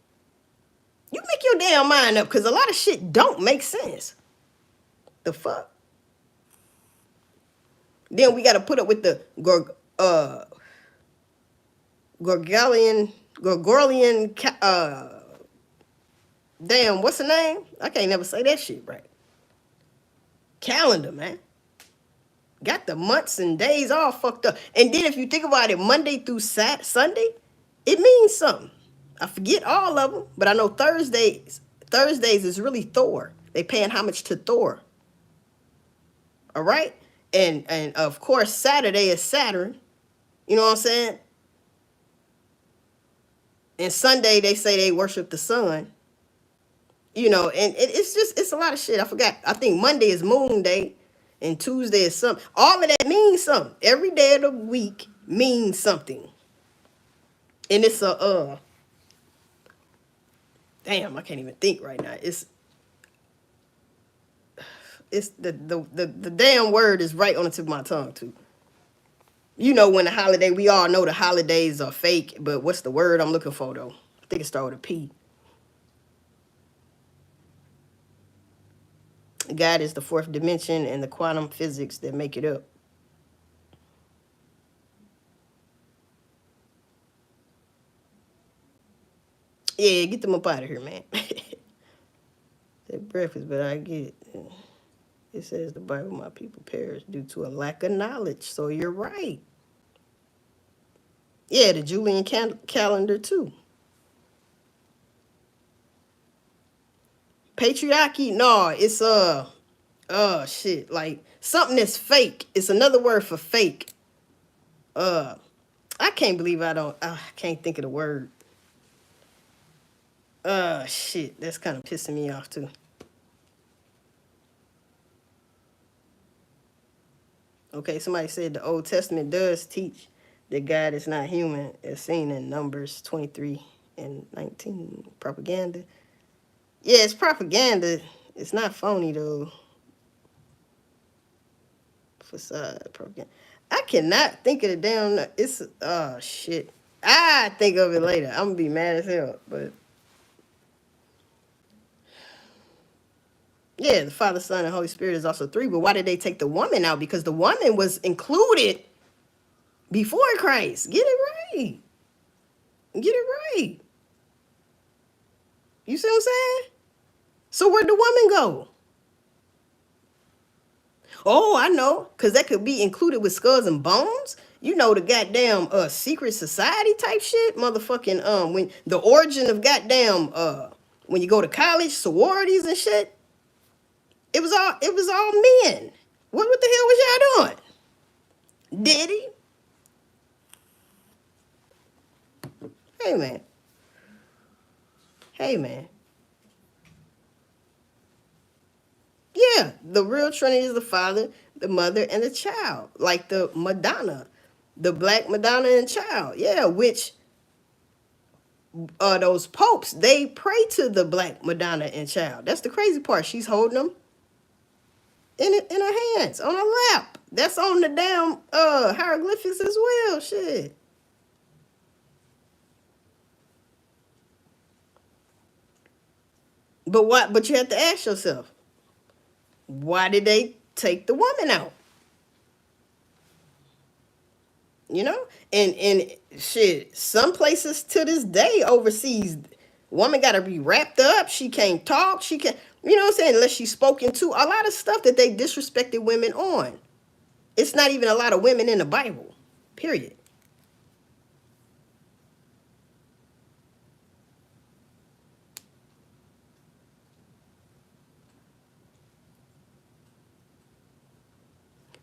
You make your damn mind up, because a lot of shit don't make sense. The fuck? Then we got to put up with the Gregorian, damn, what's the name? I can't never say that shit right. Calendar, man. Got the months and days all fucked up. And then if you think about it, Monday through Sunday, it means something. I forget all of them, but I know Thursdays is really Thor. They paying homage to Thor. All right? And of course, Saturday is Saturn. You know what I'm saying? And Sunday, they say they worship the sun. You know, and it's a lot of shit. I forgot. I think Monday is Moon Day. And Tuesday is something. All of that means something. Every day of the week means something. And it's damn, I can't even think right now. It's the damn word is right on the tip of my tongue too. You know, when the holiday, we all know the holidays are fake, but what's the word I'm looking for though? I think it starts with a P. God is the fourth dimension and the quantum physics that make it up. Yeah, get them up out of here, man. That breakfast, but I get it. It says the Bible, my people perish due to a lack of knowledge. So you're right. Yeah, the Julian calendar too. Patriarchy, no, it's shit, like something that's fake. It's another word for fake. I can't believe I can't think of the word. Shit, that's kind of pissing me off too. Okay, somebody said the Old Testament does teach that God is not human, as seen in Numbers 23 and 19. Propaganda. Yeah, it's propaganda. It's not phony though. Facade propaganda. I cannot think of the damn. It's shit. I think of it later. I'm gonna be mad as hell, but Yeah, the Father, Son, and Holy Spirit is also three. But why did they take the woman out? Because the woman was included before Christ. Get it right. Get it right. You see what I'm saying? So where'd the woman go? Oh, I know. Because that could be included with Skulls and Bones. You know, the goddamn secret society type shit. Motherfucking, when the origin of goddamn, when you go to college, sororities and shit. It was all men. What the hell was y'all doing? Did he? Hey man. Hey man. Yeah, the real Trinity is the Father, the Mother, and the Child. Like the Madonna. The Black Madonna and Child. Yeah, which those popes, they pray to the Black Madonna and Child. That's the crazy part. She's holding them in her hands, on her lap. That's on the damn hieroglyphics as well. Shit. But what? But you have to ask yourself, why did they take the woman out? You know, and shit, some places to this day overseas, woman got to be wrapped up. She can't talk. She can't. You know what I'm saying? Unless she's spoken to. A lot of stuff that they disrespected women on. It's not even a lot of women in the Bible. Period.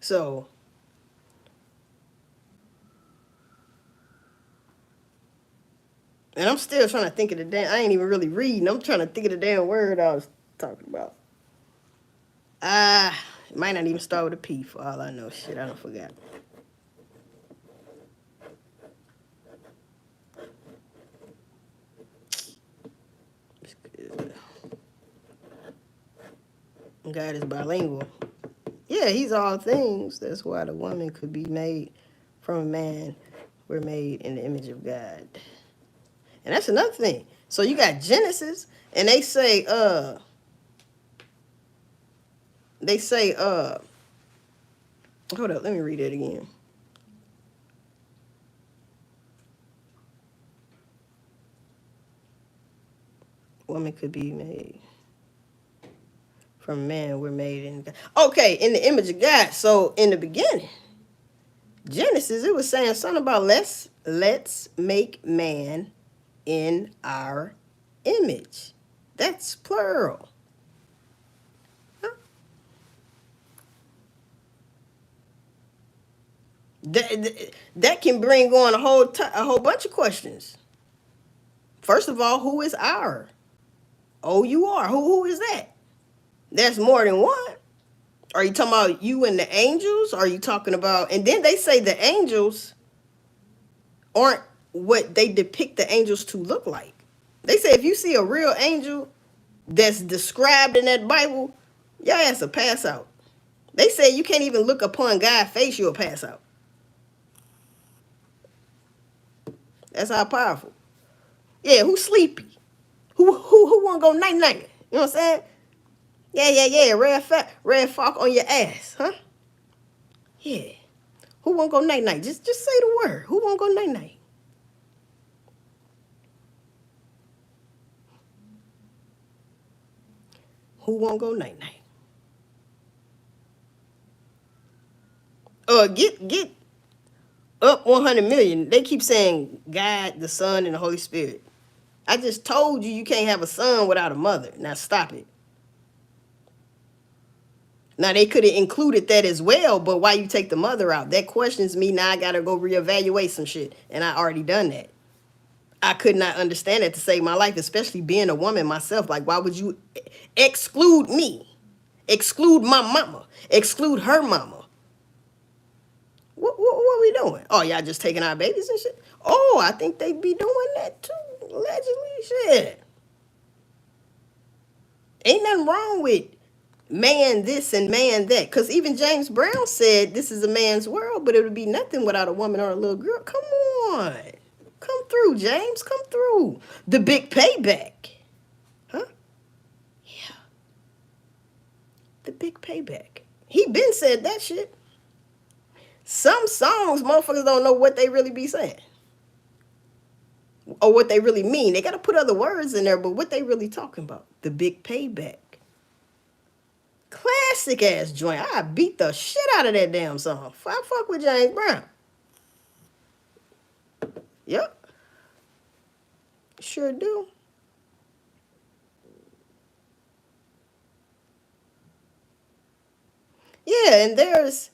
So, and I'm still trying to think of the damn. I ain't even really reading. I'm trying to think of the damn word I was talking about. It might not even start with a P for all I know. Shit, I don't forgot. God is bilingual. Yeah, he's all things. That's why the woman could be made from a man. We're made in the image of God. And that's another thing. So you got Genesis, and they say, hold up, let me read it again. Woman could be made from man. We're made in God. Okay, in the image of God. So in the beginning, Genesis, it was saying something about let's make man in our image. That's plural. Huh? That can bring on a whole bunch of questions. First of all, who is our? O-U-R. Who is that? There's more than one. Are you talking about you and the angels? Are you talking about, and then they say the angels aren't what they depict the angels to look like. They say if you see a real angel that's described in that Bible, your ass will pass out. They say you can't even look upon God's face, you'll pass out. That's how powerful. Yeah, who's sleepy? Who wanna go night night? You know what I'm saying? Yeah. Red Falk on your ass, huh? Yeah. Who won't go night night? Just say the word. Who won't go night night? Who won't go night night? Get up 100 million. They keep saying God, the Son, and the Holy Spirit. I just told you can't have a son without a mother. Now stop it. Now they could have included that as well, but why you take the mother out? That questions me. Now I gotta go reevaluate some shit, and I already done that. I could not understand it to save my life, especially being a woman myself. Like, why would you exclude me? Exclude my mama? Exclude her mama? What are we doing? Oh, y'all just taking our babies and shit? Oh, I think they be doing that too, allegedly. Shit. Ain't nothing wrong with man this and man that. Because even James Brown said this is a man's world, but it would be nothing without a woman or a little girl. Come on. Come through, James. Come through. The big payback. Huh? Yeah. The big payback. He been said that shit. Some songs, motherfuckers don't know what they really be saying. Or what they really mean. They got to put other words in there, but what they really talking about? The big payback. Classic ass joint. I beat the shit out of that damn song. I fuck with James Brown. Yep. Sure do. Yeah, and there's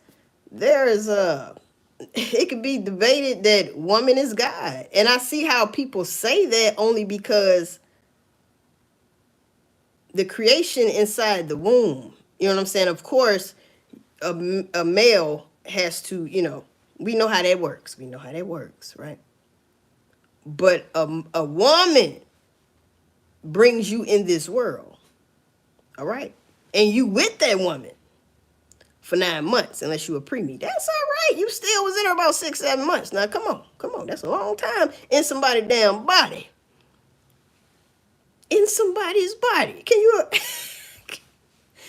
it could be debated that woman is God. And I see how people say that only because the creation inside the womb, you know what I'm saying? Of course, a male has to, we know how that works. We know how that works, right? But a woman brings you in this world, all right? And you with that woman for 9 months, unless you a preemie. That's all right. You still was in her about 6-7 months. Now, come on. That's a long time in somebody's damn body. In somebody's body. Can you...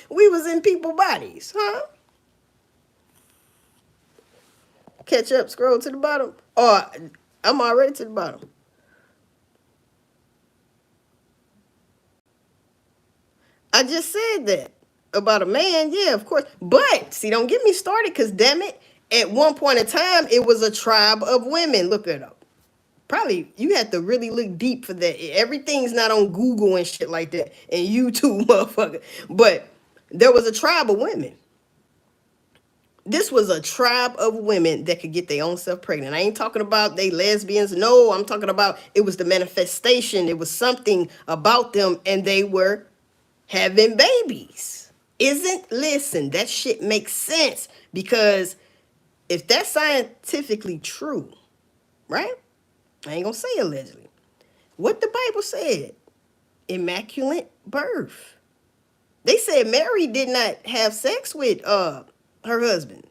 We was in people's bodies, huh? Catch up, scroll to the bottom. Oh, I'm already to the bottom. I just said that about a man, yeah, of course. But see, don't get me started, because damn it, at one point in time, it was a tribe of women. Look it up. Probably you had to really look deep for that. Everything's not on Google and shit like that, and YouTube, motherfucker. But there was a tribe of women. This was a tribe of women that could get their own self pregnant. I ain't talking about they lesbians. No, I'm talking about it was the manifestation. It was something about them, and they were having babies. Listen, that shit makes sense, because if that's scientifically true, right? I ain't gonna say allegedly. What the Bible said, immaculate birth. They said Mary did not have sex with her husband,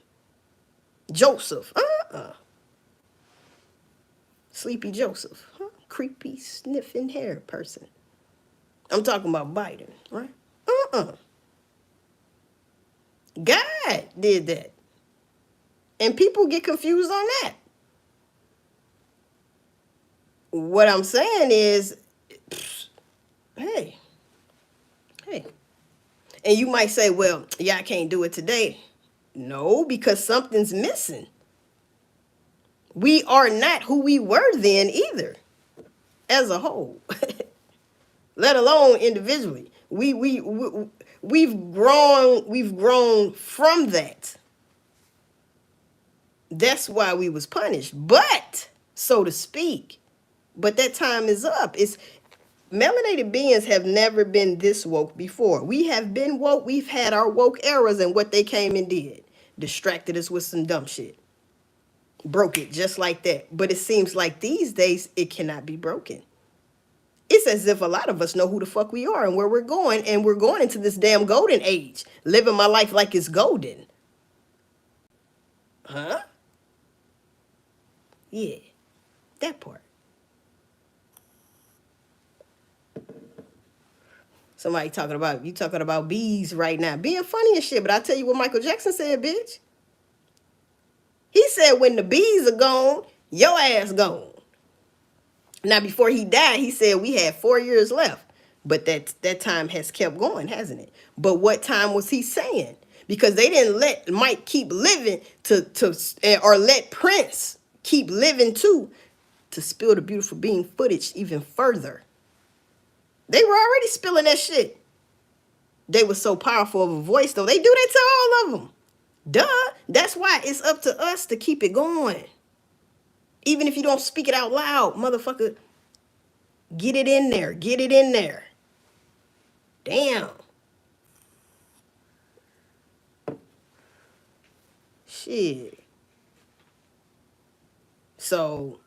Joseph. Sleepy Joseph. Creepy sniffing hair person. I'm talking about Biden, right? God did that. And people get confused on that. What I'm saying is, hey. And you might say, well, yeah, I can't do it today. No, because something's missing. We are not who we were then either, as a whole, let alone individually. We've grown from that. That's why we was punished, but so to speak. But that time is up. Melanated beings have never been this woke before. We have been woke. We've had our woke eras, and what they came and did, distracted us with some dumb shit. Broke it just like that. But it seems like these days it cannot be broken. It's as if a lot of us know who the fuck we are and where we're going, and we're going into this damn golden age, living my life like it's golden. Huh? Yeah, that part. Somebody talking about bees right now, being funny and shit. But I tell you what Michael Jackson said, bitch. He said, when the bees are gone, your ass gone. Now, before he died, he said we had 4 years left. But that time has kept going, hasn't it? But what time was he saying? Because they didn't let Mike keep living or let Prince keep living too, to spill the beautiful being footage even further. They were already spilling that shit. They were so powerful of a voice, though. They do that to all of them. Duh. That's why it's up to us to keep it going. Even if you don't speak it out loud, motherfucker, get it in there. Get it in there. Damn. Shit. So,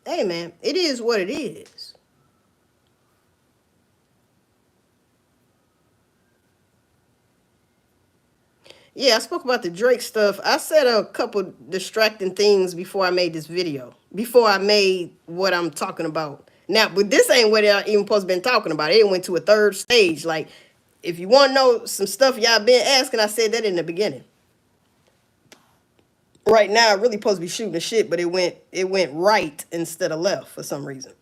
hey, man, it is what it is. Yeah, I spoke about the Drake stuff. I said a couple distracting things before I made this video. Before I made what I'm talking about now. But this ain't what I even supposed to been talking about. It went to a third stage. Like, If you want to know some stuff y'all been asking, I said that in the beginning. Right now, I really supposed to be shooting the shit, but it went right instead of left for some reason.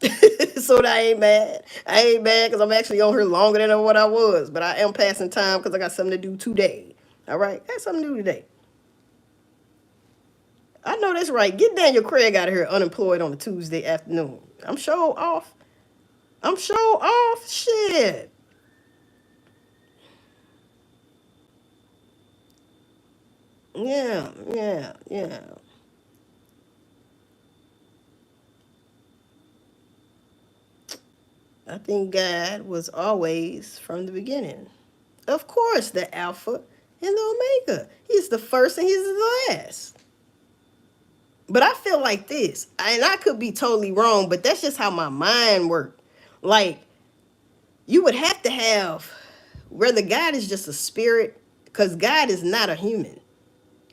So I ain't mad. I ain't mad because I'm actually on here longer than what I was, but I am passing time because I got something to do today. All right, got something to do today. I know that's right. Get Daniel Craig out of here unemployed on a Tuesday afternoon. I'm sure off. I'm sure off. Shit. Yeah. I think God was always from the beginning. Of course, the Alpha and the Omega. He's the first and he's the last. But I feel like this, and I could be totally wrong, but that's just how my mind works. Like, you would have to have, whether God is just a spirit, because God is not a human.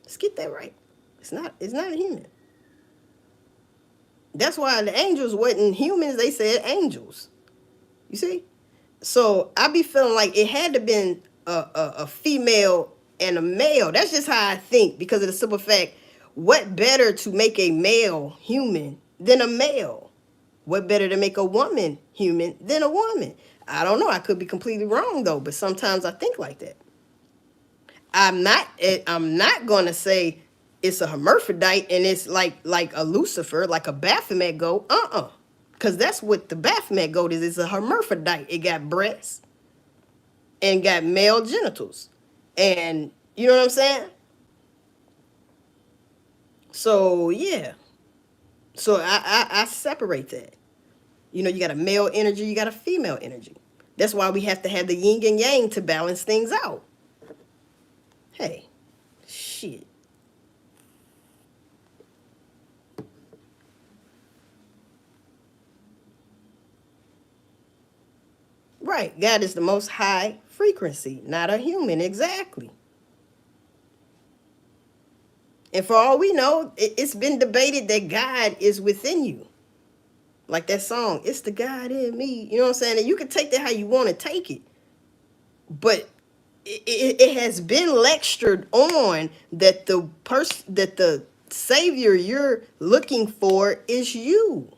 Let's get that right. It's not a human. That's why the angels wasn't humans, they said angels. You see? So I be feeling like it had to been a female and a male. That's just how I think, because of the simple fact, what better to make a male human than a male? What better to make a woman human than a woman? I don't know. I could be completely wrong though, but sometimes I think like that. I'm not gonna say it's a hermaphrodite and it's like a Lucifer, like a Baphomet goat. Because that's what the Baphomet goat is. It's a hermaphrodite. It got breasts and got male genitals. And you know what I'm saying? So yeah. So I separate that. You know, you got a male energy, you got a female energy. That's why we have to have the yin and yang to balance things out. Hey, shit. Right, God is the most high frequency, not a human, exactly. And for all we know, it's been debated that God is within you. Like that song, it's the God in me. You know what I'm saying? And you can take that how you want to take it. But it has been lectured on that the savior you're looking for is you.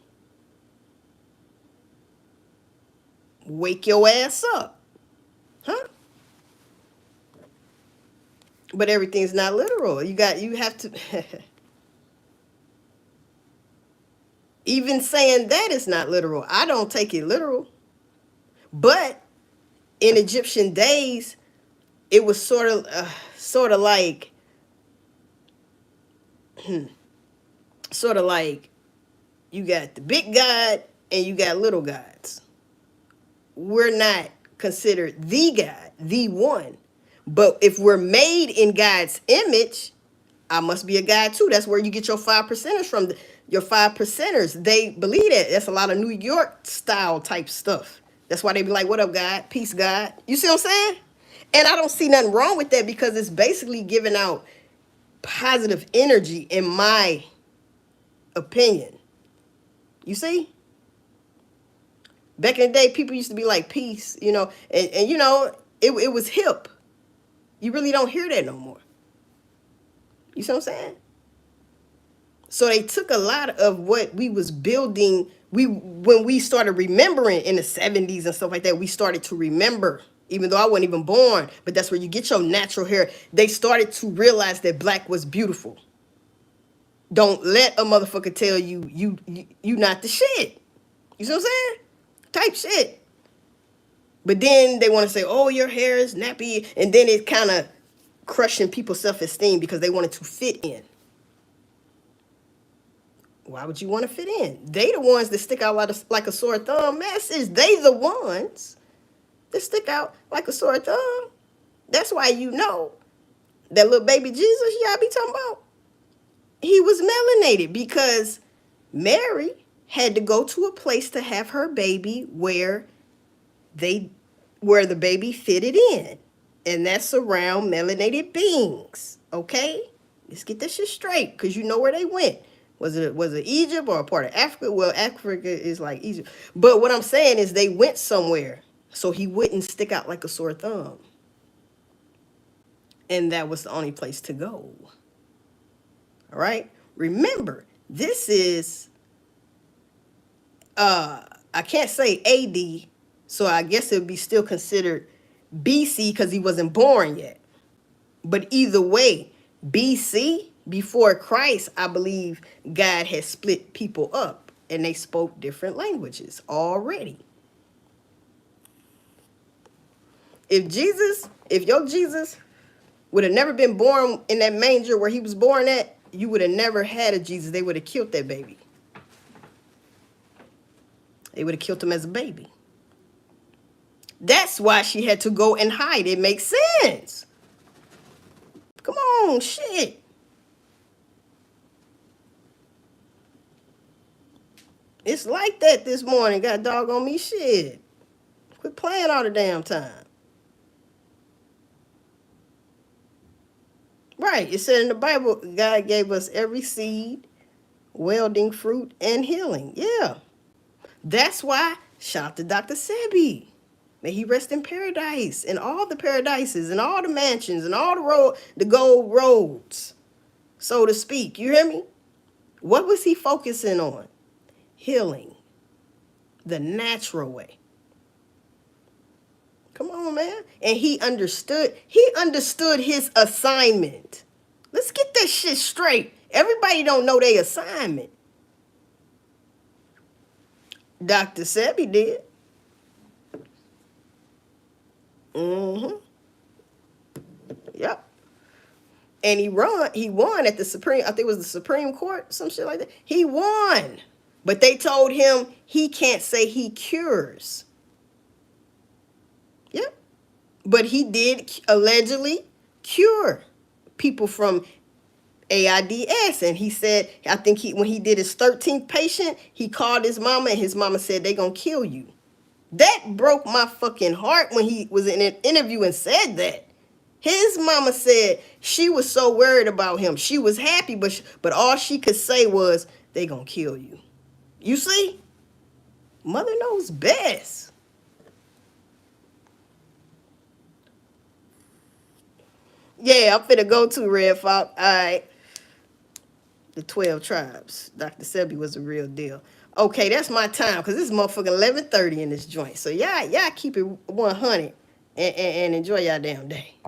Wake your ass up. Huh? But everything's not literal. You have to even saying that is not literal. I don't take it literal. But in Egyptian days, it was sort of like sort of like you got the big God and you got little gods. We're not considered the God, the one. But if we're made in God's image, I must be a God too. That's where you get your 5%ers from. Your 5%ers, they believe that. That's a lot of New York style type stuff. That's why they be like, what up, God? Peace, God. You see what I'm saying? And I don't see nothing wrong with that, because it's basically giving out positive energy, in my opinion. You see? Back in the day, people used to be like, peace, you know, and you know, it was hip. You really don't hear that no more. You see what I'm saying? So they took a lot of what we was building. When we started remembering in the 70s and stuff like that, we started to remember, even though I wasn't even born, but that's where you get your natural hair. They started to realize that black was beautiful. Don't let a motherfucker tell you not the shit. You see what I'm saying? Type shit. But then they want to say, oh, your hair is nappy. And then it kind of crushing people's self-esteem because they wanted to fit in. Why would you want to fit in? They the ones that stick out like a sore thumb. Message. They the ones that stick out like a sore thumb. That's why you know that little baby Jesus y'all be talking about, he was melanated because Mary had to go to a place to have her baby where the baby fitted in. And that's around melanated beings. Okay? Let's get this shit straight, because you know where they went. Was it Egypt or a part of Africa? Well, Africa is like Egypt. But what I'm saying is they went somewhere so he wouldn't stick out like a sore thumb. And that was the only place to go. All right? Remember, this is, I can't say AD, so I guess it would be still considered BC because he wasn't born yet. But either way, BC, before Christ, I believe God had split people up and they spoke different languages already. If your Jesus would have never been born in that manger where he was born at, you would have never had a Jesus. They would have killed that baby. They would have killed him as a baby. That's why she had to go and hide. It makes sense. Come on, shit. It's like that this morning. Got dog on me, shit. Quit playing all the damn time. Right. It said in the Bible, God gave us every seed, welding fruit, and healing. Yeah. That's why, shout out to Dr. Sebi. May he rest in paradise, and all the paradises, and all the mansions, and all the gold roads, so to speak. You hear me? What was he focusing on? Healing. The natural way. Come on, man. And he understood his assignment. Let's get that shit straight. Everybody don't know their assignment. Dr. Sebi did. Mm-hmm. Yep. And he won at the Supreme, I think it was the Supreme Court, some shit like that. He won. But they told him he can't say he cures. Yep. But he did allegedly cure people from AIDS. And he said, I think when he did his 13th patient, he called his mama and his mama said, they gonna kill you. That broke my fucking heart when he was in an interview and said that. His mama said she was so worried about him. She was happy, but all she could say was, they gonna kill you. You see? Mother knows best. Yeah, I'm finna go to Red Fox. All right. The 12 tribes. Dr. Sebi was a real deal. Okay, that's my time, because this is motherfucking 11:30 in this joint. So y'all keep it 100 and enjoy y'all damn day.